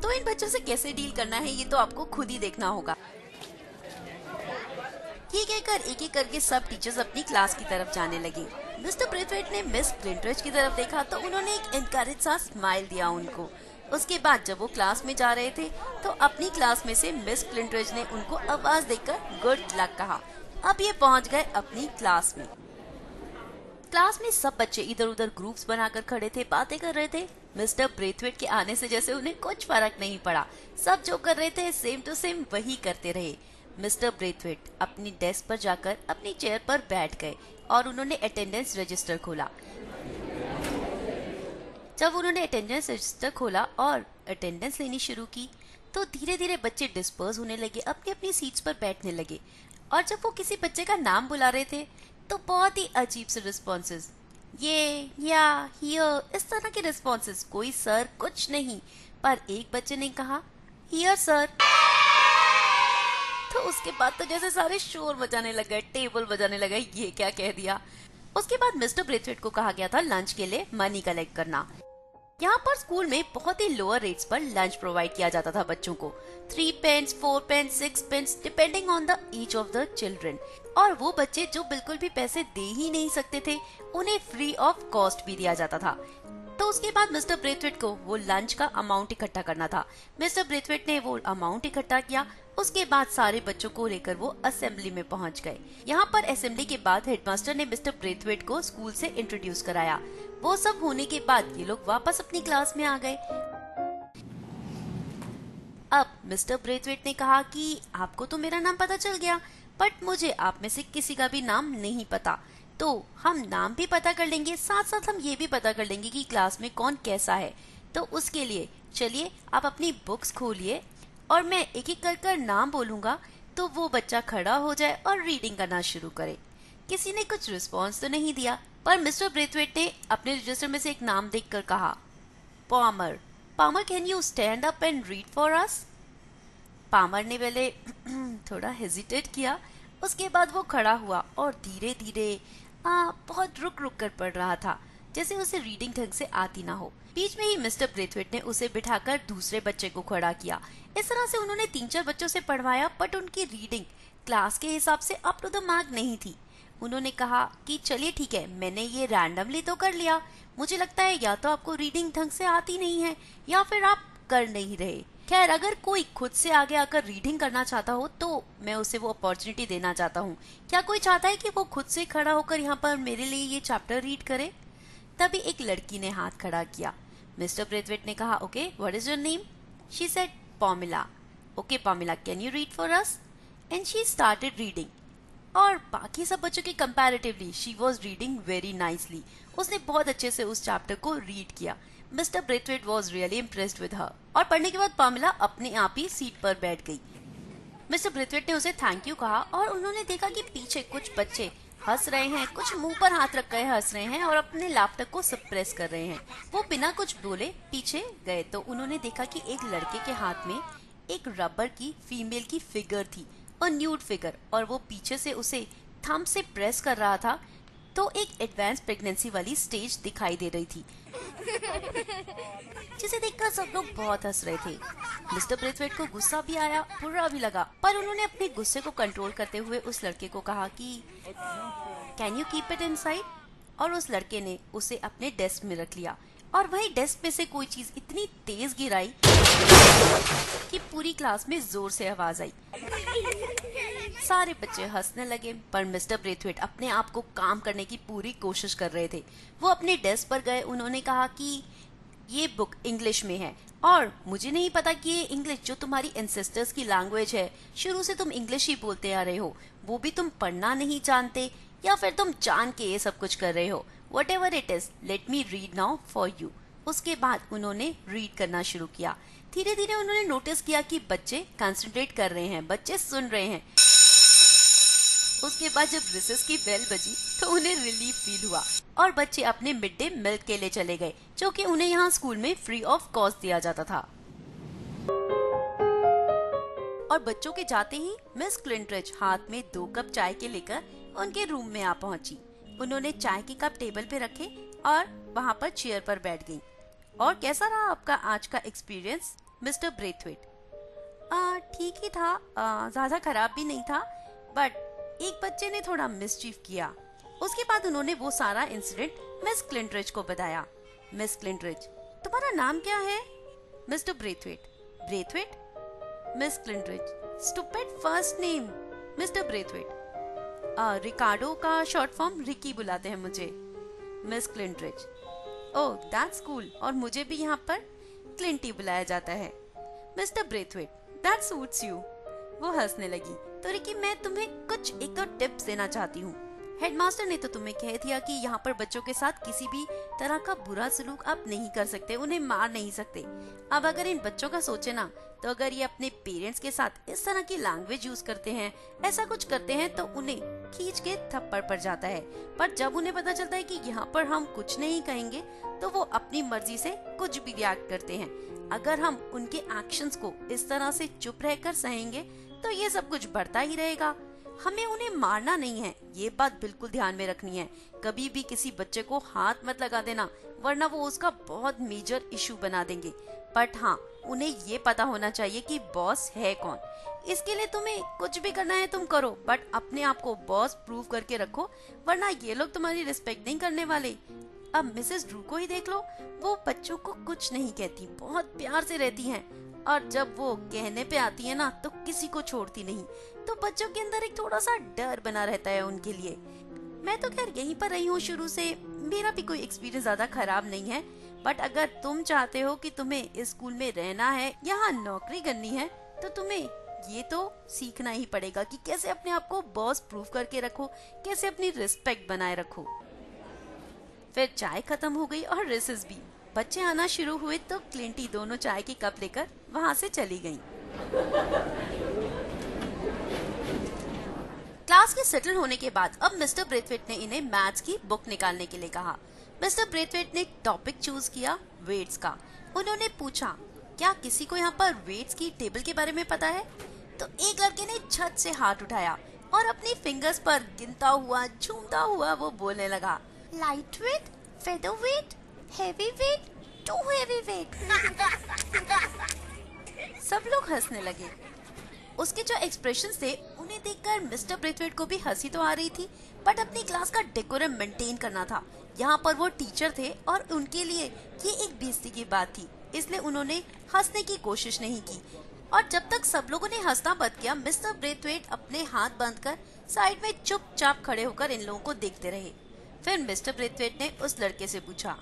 तो इन बच्चों से कैसे डील करना है ये तो आपको खुद ही देखना होगा। ये कहकर एक एक करके सब टीचर्स अपनी क्लास की तरफ जाने लगे। मिस्टर ब्रेथवेट ने मिस क्लिंटरिज की तरफ देखा तो उन्होंने एक एनकरेज सा स्माइल दिया उनको। उसके बाद जब वो क्लास में जा रहे थे तो अपनी क्लास में से मिस क्लिंटरिज ने उनको आवाज देकर गुड लक कहा। अब ये पहुंच गए अपनी क्लास में। क्लास में सब बच्चे इधर उधर ग्रुप्स बनाकर खड़े थे, बातें कर रहे थे। मिस्टर ब्रेथवेट के आने से जैसे उन्हें कुछ फर्क नहीं पड़ा, सब जो कर रहे थे सेम टू सेम वही करते रहे। मिस्टर ब्रेथवेट अपनी डेस्क पर जाकर अपनी चेयर पर बैठ गए और उन्होंने अटेंडेंस रजिस्टर खोला। जब उन्होंने अटेंडेंस रजिस्टर खोला और अटेंडेंस लेनी शुरू की तो धीरे धीरे बच्चे डिस्पर्स होने लगे, अपनी अपनी सीट्स पर बैठने लगे। और जब वो किसी बच्चे का नाम बुला रहे थे तो बहुत ही अजीब से रिस्पॉन्सेज, ये, या, हियर, इस तरह के रिस्पॉन्सेज, कोई सर कुछ नहीं। पर एक बच्चे ने कहा हियर सर, तो उसके बाद तो जैसे सारे शोर मचाने लगे, टेबल बजाने लगे, ये क्या कह दिया। उसके बाद मिस्टर ब्रेथवेट को कहा गया था लंच के लिए मनी कलेक्ट करना। यहाँ पर स्कूल में बहुत ही लोअर रेट्स पर लंच प्रोवाइड किया जाता था बच्चों को, 3 pence, 4 pence, 6 pence, depending on the age of the children. और वो बच्चे जो बिल्कुल भी पैसे दे ही नहीं सकते थे, उन्हें फ्री ऑफ कॉस्ट भी दिया जाता था। तो उसके बाद मिस्टर ब्रेथवेट को वो लंच का अमाउंट इकट्ठा करना था। मिस्टर ब्रेथवेट ने वो अमाउंट इकट्ठा किया। उसके बाद सारे बच्चों को लेकर वो असेंबली में पहुंच गए। यहाँ पर असेंबली के बाद हेडमास्टर ने मिस्टर ब्रेथवेट को स्कूल से इंट्रोड्यूस कराया। वो सब होने के बाद ये लोग वापस अपनी क्लास में आ गए। अब मिस्टर ब्रेथवेट ने कहा कि आपको तो मेरा नाम पता चल गया, बट मुझे आप में से किसी का भी नाम नहीं पता, तो हम नाम भी पता कर लेंगे, साथ साथ हम ये भी पता कर लेंगे कि क्लास में कौन कैसा है। तो उसके लिए चलिए आप अपनी बुक्स खोलिए और मैं एक एक कर नाम बोलूंगा, तो वो बच्चा खड़ा हो जाए और रीडिंग करना शुरू करे। किसी ने कुछ रिस्पॉन्स तो नहीं दिया, पर मिस्टर ब्रेथवेट ने अपने रजिस्टर में से एक नाम देखकर कहा, Palmer. Palmer, can you stand up and read for us? Palmer ने पहले थोड़ा हेजिटेट किया, उसके बाद वो खड़ा हुआ और धीरे धीरे बहुत रुक रुक कर पढ़ रहा था, जैसे उसे रीडिंग ढंग से आती ना हो। बीच में ही मिस्टर ब्रेथवेट ने उसे बिठाकर दूसरे बच्चे को खड़ा किया। इस तरह से उन्होंने 3-4 बच्चों से पढ़वाया, बट उनकी रीडिंग क्लास के हिसाब से अप टू द मार्क नहीं थी। उन्होंने कहा कि चलिए ठीक है, मैंने ये रैंडमली तो कर लिया, मुझे लगता है या तो आपको रीडिंग ढंग से आती नहीं है या फिर आप कर नहीं रहे। खैर, अगर कोई खुद से आगे आकर रीडिंग करना चाहता हो तो मैं उसे वो अपॉर्चुनिटी देना चाहता हूँ। क्या कोई चाहता है कि वो खुद से खड़ा होकर यहाँ पर मेरे लिए ये चैप्टर रीड करे? तभी एक लड़की ने हाथ खड़ा किया। मिस्टर ब्रेथवेट ने कहा, okay, what is your name? She said, Pamela. Okay Pamela, can you read for us? And she started reading. और बाकी सब बच्चों के comparatively she was reading very nicely. उसने बहुत अच्छे से उस चैप्टर को रीड किया। Mister Braithwaite was really impressed with her. और पढ़ने के बाद पामिला अपने आप ही सीट पर बैठ गई। मिस्टर ब्रेथवेट ने उसे थैंक यू कहा और उन्होंने देखा कि पीछे कुछ बच्चे हंस रहे हैं, कुछ मुंह पर हाथ रख कर हंस रहे हैं और अपने लाफ्टर को सप्रेस कर रहे हैं। वो बिना कुछ बोले पीछे गए तो उन्होंने देखा कि एक लड़के के हाथ में एक रबर की फीमेल की फिगर थी, और न्यूड फिगर, और वो पीछे से उसे थंब से प्रेस कर रहा था। तो एक एडवांस प्रेगनेंसी वाली स्टेज दिखाई दे रही थी, जिसे देखकर सब लोग बहुत हंस रहे थे। मिस्टर ब्रेथवेट को गुस्सा भी आया, बुरा भी लगा, पर उन्होंने अपने गुस्से को कंट्रोल करते हुए उस लड़के को कहा कि can you keep it inside? और उस लड़के ने उसे अपने डेस्क में रख लिया, और वही डेस्क में से कोई चीज इतनी तेज गिराई कि पूरी क्लास में जोर से आवाज आई। सारे बच्चे हंसने लगे, पर मिस्टर ब्रेथवेट अपने आप को काम करने की पूरी कोशिश कर रहे थे। वो अपने डेस्क पर गए, उन्होंने कहा कि ये बुक इंग्लिश में है और मुझे नहीं पता कि ये इंग्लिश जो तुम्हारी एंसेस्टर्स की लैंग्वेज है, शुरू से तुम इंग्लिश ही बोलते आ रहे हो, वो भी तुम पढ़ना नहीं जानते या फिर तुम जान के ये सब कुछ कर रहे हो। What ever it is, let me read now for you. उसके बाद उन्होंने रीड करना शुरू किया। धीरे धीरे उन्होंने नोटिस किया कि बच्चे कंसंट्रेट कर रहे हैं, बच्चे सुन रहे हैं। उसके बाद जब रिसेस की बेल बजी तो उन्हें रिलीफ फील हुआ और बच्चे अपने मिड डे मील के लिए चले गए, जो कि उन्हें यहाँ स्कूल में फ्री ऑफ कॉस्ट दिया जाता था। और बच्चों के जाते ही मिस क्लिंटरिच हाथ में 2 कप चाय के लेकर उनके रूम में आ पहुंची। उन्होंने चाय के कप टेबल पे रखे और वहाँ पर चेयर पर बैठ गई। और कैसा रहा आपका आज का एक्सपीरियंस मिस्टर ब्रेथवेट? ठीक ही था, ज्यादा खराब भी नहीं था, बट एक बच्चे ने थोड़ा मिसचीफ किया। उसके बाद उन्होंने वो सारा इंसिडेंट मिस क्लिंटरिच को बताया। मिस क्लिंटरिच, तुम्हारा नाम क्या है? Mister Braithwaite. Braithwaite? Miss Clintridge, stupid first name. Mister Braithwaite, Ricardo का शॉर्ट फॉर्म रिकी बुलाते हैं मुझे। Miss Clintridge, oh that's cool, और मुझे भी यहाँ पर क्लिंटी बुलाया जाता है। Mister Braithwaite, that suits you. वो हंसने लगी। तो रिकी, मैं तुम्हें कुछ 1-2 टिप्स देना चाहती हूँ। हेडमास्टर ने तो तुम्हें कह दिया कि यहाँ पर बच्चों के साथ किसी भी तरह का बुरा सलूक आप नहीं कर सकते, उन्हें मार नहीं सकते। अब अगर इन बच्चों का सोचे ना, तो अगर ये अपने पेरेंट्स के साथ इस तरह की लैंग्वेज यूज करते हैं, ऐसा कुछ करते हैं, तो उन्हें खींच के थप्पड़ पड़ जाता है। पर जब उन्हें पता चलता है कि यहाँ पर हम कुछ नहीं कहेंगे, तो वो अपनी मर्जी से कुछ भी रिएक्ट करते हैं। अगर हम उनके एक्शंस को इस तरह से चुप रहकर सहेंगे, तो ये सब कुछ बढ़ता ही रहेगा। हमें उन्हें मारना नहीं है, ये बात बिल्कुल ध्यान में रखनी है। कभी भी किसी बच्चे को हाथ मत लगा देना, वरना वो उसका बहुत मेजर इशू बना देंगे। बट हाँ, उन्हें ये पता होना चाहिए कि बॉस है कौन। इसके लिए तुम्हें कुछ भी करना है तुम करो, बट अपने आप को बॉस प्रूव करके रखो, वरना ये लोग तुम्हारी रिस्पेक्ट नहीं करने वाले। अब मिसेस ड्रू को ही देख लो, वो बच्चों को कुछ नहीं कहती, बहुत प्यार से रहती हैं, और जब वो कहने पे आती है ना, तो किसी को छोड़ती नहीं। तो बच्चों के अंदर एक थोड़ा सा डर बना रहता है उनके लिए। मैं तो खैर यहीं पर रही हूँ शुरू से, मेरा भी कोई एक्सपीरियंस ज्यादा खराब नहीं है, बट अगर तुम चाहते हो कि तुम्हें इस स्कूल में रहना है, यहाँ नौकरी करनी है, तो तुम्हें ये तो सीखना ही पड़ेगा कि कैसे अपने आप को बॉस प्रूव करके रखो, कैसे अपनी रिस्पेक्ट बनाए रखो। फिर चाय खत्म हो गई और रिसेस भी। बच्चे आना शुरू हुए तो क्लिंटी दोनों चाय की कप लेकर वहाँ से चली गईं। क्लास के सेटल होने के बाद अब मिस्टर ब्रेथवेट ने इन्हें मैथ्स की बुक निकालने के लिए कहा। मिस्टर ब्रेथवेट ने टॉपिक चूज किया वेट्स का। उन्होंने पूछा, क्या किसी को यहाँ पर वेट्स की टेबल के बारे में पता है? तो एक लड़के ने छत से हाथ उठाया और अपनी फिंगर्स पर गिनता हुआ, झूमता हुआ वो बोलने लगा, light weight, feather weight, heavy weight, too heavy weight. सब लोग हंसने लगे। उसके जो एक्सप्रेशंस थे उन्हें देखकर मिस्टर ब्रेथवेट को भी हंसी तो आ रही थी, बट अपनी क्लास का डेकोरम मेंटेन करना था। यहाँ पर वो टीचर थे और उनके लिए ये एक बेइज्जती की बात थी, इसलिए उन्होंने हंसने की कोशिश नहीं की। और जब तक सब लोगों ने हंसना बंद किया, मिस्टर ब्रेथवेट अपने हाथ बंद कर साइड में चुपचाप खड़े होकर इन लोगों को देखते रहे। फिर मिस्टर ब्रेथवेट ने उस लड़के से पूछा,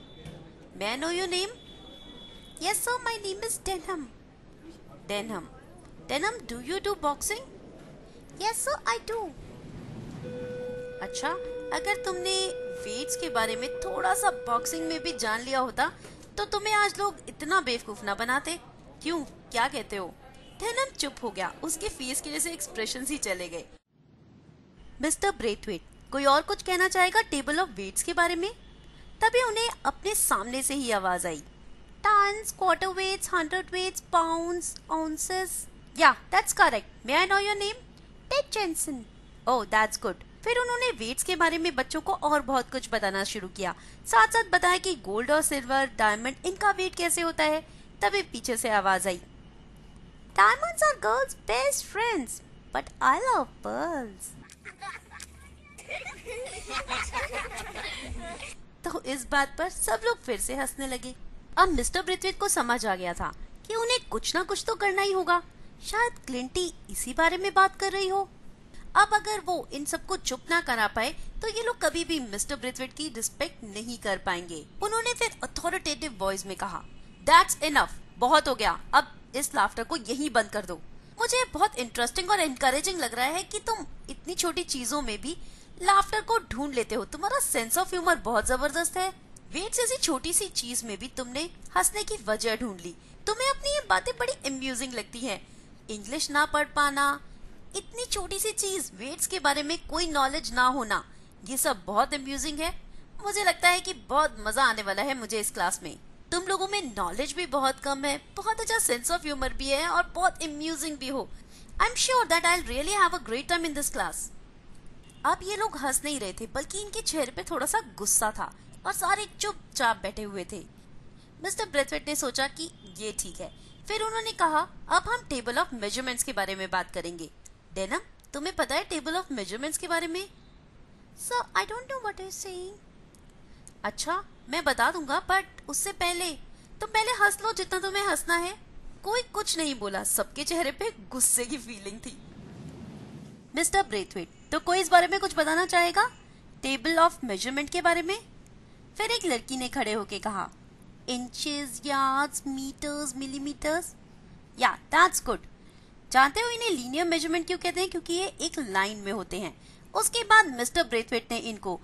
May I know your name? Yes sir, my name is Denham. Denham, do you do boxing? Yes sir, I do. अच्छा, अगर तुमने वेट्स के बारे में थोड़ा सा बॉक्सिंग में भी जान लिया होता तो तुम्हें आज लोग इतना बेवकूफ ना बनाते। क्यों, क्या कहते हो? डेनहम चुप हो गया, उसके फेस के जैसे एक्सप्रेशंस ही चले गए। मिस्टर ब्रेथवेट, कोई और कुछ कहना चाहेगा टेबल ऑफ वेट्स के बारे में? तभी उन्हें अपने सामने से ही आवाज आई, tons, quarter weights, 100 weights, pounds, ounces. Yeah, that's correct. May I know your name? Ted Jensen. Oh, that's good. फिर उन्होंने वेट्स के बारे में बच्चों को और बहुत कुछ बताना शुरू किया, साथ साथ बताया कि गोल्ड और सिल्वर, डायमंड, इनका वेट कैसे होता है। तभी पीछे से आवाज आई, diamonds are girls best friends, but I love pearls. तो इस बात पर सब लोग फिर से हंसने लगे। अब मिस्टर ब्रेथवेट को समझ आ गया था कि उन्हें कुछ ना कुछ तो करना ही होगा। शायद क्लिंटी इसी बारे में बात कर रही हो। अब अगर वो इन सबको चुप ना करा पाए तो ये लोग कभी भी मिस्टर ब्रेथवेट की रिस्पेक्ट नहीं कर पाएंगे। उन्होंने फिर अथॉरिटेटिव वॉइस में कहा, दैट्स इनफ, बहुत हो गया, अब इस लाफ्टर को यहीं बंद कर दो। मुझे बहुत इंटरेस्टिंग और एनकरेजिंग लग रहा है कि तुम इतनी छोटी चीजों में भी लाफ्टर को ढूंढ लेते हो। तुम्हारा सेंस ऑफ ह्यूमर बहुत जबरदस्त है। वेट जैसी छोटी सी चीज में भी तुमने हंसने की वजह ढूंढ ली। तुम्हें अपनी ये बातें बड़ी अम्यूजिंग लगती है। इंग्लिश ना पढ़ पाना, इतनी छोटी सी चीज, वेट्स के बारे में कोई नॉलेज ना होना, ये सब बहुत अम्यूजिंग है। मुझे लगता है कि बहुत मजा आने वाला है मुझे इस क्लास में। तुम लोगों में नॉलेज भी बहुत कम है, बहुत अच्छा सेंस ऑफ ह्यूमर भी है और बहुत अम्यूजिंग भी हो। आई am sure that I will really have a great time in this class. अब ये लोग हंस नहीं रहे थे, बल्कि इनके चेहरे पे थोड़ा सा गुस्सा था और सारे चुपचाप बैठे हुए थे। मिस्टर ब्रेथवेट ने सोचा कि ये ठीक है। फिर उन्होंने कहा, अब हम टेबल ऑफ मेजरमेंट्स के बारे में बात करेंगे। डेनहम, तुम्हें पता है टेबल ऑफ मेजरमेंट्स के बारे में? Sir, I don't know what you are saying. अच्छा, मैं बता दूंगा, बट उससे पहले तुम पहले हंस लो जितना तुम्हें हंसना है। कोई कुछ नहीं बोला, सबके चेहरे पे गुस्से की फीलिंग थी। मिस्टर ब्रेथवेट, तो कोई इस बारे में कुछ बताना चाहेगा टेबल ऑफ मेजरमेंट के बारे में? फिर एक लड़की ने खड़े होके कहा, इंचेस, यार्ड्स, मीटर्स, मिलीमीटर्स। या, दैट्स गुड। जानते हो इन्हें लीनियर मेजरमेंट क्यों कहते हैं? क्योंकि ये एक लाइन में होते हैं। उसके बाद मिस्टर ब्रेथवेट ने इनको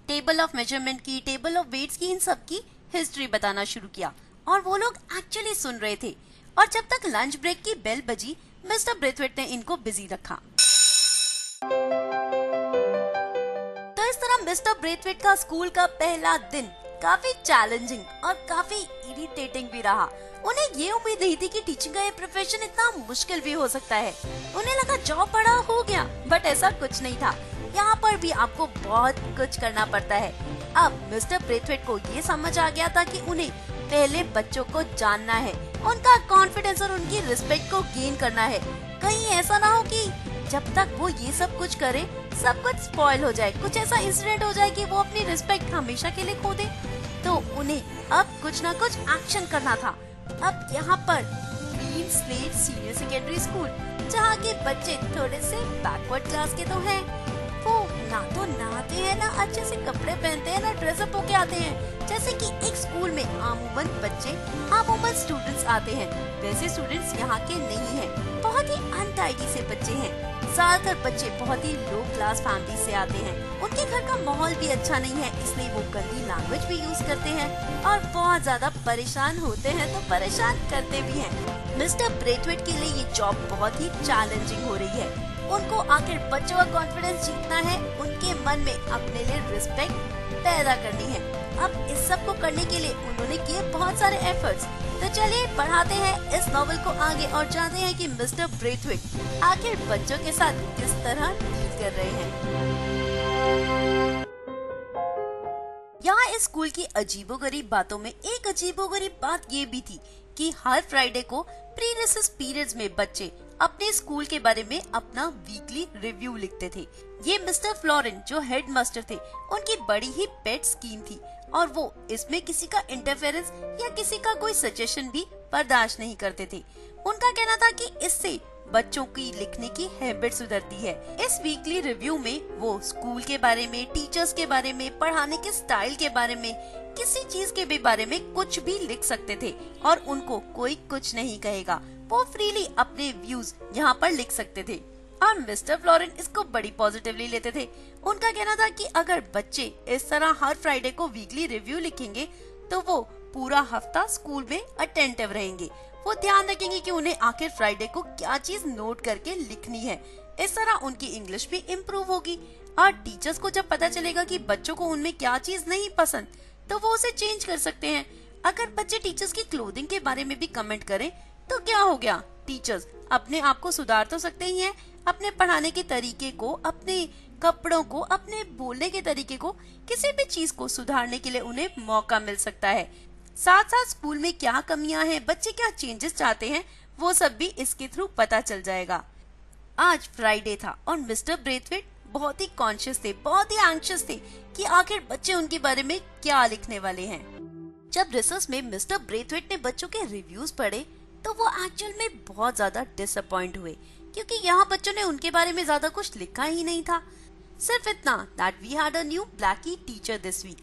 टेबल ऑफ मेजरमेंट की, टेबल ऑफ वेट्स की, इन सब की हिस्ट्री बताना शुरू किया और वो लोग एक्चुअली सुन रहे थे। और जब तक लंच ब्रेक की बेल बजी, मिस्टर ब्रेथवेट ने इनको बिजी रखा। तो इस तरह मिस्टर ब्रेथवेट का स्कूल का पहला दिन काफी चैलेंजिंग और काफी इरिटेटिंग भी रहा। उन्हें ये उम्मीद नहीं थी कि टीचिंग का ये प्रोफेशन इतना मुश्किल भी हो सकता है। उन्हें लगा जॉब बड़ा हो गया, बट ऐसा कुछ नहीं था। यहाँ पर भी आपको बहुत कुछ करना पड़ता है। अब मिस्टर ब्रेथवेट को ये समझ आ गया था कि उन्हें पहले बच्चों को जानना है, उनका कॉन्फिडेंस और उनकी रिस्पेक्ट को गेन करना है। कहीं ऐसा ना हो कि जब तक वो ये सब कुछ करे सब कुछ स्पॉइल हो जाए, कुछ ऐसा इंसिडेंट हो जाए कि वो अपनी रिस्पेक्ट हमेशा के लिए खो दे। तो उन्हें अब कुछ ना कुछ एक्शन करना था। अब यहाँ पर clean slate Senior Secondary school, जहाँ के बच्चे थोड़े से बैकवर्ड क्लास के तो हैं, वो ना तो नहाते हैं, ना अच्छे से कपड़े पहनते हैं, ना ड्रेसअप होके आते हैं। जैसे कि एक स्कूल में आमूमन स्टूडेंट्स आते हैं, वैसे स्टूडेंट्स यहाँ के नहीं हैं। बहुत ही अनटाइडी से बच्चे हैं। ज्यादातर बच्चे बहुत ही लो क्लास फैमिली से आते हैं। उनके घर का माहौल भी अच्छा नहीं है, इसलिए वो गंदी लैंग्वेज भी यूज करते हैं और बहुत ज्यादा परेशान होते हैं तो परेशान करते भी हैं। मिस्टर ब्रेथवेट के लिए ये जॉब बहुत ही चैलेंजिंग हो रही है। उनको आखिर बच्चों का कॉन्फिडेंस जीतना है, उनके मन में अपने लिए रिस्पेक्ट पैदा करनी है। अब इस सब को करने के लिए उन्होंने किए बहुत सारे एफर्ट्स। तो चलिए बढ़ाते हैं इस नॉवेल को आगे और जानते हैं कि मिस्टर ब्रेथवेट आखिर बच्चों के साथ किस तरह डील कर रहे हैं। यहाँ इस स्कूल की अजीबोगरीब बातों में एक अजीबोगरीब बात ये भी थी कि हर फ्राइडे को प्री रिसेस पीरियड्स में बच्चे अपने स्कूल के बारे में अपना वीकली रिव्यू लिखते थे। ये मिस्टर फ्लोरेन जो हेड मास्टर थे, उनकी बड़ी ही पेट स्कीम थी और वो इसमें किसी का इंटरफेरेंस या किसी का कोई सजेशन भी बर्दाश्त नहीं करते थे। उनका कहना था कि इससे बच्चों की लिखने की हैबिट सुधरती है। इस वीकली रिव्यू में वो स्कूल के बारे में, टीचर्स के बारे में, पढ़ाने के स्टाइल के बारे में, किसी चीज के भी बारे में कुछ भी लिख सकते थे और उनको कोई कुछ नहीं कहेगा। वो फ्रीली अपने व्यूज यहाँ पर लिख सकते थे और मिस्टर फ्लोरेन इसको बड़ी पॉजिटिवली लेते थे। उनका कहना था कि अगर बच्चे इस तरह हर फ्राइडे को वीकली रिव्यू लिखेंगे तो वो पूरा हफ्ता स्कूल में अटेंटिव रहेंगे। वो ध्यान रखेंगे कि उन्हें आखिर फ्राइडे को क्या चीज नोट करके लिखनी है। इस तरह उनकी इंग्लिश भी इम्प्रूव होगी और टीचर्स को जब पता चलेगा कि बच्चों को उनमें क्या चीज नहीं पसंद तो वो उसे चेंज कर सकते हैं। अगर बच्चे टीचर्स की क्लोथिंग के बारे में भी कमेंट करें तो क्या हो गया, टीचर्स अपने आप को सुधार तो सकते ही हैं। अपने पढ़ाने के तरीके को, अपने कपड़ों को, अपने बोलने के तरीके को, किसी भी चीज को सुधारने के लिए उन्हें मौका मिल सकता है। साथ साथ स्कूल में क्या कमियां हैं, बच्चे क्या चेंजेस चाहते हैं, वो सब भी इसके थ्रू पता चल जाएगा। आज फ्राइडे था और मिस्टर ब्रेथवेट बहुत ही कॉन्शियस थे, बहुत ही एंग्शियस थे कि आखिर बच्चे उनके बारे में क्या लिखने वाले हैं। जब रिसर्च में मिस्टर ब्रेथवेट ने बच्चों के रिव्यूज पढ़े तो वो एक्चुअल में बहुत ज्यादा डिसअपॉइंट हुए, क्योंकि यहाँ बच्चों ने उनके बारे में ज्यादा कुछ लिखा ही नहीं था। सिर्फ इतना that we had a new blackie teacher this week.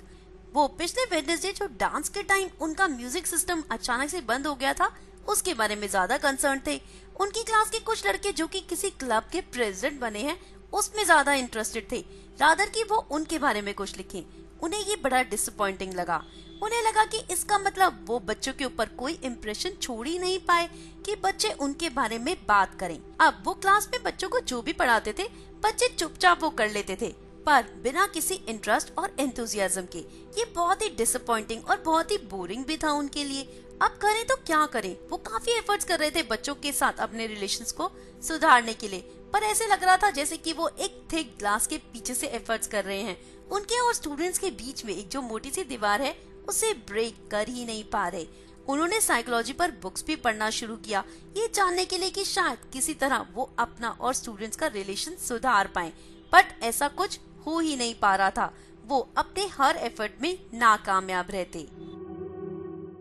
वो पिछले वेडनेसडे जो डांस के टाइम उनका म्यूजिक सिस्टम अचानक से बंद हो गया था, उसके बारे में ज्यादा कंसर्न थे। उनकी क्लास के कुछ लड़के जो कि किसी क्लब के प्रेसिडेंट बने हैं, उसमें ज्यादा इंटरेस्टेड थे रादर कि वो उनके बारे में कुछ लिखें। उन्हें ये बड़ा डिसअपॉइंटिंग लगा। उन्हें लगा कि इसका मतलब वो बच्चों के ऊपर कोई इम्प्रेशन छोड़ ही नहीं पाए कि बच्चे उनके बारे में बात करें। अब वो क्लास में बच्चों को जो भी पढ़ाते थे, बच्चे चुपचाप वो कर लेते थे, पर बिना किसी इंटरेस्ट और एंथुजियाज्म के। ये बहुत ही डिसअपॉइंटिंग और बहुत ही बोरिंग भी था उनके लिए। अब करें तो क्या करें? वो काफी एफर्ट्स कर रहे थे बच्चों के साथ अपने रिलेशंस को सुधारने के लिए, पर ऐसे लग रहा था जैसे कि वो एक थिक ग्लास के पीछे से एफर्ट्स कर रहे हैं। उनके और स्टूडेंट्स के बीच में एक जो मोटी सी दीवार है, उसे ब्रेक कर ही नहीं पा रहे। उन्होंने साइकोलॉजी पर बुक्स भी पढ़ना शुरू किया, ये जानने के लिए कि शायद किसी तरह वो अपना और स्टूडेंट्स का रिलेशन सुधार पाएं, बट ऐसा कुछ हो ही नहीं पा रहा था। वो अपने हर एफर्ट में नाकामयाब रहते।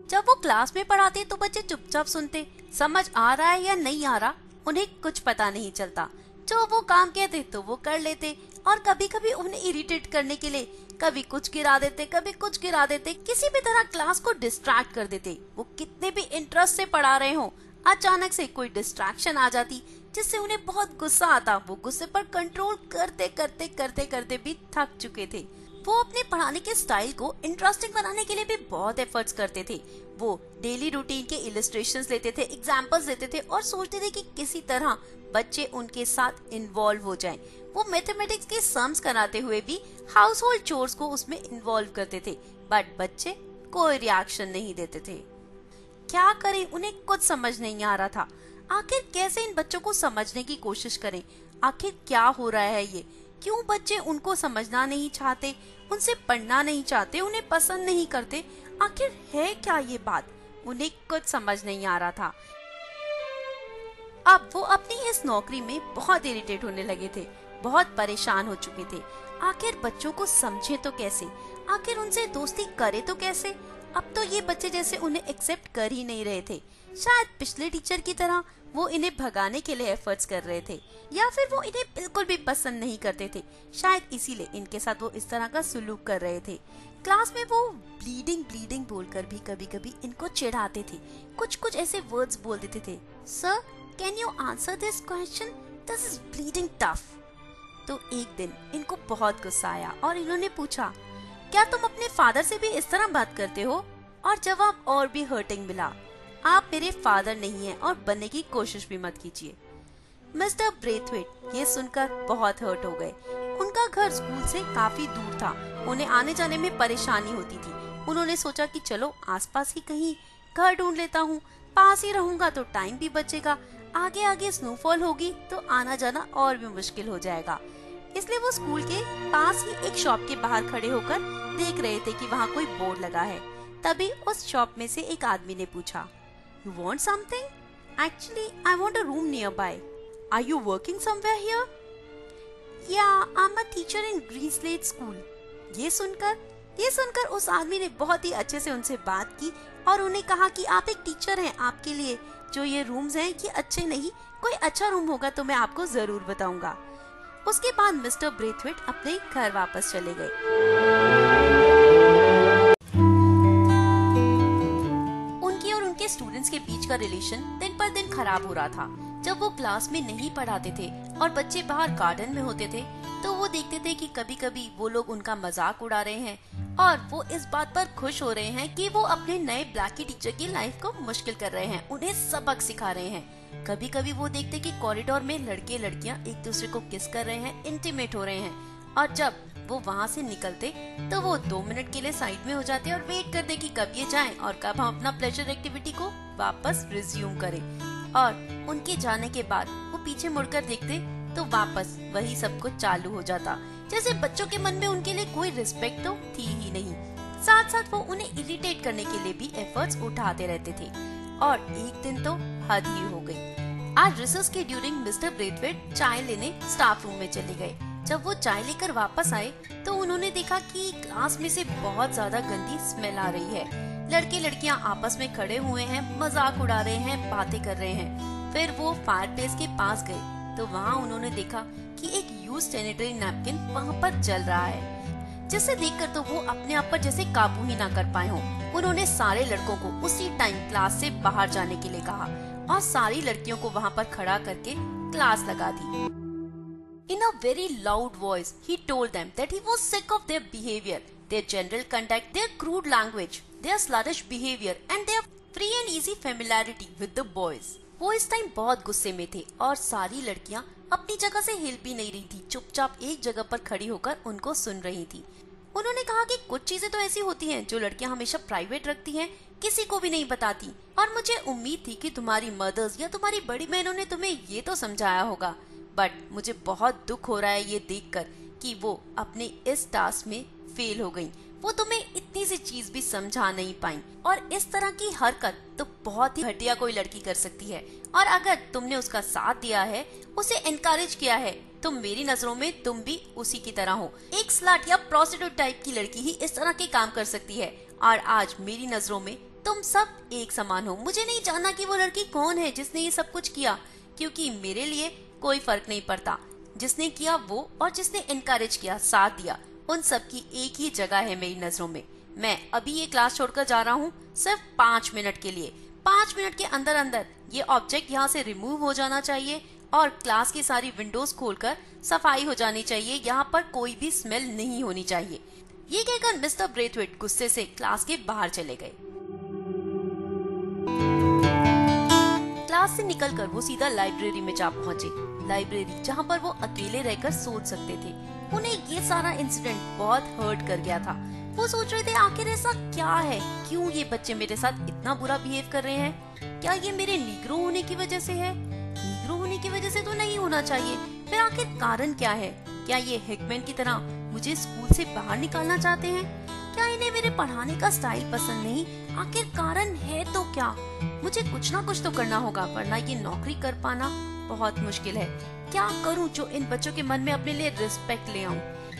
जब वो क्लास में पढ़ाते तो बच्चे चुपचाप सुनते, समझ आ रहा है या नहीं आ रहा उन्हें कुछ पता नहीं चलता। जो वो काम कहते तो वो कर लेते और कभी कभी उन्हें इरिटेट करने के लिए कभी कुछ गिरा देते, कभी कुछ गिरा देते, किसी भी तरह क्लास को डिस्ट्रैक्ट कर देते। वो कितने भी इंटरेस्ट से पढ़ा रहे हो, अचानक से कोई डिस्ट्रैक्शन आ जाती जिससे उन्हें बहुत गुस्सा आता। वो गुस्से पर कंट्रोल करते करते करते करते भी थक चुके थे। वो अपने पढ़ाने के स्टाइल को इंटरेस्टिंग बनाने के लिए भी बहुत एफर्ट्स करते थे। वो डेली रूटीन के इलस्ट्रेशंस लेते थे, एग्जाम्पल्स लेते थे और सोचते थे कि किसी तरह बच्चे उनके साथ इन्वॉल्व हो जाएं। वो मैथमेटिक्स के सम्स कराते हुए भी हाउस होल्ड चोर्स को उसमें इन्वॉल्व करते थे, बट बच्चे कोई रिएक्शन नहीं देते थे। क्या करें, उन्हें कुछ समझ नहीं आ रहा था। आखिर कैसे इन बच्चों को समझने की कोशिश करें? आखिर क्या हो रहा है ये? क्यों बच्चे उनको समझना नहीं चाहते, उनसे पढ़ना नहीं चाहते, उन्हें पसंद नहीं करते? आखिर है क्या ये बात? उन्हें कुछ समझ नहीं आ रहा था। अब वो अपनी इस नौकरी में बहुत इरिटेट होने लगे थे, बहुत परेशान हो चुके थे। आखिर बच्चों को समझे तो कैसे? आखिर उनसे दोस्ती करे तो कैसे? अब तो ये बच्चे जैसे उन्हें एक्सेप्ट कर ही नहीं रहे थे। शायद पिछले टीचर की तरह वो इन्हें भगाने के लिए एफर्ट्स कर रहे थे, या फिर वो इन्हें बिल्कुल भी पसंद नहीं करते थे। शायद इसीलिए इनके साथ वो इस तरह का सुलूक कर रहे थे। क्लास में वो ब्लीडिंग ब्लीडिंग बोलकर भी कभी कभी इनको चिढ़ाते थे। कुछ कुछ ऐसे वर्ड्स बोल देते थे, sir can you answer this question, this is bleeding tough. तो एक दिन इनको बहुत गुस्सा आया और इन्होंने पूछा, क्या तुम अपने फादर से भी इस तरह बात करते हो? और जवाब और भी हर्टिंग मिला, आप मेरे फादर नहीं हैं और बनने की कोशिश भी मत कीजिए। मिस्टर ब्रेथवेट ये सुनकर बहुत हर्ट हो गए। उनका घर स्कूल से काफी दूर था, उन्हें आने जाने में परेशानी होती थी। उन्होंने सोचा कि चलो आसपास ही कहीं घर ढूंढ लेता हूँ, पास ही रहूंगा तो टाइम भी बचेगा, आगे आगे स्नोफॉल होगी तो आना जाना और भी मुश्किल हो जाएगा। इसलिए वो स्कूल के पास ही एक शॉप के बाहर खड़े होकर देख रहे थे कि वहाँ कोई बोर्ड लगा है। तभी उस शॉप में से एक आदमी ने पूछा, You want something? Actually, I want a room nearby. Are you working somewhere here? Yeah, I'm a teacher in Green Slate School. ये सुनकर उस आदमी ने बहुत ही अच्छे से उनसे बात की और उन्हें कहा कि आप एक टीचर हैं, आपके लिए जो ये रूम्स हैं ये अच्छे नहीं, कोई अच्छा रूम होगा तो मैं आपको जरूर बताऊंगा। उसके बाद मिस्टर ब्रेथवेट अपने घर वापस चले गए। स्टूडेंट्स के बीच का रिलेशन दिन पर दिन खराब हो रहा था। जब वो क्लास में नहीं पढ़ाते थे और बच्चे बाहर गार्डन में होते थे तो वो देखते थे कि कभी कभी वो लोग उनका मजाक उड़ा रहे हैं और वो इस बात पर खुश हो रहे हैं कि वो अपने नए ब्लैकी टीचर की लाइफ को मुश्किल कर रहे हैं, उन्हें सबक सिखा रहे हैं। कभी कभी वो देखते कि कॉरिडोर में लड़के लड़कियां एक दूसरे को किस कर रहे हैं, इंटीमेट हो रहे हैं, और जब वो वहाँ से निकलते तो वो 2 मिनट के लिए साइड में हो जाते और वेट करते कि कब ये जाएं और कब हम अपना प्लेजर एक्टिविटी को वापस रिज्यूम करें। और उनके जाने के बाद वो पीछे मुड़कर देखते तो वापस वही सब कुछ चालू हो जाता, जैसे बच्चों के मन में उनके लिए कोई रिस्पेक्ट तो थी ही नहीं। साथ साथ वो उन्हें इरिटेट करने के लिए भी एफर्ट्स उठाते रहते थे और एक दिन तो हद ही हो गई। आज रिसर्च के ड्यूरिंग मिस्टर ब्रेथवेट चाय लेने स्टाफ रूम में चले गए। जब वो चाय लेकर वापस आए तो उन्होंने देखा कि क्लास में से बहुत ज्यादा गंदी स्मेल आ रही है। लड़के लड़कियां आपस में खड़े हुए हैं, मजाक उड़ा रहे हैं, बातें कर रहे हैं। फिर वो फायरप्लेस के पास गए तो वहाँ उन्होंने देखा कि एक यूज्ड सैनिटरी नैपकिन वहाँ पर जल रहा है, जिसे देखकर तो वो अपने आप पर जैसे काबू ही ना कर पाए हों। उन्होंने सारे लड़कों को उसी टाइम क्लास से बाहर जाने के लिए कहा और सारी लड़कियों को वहाँ पर खड़ा करके क्लास लगा दी। In a very loud voice, he told them that he was sick of their behavior, their general conduct, their crude language, their sluggish behavior, and their free and easy familiarity with the boys. वो इस time बहुत गुस्से में थे और सारी लड़कियां अपनी जगह से हिल भी नहीं रही थी, चुपचाप एक जगह पर खड़ी होकर उनको सुन रही थी। उन्होंने कहा कि कुछ चीजें तो ऐसी होती हैं जो लड़कियां हमेशा प्राइवेट रखती हैं, किसी को भी नहीं बताती, और मुझे उम्मीद थी कि तुम्हारी मदर्स या तुम्हारी बड़ी बहनों ने तुम्हें ये तो समझाया होगा, बट मुझे बहुत दुख हो रहा है ये देखकर कि वो अपने इस टास्क में फेल हो गई। वो तुम्हें इतनी सी चीज भी समझा नहीं पाई, और इस तरह की हरकत तो बहुत ही घटिया कोई लड़की कर सकती है, और अगर तुमने उसका साथ दिया है, उसे एनकरेज किया है, तो मेरी नजरों में तुम भी उसी की तरह हो। एक स्लट या प्रोस्टिट्यूट टाइप की लड़की ही इस तरह के काम कर सकती है, और आज मेरी नजरों में तुम सब एक समान हो। मुझे नहीं जानना कि वो लड़की कौन है जिसने ये सब कुछ किया, क्योंकि मेरे लिए कोई फर्क नहीं पड़ता। जिसने किया वो और जिसने एनकरेज किया, साथ दिया, उन सब की एक ही जगह है मेरी नजरों में। मैं अभी ये क्लास छोड़कर जा रहा हूँ, सिर्फ 5 मिनट के लिए। 5 मिनट के अंदर अंदर ये ऑब्जेक्ट यहाँ से रिमूव हो जाना चाहिए और क्लास की सारी विंडोज खोलकर सफाई हो जानी चाहिए। यहाँ पर कोई भी स्मेल नहीं होनी चाहिए। ये कहकर मिस्टर ब्रेथवेट गुस्से से क्लास के बाहर चले गए। क्लास से निकलकर वो सीधा लाइब्रेरी में जा पहुंचे। लाइब्रेरी जहाँ पर वो अकेले रहकर सोच सकते थे। उन्हें ये सारा इंसिडेंट बहुत हर्ट कर गया था। वो सोच रहे थे आखिर ऐसा क्या है, क्यों ये बच्चे मेरे साथ इतना बुरा बिहेव कर रहे हैं? क्या ये मेरे नीग्रो होने की वजह से है? नीग्रो होने की वजह से तो नहीं होना चाहिए। फिर आखिर कारण क्या है? क्या ये हिकमैन की तरह मुझे स्कूल से बाहर निकालना चाहते हैं? क्या इन्हें मेरे पढ़ाने का स्टाइल पसंद नहीं? आखिर कारण है तो क्या? मुझे कुछ ना कुछ तो करना होगा, वरना ये नौकरी कर पाना बहुत मुश्किल है। क्या करूं जो इन बच्चों के मन में अपने लिए रिस्पेक्ट ले आऊं?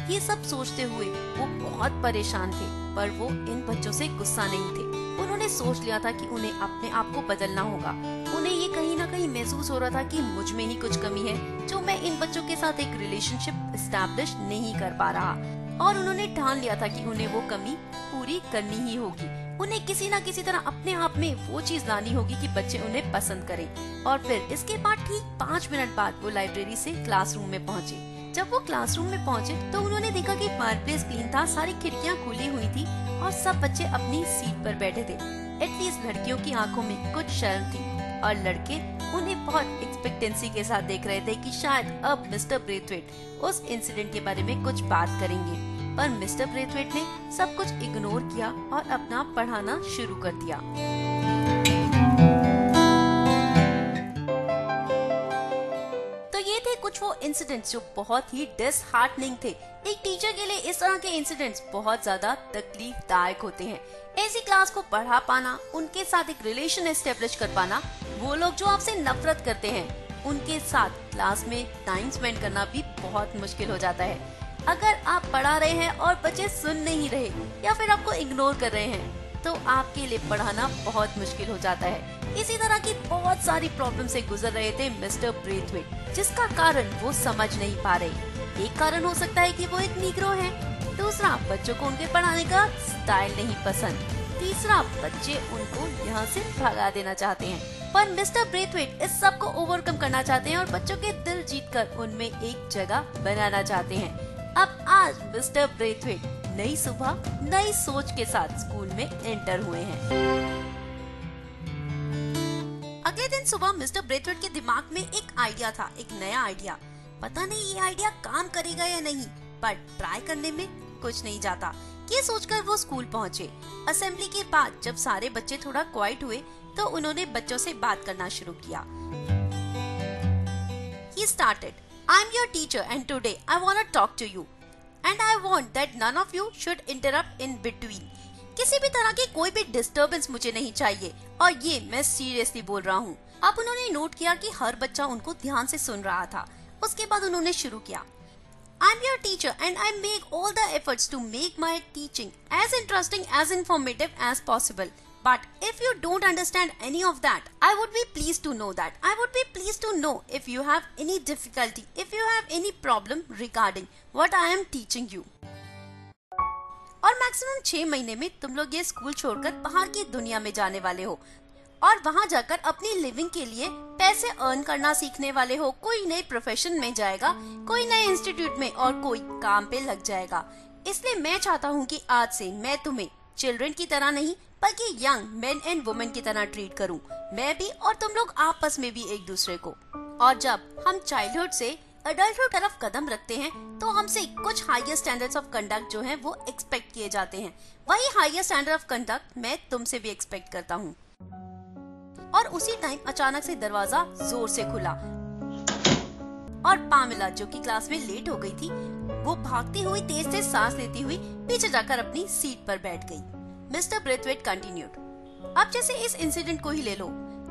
ये सब सोचते हुए वो बहुत परेशान थे, पर वो इन बच्चों से गुस्सा नहीं थे। उन्होंने सोच लिया था कि उन्हें अपने आप को बदलना होगा। उन्हें ये कहीं ना कहीं महसूस हो रहा था कि मुझ में ही कुछ कमी है, जो मैं इन बच्चों के साथ एक रिलेशनशिप एस्टैब्लिश नहीं कर पा रहा। और उन्होंने ठान लिया था कि उन्हें वो कमी पूरी करनी ही होगी। उन्हें किसी न किसी तरह अपने आप में वो चीज लानी होगी कि बच्चे उन्हें पसंद करें। और फिर इसके बाद ठीक 5 मिनट बाद वो लाइब्रेरी से क्लासरूम में पहुँचे। जब वो क्लासरूम में पहुँचे तो उन्होंने देखा कि फायरप्लेस क्लीन था, सारी खिड़कियाँ खुली हुई थी और सब बच्चे अपनी सीट पर बैठे थे। एटलीस्ट लड़कियों की आंखों में कुछ शर्म थी और लड़के उन्हें बहुत एक्सपेक्टेंसी के साथ देख रहे थे कि शायद अब मिस्टर ब्रेथवेट उस इंसिडेंट के बारे में कुछ बात करेंगे। पर मिस्टर ब्रेथवेट ने सब कुछ इग्नोर किया और अपना पढ़ाना शुरू कर दिया। तो ये थे कुछ वो इंसिडेंट्स जो बहुत ही डिसहार्टनिंग थे। एक टीचर के लिए इस तरह के इंसिडेंट्स बहुत ज्यादा तकलीफदायक होते हैं। ऐसी क्लास को पढ़ा पाना, उनके साथ एक रिलेशन एस्टेब्लिश कर पाना, वो लोग जो आपसे नफरत करते हैं उनके साथ क्लास में टाइम स्पेंड करना भी बहुत मुश्किल हो जाता है। अगर आप पढ़ा रहे हैं और बच्चे सुन नहीं रहे या फिर आपको इग्नोर कर रहे हैं तो आपके लिए पढ़ाना बहुत मुश्किल हो जाता है। इसी तरह की बहुत सारी प्रॉब्लम से गुजर रहे थे मिस्टर ब्रेथवेट, जिसका कारण वो समझ नहीं पा रहे। एक कारण हो सकता है कि वो एक नीग्रो है, दूसरा बच्चों को उनके पढ़ाने का स्टाइल नहीं पसंद, तीसरा बच्चे उनको यहाँ से भगा देना चाहते हैं। पर मिस्टर ब्रेथवेट इस सब को ओवरकम करना चाहते हैं और बच्चों के दिल जीतकर उनमें एक जगह बनाना चाहते हैं। अब आज मिस्टर ब्रेथवेट नई सुबह नई सोच के साथ स्कूल में एंटर हुए हैं। अगले दिन सुबह मिस्टर ब्रेथवेट के दिमाग में एक आइडिया था, एक नया आइडिया। पता नहीं ये आइडिया काम करेगा या नहीं, पर ट्राई करने में कुछ नहीं जाता। ये सोचकर वो स्कूल पहुँचे। असेंबली के बाद जब सारे बच्चे थोड़ा क्वाइट हुए तो उन्होंने बच्चों से बात करना शुरू किया। He started, I'm your teacher and today I want to talk to you and I want that none of you should interrupt in between. किसी भी तरह की कोई भी डिस्टर्बेंस मुझे नहीं चाहिए और ये मैं सीरियसली बोल रहा हूँ। अब उन्होंने नोट किया कि हर बच्चा उनको ध्यान से सुन रहा था। उसके बाद उन्होंने शुरू किया, I'm your teacher and I make all the efforts to make my teaching as interesting as informative as possible. But if you don't understand any of that, I would be pleased to know that. I would be pleased to know if you have any difficulty, if you have any problem regarding what I am teaching you. और maximum 6 महीने में तुम लोग ये school छोड़कर बाहर की दुनिया में जाने वाले हो और वहाँ जाकर अपनी लिविंग के लिए पैसे अर्न करना सीखने वाले हो। कोई नए प्रोफेशन में जाएगा, कोई नए इंस्टीट्यूट में और कोई काम पे लग जाएगा। इसलिए मैं चाहता हूँ कि आज से मैं तुम्हें चिल्ड्रन की तरह नहीं बल्कि यंग मेन एंड वुमेन की तरह ट्रीट करूं, मैं भी और तुम लोग आपस में भी एक दूसरे को। और जब हम चाइल्डहुड से अडल्टहुड तरफ कदम रखते हैं तो हमसे कुछ हायर स्टैंडर्ड्स ऑफ कंडक्ट जो हैं वो एक्सपेक्ट किए जाते हैं। वही हायर स्टैंडर्ड ऑफ कंडक्ट मैं तुमसे भी एक्सपेक्ट करता हूँ। और उसी टाइम अचानक से दरवाजा जोर से खुला और पामिला जो कि क्लास में लेट हो गई थी, वो भागती हुई तेज से सांस लेती हुई पीछे जाकर अपनी सीट पर बैठ गई। मिस्टर ब्रेथवेट कंटिन्यूड, अब जैसे इस इंसिडेंट को ही ले लो।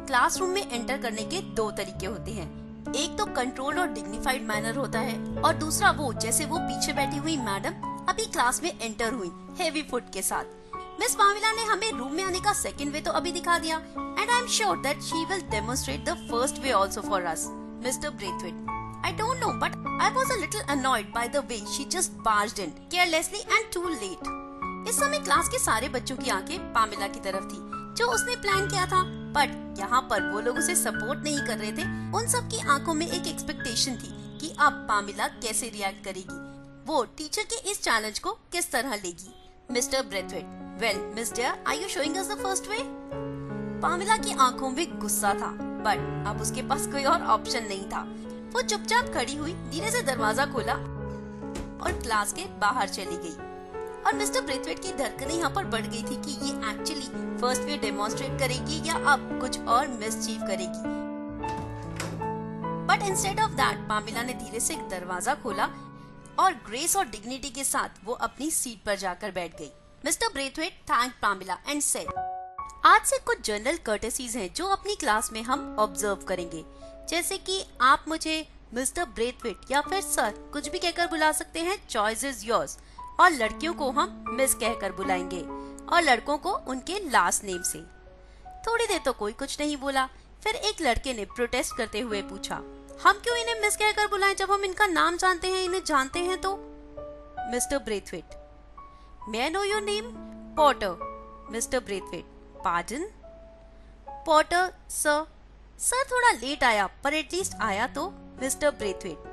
क्लासरूम में एंटर करने के 2 तरीके होते हैं। एक तो कंट्रोल्ड और डिग्निफाइड मैनर होता है और दूसरा वो जैसे वो पीछे बैठी हुई मैडम अभी क्लास में एंटर हुई हेवी फुट के साथ। मिस पामिला ने हमें रूम में आने का सेकंड वे तो अभी दिखा दिया and I am sure that she will demonstrate the first way also for us. Mister Braithwaite, I don't know, but I was a little annoyed by the way she just barged in carelessly and too late. इस समय class के सारे बच्चों की आंखें Pamela की तरफ थी, जो उसने प्लान किया था, बट यहाँ पर वो लोग उसे सपोर्ट नहीं कर रहे थे। उन सब की आंखों में एक एक्सपेक्टेशन थी कि अब पामिला कैसे रिएक्ट करेगी, वो टीचर के इस चैलेंज को किस तरह लेगी। Mister Braithwaite, well miss dear, are you showing us the first way? Pamela की आंखों में गुस्सा था, बट अब उसके पास कोई और ऑप्शन नहीं था। वो चुपचाप खड़ी हुई, धीरे से दरवाजा खोला और क्लास के बाहर चली गई। और मिस्टर ब्रेथवेट की धड़कनें यहाँ पर बढ़ गई थी कि ये एक्चुअली फर्स्ट वे डेमोन्स्ट्रेट करेगी या अब कुछ और मिसचीफ करेगी। But instead of that Pamela ने धीरे से दरवाजा खोला और ग्रेस और डिग्निटी के साथ वो अपनी सीट पर जाकर बैठ गई। Mister Braithwaite thank Pamela and said, आज से कुछ जनरल कर्टेसीज हैं जो अपनी क्लास में हम ऑब्जर्व करेंगे, जैसे कि आप मुझे मिस्टर ब्रेथवेट या फिर सर कुछ भी कहकर बुला सकते हैं, चॉइस इज योर्स। और लड़कियों को हम मिस कहकर बुलाएंगे और लड़कों को उनके लास्ट नेम से। थोड़ी देर तो कोई कुछ नहीं बोला, फिर एक लड़के ने प्रोटेस्ट करते हुए पूछा, हम क्यों इन्हें मिस कहकर बुलाएं जब हम इनका नाम जानते हैं, इन्हें जानते हैं तो। Mister Braithwaite, may I know your name? Potter. Mister Braithwaite, pardon? Potter, sir. सर थोड़ा लेट आया पर एटलीस्ट आया तो। मिस्टर ब्रेथवेट,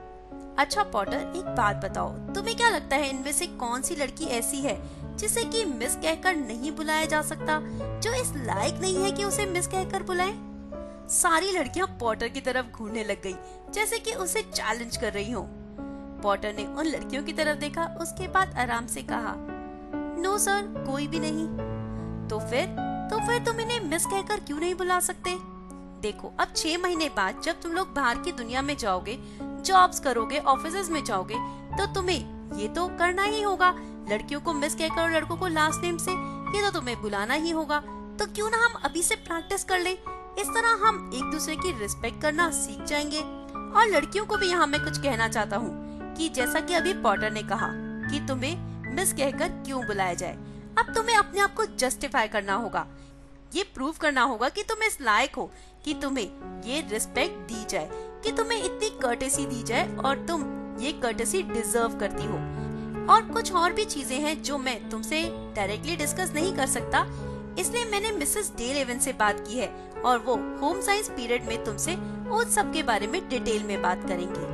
अच्छा पॉटर एक बात बताओ, तुम्हें क्या लगता है इनमें से कौन सी लड़की ऐसी है जिसे कि मिस कहकर नहीं बुलाया जा सकता, जो इस लायक नहीं है कि उसे मिस कहकर बुलाएं? सारी लड़कियां पॉटर की तरफ घूरने लग गई, जैसे कि उसे चैलेंज कर रही हो। पॉटर ने उन लड़कियों की तरफ देखा, उसके बाद आराम से कहा, नो सर, कोई भी नहीं। तो फिर तुम इन्हें मिस कहकर क्यों नहीं बुला सकते? देखो, अब 6 महीने बाद जब तुम लोग बाहर की दुनिया में जाओगे, जॉब्स करोगे, ऑफिसेज में जाओगे, तो तुम्हें ये तो करना ही होगा, लड़कियों को मिस कहकर और लड़कों को लास्ट नेम से, ये तो तुम्हें बुलाना ही होगा। तो क्यों ना हम अभी से प्रैक्टिस कर लें, इस तरह हम एक दूसरे की रिस्पेक्ट करना सीख जाएंगे। और लड़कियों को भी यहाँ मैं कुछ कहना चाहता हूँ कि जैसा कि अभी पॉटर ने कहा कि तुम्हें मिस कहकर क्यों बुलाया जाए, अब तुम्हें अपने आप को जस्टिफाई करना होगा, ये प्रूव करना होगा कि तुम इस लायक हो कि तुम्हें ये रिस्पेक्ट दी जाए, कि तुम्हें इतनी कर्टेसी दी जाए और तुम ये कर्टेसी डिजर्व करती हो। और कुछ और भी चीजें हैं जो मैं तुमसे डायरेक्टली डिस्कस नहीं कर सकता, इसलिए मैंने मिसेस डेल एवन से बात की है और वो होम साइंस पीरियड में तुमसे उन सब के बारे में डिटेल में बात करेंगे।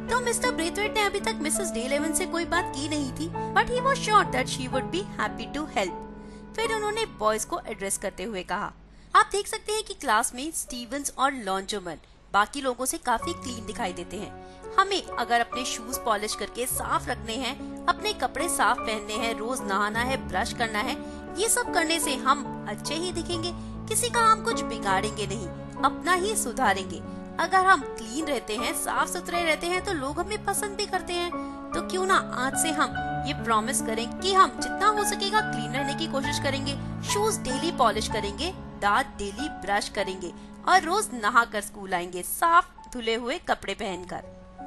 तो मिस्टर ब्रेथवेट ने अभी तक मिसेस डेल एवन से कोई बात की नहीं थी, but he was sure that she would be happy to help. फिर उन्होंने बॉयज को एड्रेस करते हुए कहा, आप देख सकते हैं कि क्लास में स्टीवंस और लॉन्जोमन बाकी लोगों से काफी क्लीन दिखाई देते हैं। हमें अगर अपने शूज पॉलिश करके साफ रखने हैं, अपने कपड़े साफ पहनने हैं, रोज नहाना है, ब्रश करना है, ये सब करने से हम अच्छे ही दिखेंगे, किसी का हम कुछ बिगाड़ेंगे नहीं, अपना ही सुधारेंगे। अगर हम क्लीन रहते हैं, साफ सुथरे रहते हैं, तो लोग हमें पसंद भी करते हैं। तो क्यों ना आज से हम ये प्रॉमिस करें कि हम जितना हो सकेगा क्लीन रहने की कोशिश करेंगे, शूज डेली पॉलिश करेंगे, दांत डेली ब्रश करेंगे और रोज नहा कर स्कूल आएंगे, साफ धुले हुए कपड़े पहनकर।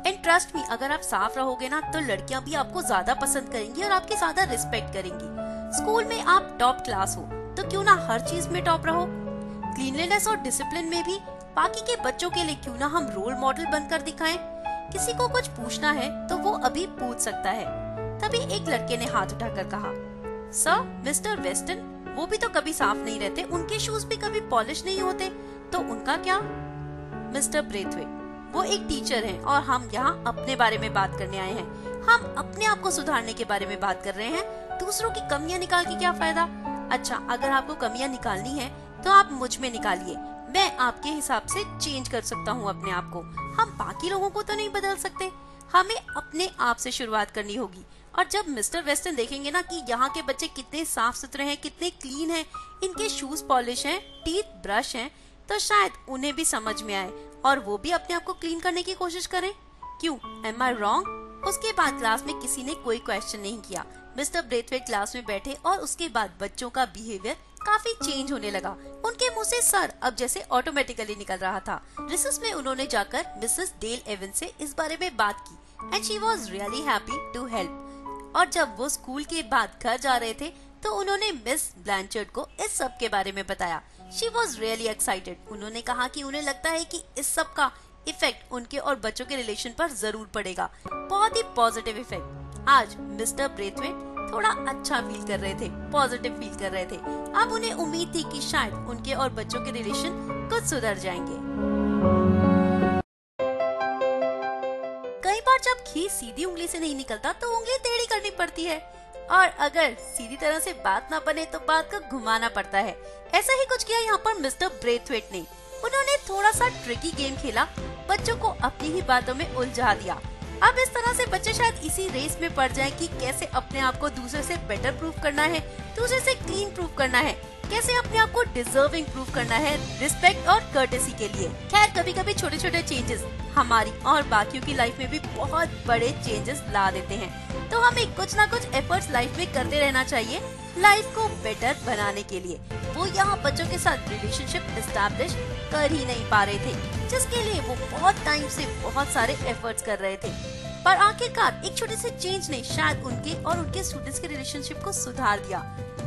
एंड ट्रस्ट मी, अगर आप साफ रहोगे ना तो लड़कियां भी आपको ज्यादा पसंद करेंगी और आपकी ज्यादा रिस्पेक्ट करेंगी। स्कूल में आप टॉप क्लास हो तो क्यों ना हर चीज में टॉप रहो। क्लीनलीनेस और डिसिप्लिन में भी बाकी के बच्चों के लिए क्यों ना हम रोल मॉडल बनकर दिखाएं। किसी को कुछ पूछना है तो वो अभी पूछ सकता है। तभी एक लड़के ने हाथ उठाकर कहा, सर मिस्टर वेस्टन, वो भी तो कभी साफ नहीं रहते, उनके शूज भी कभी पॉलिश नहीं होते, तो उनका क्या? मिस्टर ब्रेथवेट, वो एक टीचर हैं और हम यहाँ अपने बारे में बात करने आए हैं। हम अपने आप को सुधारने के बारे में बात कर रहे हैं, दूसरों की कमियां निकाल के क्या फायदा। अच्छा, अगर आपको कमियां निकालनी है तो आप मुझ में निकालिए, मैं आपके हिसाब से चेंज कर सकता हूँ अपने आप को। हम बाकी लोगों को तो नहीं बदल सकते, हमें अपने आप से शुरुआत करनी होगी। और जब मिस्टर वेस्टन देखेंगे ना कि यहाँ के बच्चे कितने साफ सुथरे हैं, कितने क्लीन हैं, इनके शूज पॉलिश हैं, टीथ ब्रश हैं, तो शायद उन्हें भी समझ में आए और वो भी अपने आप को क्लीन करने की कोशिश करें। क्यों, एम आई रॉन्ग? उसके बाद क्लास में किसी ने कोई क्वेश्चन नहीं किया। मिस्टर ब्रेथवेट क्लास में बैठे और उसके बाद बच्चों का बिहेवियर काफी चेंज होने लगा। उनके मुंह से सर अब जैसे ऑटोमेटिकली निकल रहा था। रिसेस में उन्होंने जाकर मिसेस डेल एवन से इस बारे में बात की and she was really happy to help. और जब वो स्कूल के बाद घर जा रहे थे तो उन्होंने मिस ब्लैंचर्ड को इस सब के बारे में बताया। She was really excited. उन्होंने कहा कि उन्हें लगता है कि इस सब का इफेक्ट उनके और बच्चों के रिलेशन पर जरूर पड़ेगा, बहुत ही पॉजिटिव इफेक्ट। आज मिस्टर ब्रेथवेट थोड़ा अच्छा फील कर रहे थे, पॉजिटिव फील कर रहे थे। अब उन्हें उम्मीद थी कि शायद उनके और बच्चों के रिलेशन कुछ सुधर जाएंगे। कई बार जब घी सीधी उंगली से नहीं निकलता तो उंगली टेढ़ी करनी पड़ती है, और अगर सीधी तरह से बात ना बने तो बात को घुमाना पड़ता है। ऐसा ही कुछ किया यहाँ पर मिस्टर ब्रेथवेट ने। उन्होंने थोड़ा सा ट्रिकी गेम खेला, बच्चों को अपनी ही बातों में उलझा दिया। अब इस तरह से बच्चे शायद इसी रेस में पड़ जाएं कि कैसे अपने आप को दूसरे से बेटर प्रूव करना है, दूसरे से क्लीन प्रूव करना है, कैसे अपने आप को डिजर्विंग प्रूव करना है रिस्पेक्ट और कर्टेसी के लिए। खैर, कभी कभी छोटे छोटे चेंजेस हमारी और बाकियों की लाइफ में भी बहुत बड़े चेंजेस ला देते हैं। तो हमें कुछ ना कुछ एफर्ट्स लाइफ में करते रहना चाहिए लाइफ को बेटर बनाने के लिए। वो यहाँ बच्चों के साथ रिलेशनशिप एस्टैब्लिश कर ही नहीं पा रहे थे, जिसके लिए वो बहुत टाइम से बहुत सारे एफर्ट्स कर रहे थे। पर आखिरकार एक छोटे से चेंज ने शायद उनके और उनके स्टूडेंट्स के रिलेशनशिप को सुधार दिया।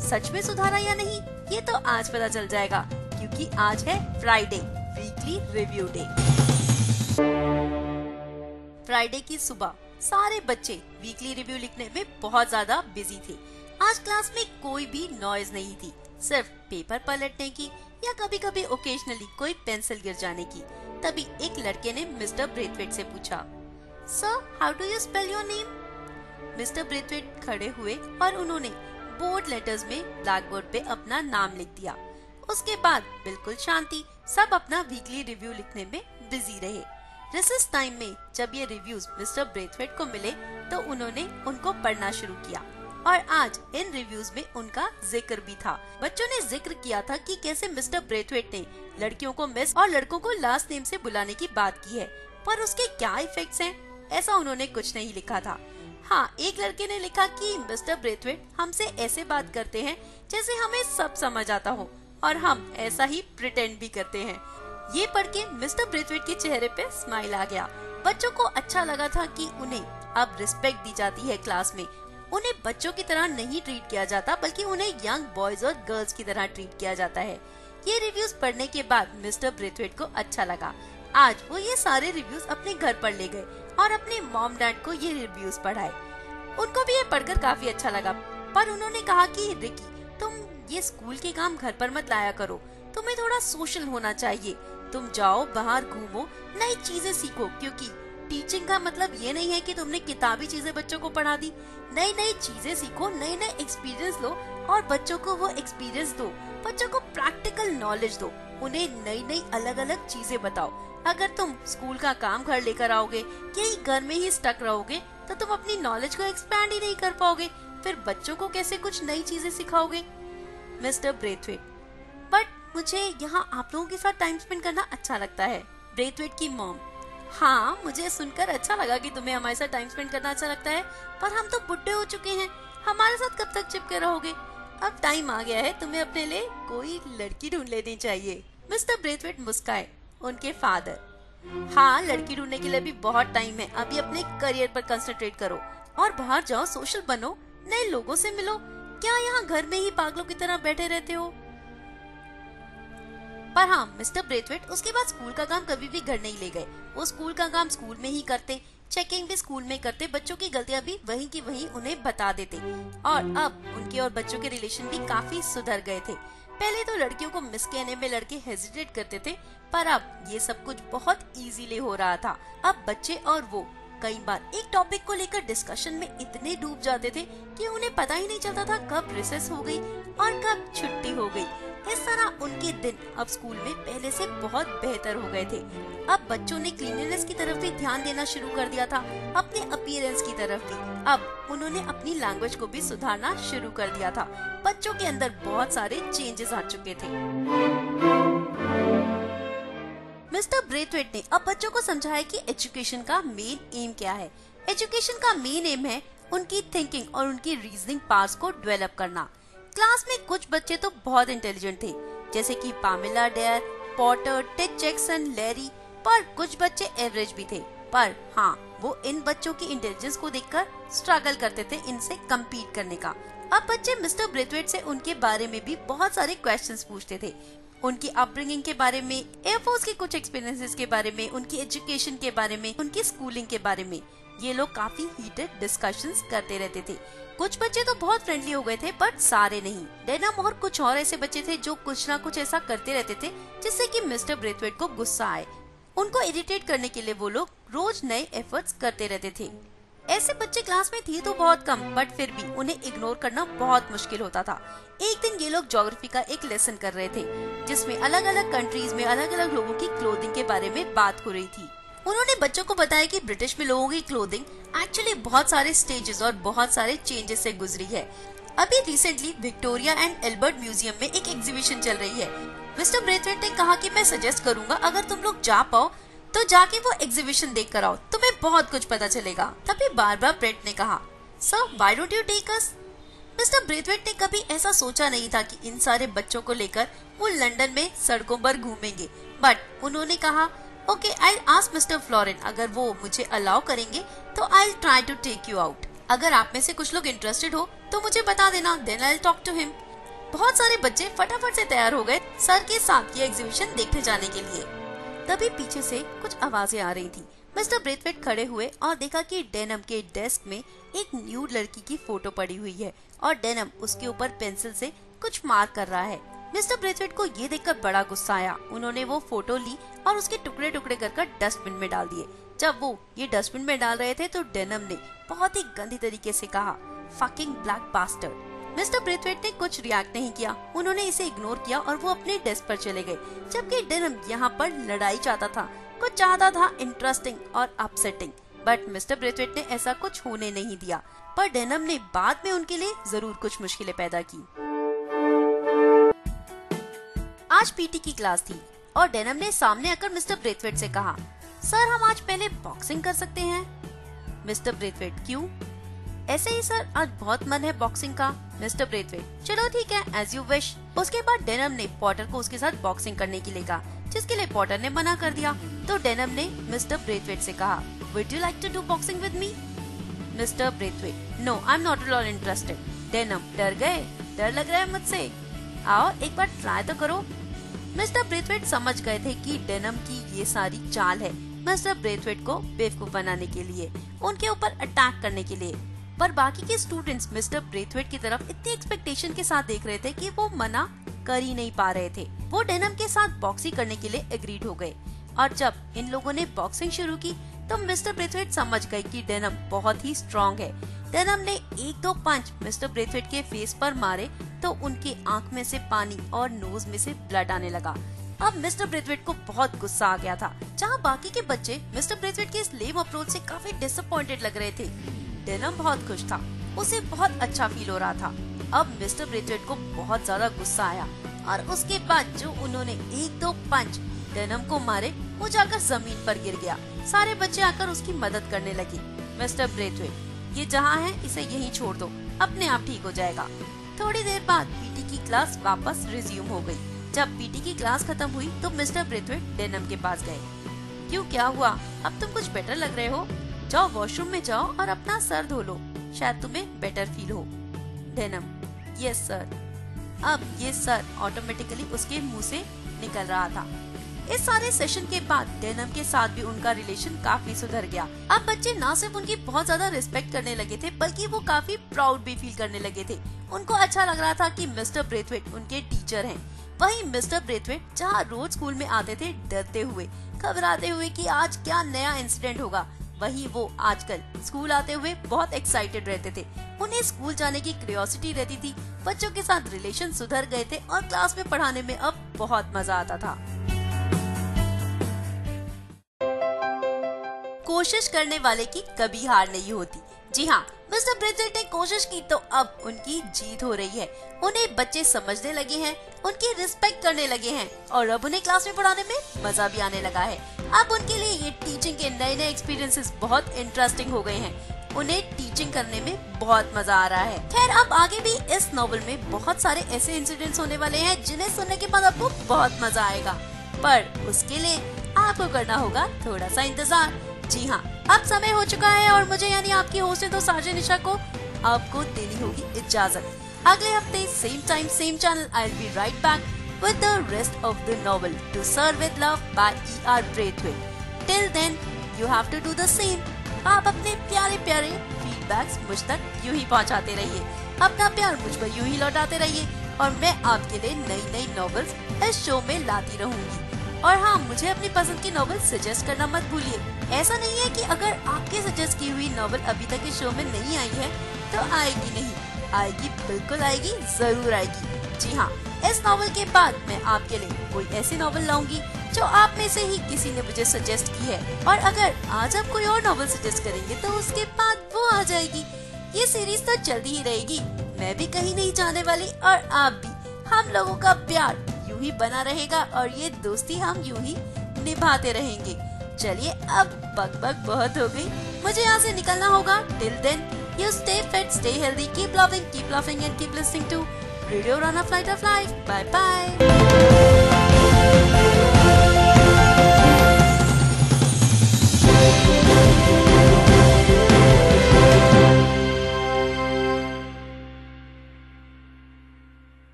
सच में सुधारा या नहीं, ये तो आज पता चल जाएगा, क्योंकि आज है Friday, weekly review day. Friday की सुबह सारे बच्चे वीकली रिव्यू लिखने में बहुत ज्यादा बिजी थे। आज क्लास में कोई भी नॉइज नहीं थी, सिर्फ पेपर पलटने की या कभी कभी ओकेजनली कोई पेंसिल गिर जाने की। तभी एक लड़के ने मिस्टर ब्रेथवेट से पूछा, sir how do you spell your name? Mister Braithwaite खड़े हुए और उन्होंने बोल्ड लेटर्स में ब्लैक बोर्ड पे अपना नाम लिख दिया। उसके बाद बिल्कुल शांति, सब अपना वीकली रिव्यू लिखने में बिजी रहे। रिसेस टाइम में जब ये रिव्यूज मिस्टर ब्रेथवेट को मिले तो उन्होंने उनको पढ़ना शुरू किया और आज इन रिव्यूज में उनका जिक्र भी था। बच्चों ने जिक्र किया था कि कैसे मिस्टर ब्रेथवेट ने लड़कियों को मिस और लड़कों को लास्ट नेम से बुलाने की बात की है, पर उसके क्या इफेक्ट्स हैं, ऐसा उन्होंने कुछ नहीं लिखा था। हाँ, एक लड़के ने लिखा कि मिस्टर ब्रेथवेट हमसे ऐसे बात करते हैं जैसे हमें सब समझ आता हो और हम ऐसा ही प्रिटेंड भी करते हैं। ये पढ़ के मिस्टर ब्रेथवेट के चेहरे पे स्माइल आ गया। बच्चों को अच्छा लगा था कि उन्हें अब रिस्पेक्ट दी जाती है क्लास में। उन्हें बच्चों की तरह नहीं ट्रीट किया जाता, बल्कि उन्हें यंग बॉयज और गर्ल्स की तरह ट्रीट किया जाता है। ये रिव्यूज पढ़ने के बाद मिस्टर ब्रेथवेट को अच्छा लगा। आज वो ये सारे रिव्यूज अपने घर पर ले गए और अपने मॉम डैड को ये रिव्यूज पढ़ाए। उनको भी ये पढ़कर काफी अच्छा लगा, पर उन्होंने कहा कि रिकी, तुम ये स्कूल के काम घर पर मत लाया करो, तुम्हें थोड़ा सोशल होना चाहिए। तुम जाओ बाहर घूमो, नई चीजें सीखो, क्योंकि टीचिंग का मतलब ये नहीं है कि तुमने किताबी चीजें बच्चों को पढ़ा दी। नई नई चीजें सीखो, नए नए एक्सपीरियंस लो और बच्चों को वो एक्सपीरियंस दो। बच्चों को प्रैक्टिकल नॉलेज दो, उन्हें नई नई अलग अलग चीजें बताओ। अगर तुम स्कूल का काम घर लेकर आओगे, यही घर में ही स्टक रहोगे, तो तुम अपनी नॉलेज को एक्सपैंड ही नहीं कर पाओगे। फिर बच्चों को कैसे कुछ नई चीजें सिखाओगे? मिस्टर ब्रेथवेट, बट मुझे यहाँ आप लोगों के साथ टाइम स्पेंड करना अच्छा लगता है। ब्रेथवेट की मॉम, हाँ मुझे सुनकर अच्छा लगा कि तुम्हें हमारे साथ टाइम स्पेंड करना अच्छा लगता है, पर हम तो बुढ़े हो चुके हैं, हमारे साथ कब तक चिपके रहोगे? अब टाइम आ गया है, तुम्हें अपने लिए कोई लड़की ढूंढ लेनी चाहिए। मिस्टर ब्रेथवेट मुस्काए। उनके फादर, हाँ लड़की ढूंढने के लिए भी बहुत टाइम है, अभी अपने करियर पर कंसंट्रेट करो और बाहर जाओ, सोशल बनो, नए लोगों से मिलो। क्या यहाँ घर में ही पागलों की तरह बैठे रहते हो? पर हाँ, मिस्टर ब्रेथवेट उसके बाद स्कूल का काम कभी भी घर नहीं ले गए। वो स्कूल का काम स्कूल में ही करते, चेकिंग भी स्कूल में करते, बच्चों की गलतियां भी वहीं की वहीं उन्हें बता देते और अब उनके और बच्चों के रिलेशन भी काफी सुधर गए थे। पहले तो लड़कियों को मिस कहने में लड़के हेजिटेट करते थे, पर अब ये सब कुछ बहुत इजीली हो रहा था। अब बच्चे और वो कई बार एक टॉपिक को लेकर डिस्कशन में इतने डूब जाते थे कि उन्हें पता ही नहीं चलता था कब रिसेस हो गई और कब छुट्टी हो गई। इस तरह उनके दिन अब स्कूल में पहले से बहुत बेहतर हो गए थे। अब बच्चों ने क्लीनलीनेस की तरफ भी ध्यान देना शुरू कर दिया था, अपने अपीयरेंस की तरफ भी। अब उन्होंने अपनी लैंग्वेज को भी सुधारना शुरू कर दिया था। बच्चों के अंदर बहुत सारे चेंजेस आ चुके थे। मिस्टर ब्रेथवेट ने अब बच्चों को समझाया कि एजुकेशन का मेन एम क्या है। एजुकेशन का मेन एम है उनकी थिंकिंग और उनकी रीजनिंग पावर्स को डेवलप करना। क्लास में कुछ बच्चे तो बहुत इंटेलिजेंट थे, जैसे कि Pamela Dare, Potter, Ted Jackson, Larry, पर कुछ बच्चे एवरेज भी थे। पर हाँ, वो इन बच्चों की इंटेलिजेंस को देखकर स्ट्रगल करते थे इनसे कम्पीट करने का। अब बच्चे मिस्टर ब्रेथवेट से उनके बारे में भी बहुत सारे क्वेश्चंस पूछते थे, उनकी अपब्रिंगिंग के बारे में, एयरफोर्स के कुछ एक्सपीरियंसेस के बारे में, उनकी एजुकेशन के बारे में, उनकी स्कूलिंग के बारे में। ये लोग काफी हीटेड डिस्कशंस करते रहते थे। कुछ बच्चे तो बहुत फ्रेंडली हो गए थे, बट सारे नहीं। डेनम और कुछ और ऐसे बच्चे थे जो कुछ ना कुछ ऐसा करते रहते थे जिससे कि मिस्टर ब्रेथवेट को गुस्सा आए। उनको इरिटेट करने के लिए वो लोग रोज नए एफर्ट्स करते रहते थे। ऐसे बच्चे क्लास में थे तो बहुत कम, बट फिर भी उन्हें इग्नोर करना बहुत मुश्किल होता था। एक दिन ये लोग ज्योग्राफी का एक लेसन कर रहे थे, जिसमें अलग अलग कंट्रीज में अलग अलग लोगों की क्लोथिंग के बारे में बात हो रही थी। उन्होंने बच्चों को बताया कि ब्रिटिश में लोगों की क्लोथिंग एक्चुअली बहुत सारे स्टेजेस और बहुत सारे चेंजेस से गुजरी है। अभी recently Victoria and Albert museum में एक एग्जीबिशन चल रही है। मिस्टर ब्रेथवेट ने कहा कि मैं सजेस्ट करूंगा, अगर तुम लोग जा पाओ तो जाके वो एग्जीबिशन देख कर आओ, तुम्हें बहुत कुछ पता चलेगा। तभी बारबरा ब्रेट ने कहा, sir why don't you take us? Mister Braithwaite ने कभी ऐसा सोचा नहीं था कि इन सारे बच्चों को लेकर वो लंदन में सड़कों पर घूमेंगे, बट उन्होंने कहा okay I ask Mister Floren, अगर वो मुझे अलाउ करेंगे तो I try to take you out. अगर आप में से कुछ लोग इंटरेस्टेड हो तो मुझे बता देना, then I talk to him. बहुत सारे बच्चे फटाफट से तैयार हो गए सर के साथ ये एग्जीबिशन देखने जाने के लिए। तभी पीछे से कुछ आवाजें आ रही थी। मिस्टर ब्रेथवेट खड़े हुए और देखा कि डेनम के डेस्क में एक न्यूड लड़की की फोटो पड़ी हुई है और डेनम उसके ऊपर पेंसिल से कुछ मार्क कर रहा है। मिस्टर ब्रेथवेट को ये देखकर बड़ा गुस्सा आया। उन्होंने वो फोटो ली और उसके टुकड़े टुकड़े कर डस्टबिन में डाल दिए। जब वो ये डस्टबिन में डाल रहे थे तो डेनम ने बहुत ही गंदी तरीके से कहा, fucking black bastard. Mister Braithwaite ने कुछ रिएक्ट नहीं किया, उन्होंने इसे इग्नोर किया और वो अपने डेस्क पर चले गए। जबकि डेनम यहाँ पर लड़ाई चाहता था, कुछ चाहता था इंटरेस्टिंग और अपसेटिंग, बट मिस्टर ब्रेथवेट ने ऐसा कुछ होने नहीं दिया। पर डेनम ने बाद में उनके लिए जरूर कुछ मुश्किलें पैदा की। आज पीटी की क्लास थी और डेनम ने सामने आकर मिस्टर ब्रेथवेट से कहा, सर हम आज पहले बॉक्सिंग कर सकते हैं? मिस्टर ब्रेथवेट, क्यों? ऐसे ही सर, आज बहुत मन है बॉक्सिंग का। मिस्टर ब्रेथवेट, चलो ठीक है, एज यू विश। उसके बाद डेनम ने पॉटर को उसके साथ बॉक्सिंग करने के लिए कहा, जिसके लिए पॉटर ने मना कर दिया। तो डेनम ने मिस्टर ब्रेथवेट से कहा, would you like to do boxing with me? Mister Braithwaite, no I am not at all interested. Denham, डर गए? डर लग रहा है मुझसे? आओ एक बार ट्राई तो करो। मिस्टर ब्रेथवेट समझ गए थे कि डेनम की ये सारी चाल है मिस्टर ब्रेथवेट को बेवकूफ बनाने के लिए, उनके ऊपर अटैक करने के लिए। पर बाकी के स्टूडेंट्स मिस्टर ब्रेथवेट की तरफ इतनी एक्सपेक्टेशन के साथ देख रहे थे कि वो मना कर ही नहीं पा रहे थे। वो डेनम के साथ बॉक्सिंग करने के लिए एग्रीड हो गए और जब इन लोगों ने बॉक्सिंग शुरू की तो मिस्टर ब्रेथवेट समझ गए कि डेनम बहुत ही स्ट्रॉन्ग है। डेनम ने एक दो पंच मिस्टर ब्रेथवेट के फेस पर मारे तो उनकी आंख में से पानी और नोज में से ब्लड आने लगा। अब मिस्टर ब्रेथवेट को बहुत गुस्सा आ गया था। जहाँ बाकी के बच्चे मिस्टर ब्रेथवेट के इस लेम अप्रोच से काफी डिसअपॉइंटेड लग रहे थे, डेनम बहुत खुश था, उसे बहुत अच्छा फील हो रहा था। अब मिस्टर ब्रेथवेट को बहुत ज्यादा गुस्सा आया और उसके बाद जो उन्होंने एक दो पंच डेनम को मारे वो जाकर जमीन पर गिर गया। सारे बच्चे आकर उसकी मदद करने लगे। मिस्टर ब्रेथवेट, ये जहाँ है इसे यहीं छोड़ दो, अपने आप ठीक हो जाएगा। थोड़ी देर बाद पीटी की क्लास वापस रिज्यूम हो गई। जब पीटी की क्लास खत्म हुई तो मिस्टर ब्रेथवेट डेनम के पास गए। क्यों, क्या हुआ? अब तुम कुछ बेटर लग रहे हो, जाओ वॉशरूम में जाओ और अपना सर धो लो, शायद तुम्हें बेटर फील हो। Denim, yes sir. अब ये सर ऑटोमेटिकली उसके मुंह से निकल रहा था। इस सारे सेशन के बाद डेनम के साथ भी उनका रिलेशन काफी सुधर गया। अब बच्चे न सिर्फ उनकी बहुत ज्यादा रिस्पेक्ट करने लगे थे बल्कि वो काफी प्राउड भी फील करने लगे थे। उनको अच्छा लग रहा था कि मिस्टर ब्रेथवेट उनके टीचर हैं। वहीं मिस्टर ब्रेथवेट जहाँ रोज स्कूल में आते थे डरते हुए, घबराते हुए कि आज क्या नया इंसिडेंट होगा, वहीं वो आजकल स्कूल आते हुए बहुत एक्साइटेड रहते थे। उन्हें स्कूल जाने की क्यूरियोसिटी रहती थी। बच्चों के साथ रिलेशन सुधर गए थे और क्लास में पढ़ाने में अब बहुत मजा आता था। कोशिश करने वाले की कभी हार नहीं होती। जी हाँ, मिस्टर ब्रेथवेट ने कोशिश की तो अब उनकी जीत हो रही है। उन्हें बच्चे समझने लगे हैं, उनकी रिस्पेक्ट करने लगे हैं और अब उन्हें क्लास में पढ़ाने में मजा भी आने लगा है। अब उनके लिए ये टीचिंग के नए नए एक्सपीरियंसेस बहुत इंटरेस्टिंग हो गए हैं। उन्हें टीचिंग करने में बहुत मजा आ रहा है। खैर, अब आगे भी इस नॉवल में बहुत सारे ऐसे इंसिडेंट्स होने वाले हैं जिन्हें सुनने के बाद आपको बहुत मजा आएगा, पर उसके लिए आपको करना होगा थोड़ा सा इंतजार। जी हाँ, अब समय हो चुका है और मुझे यानी आपकी होस्ट तो साजन निशा को आपको देनी होगी इजाजत। अगले हफ्ते same time same channel I will be right back with the rest of the novel To Sir with Love by E.R. Braithwaite. Till then you have to do the same. आप अपने प्यारे प्यारे फीडबैक्स मुझ तक यूं ही पहुंचाते रहिए, अपना प्यार मुझ पर यूं ही लौटाते रहिए और मैं आपके लिए नई नई नॉवेल्स इस शो में लाती रहूंगी। और हाँ, मुझे अपनी पसंद की नॉवेल सजेस्ट करना मत भूलिए। ऐसा नहीं है कि अगर आपके सजेस्ट की हुई नॉवेल अभी तक इस शो में नहीं आई है तो आएगी नहीं, आएगी, बिल्कुल आएगी, जरूर आएगी। जी हाँ, इस नॉवेल के बाद मैं आपके लिए कोई ऐसी नॉवेल लाऊंगी जो आप में से ही किसी ने मुझे सजेस्ट की है, और अगर आज आप कोई और नॉवेल सजेस्ट करेंगे तो उसके बाद वो आ जाएगी। ये सीरीज तो चलती ही रहेगी, मैं भी कहीं नहीं जाने वाली और आप भी। हम लोगों का प्यार यूं ही बना रहेगा और ये दोस्ती हम यूं ही निभाते रहेंगे। चलिए अब बक बहुत हो गई, मुझे यहाँ से निकलना होगा। Till then you stay fit, stay healthy, keep laughing and keep listening to Radio Run a Flight of Life. Bye bye.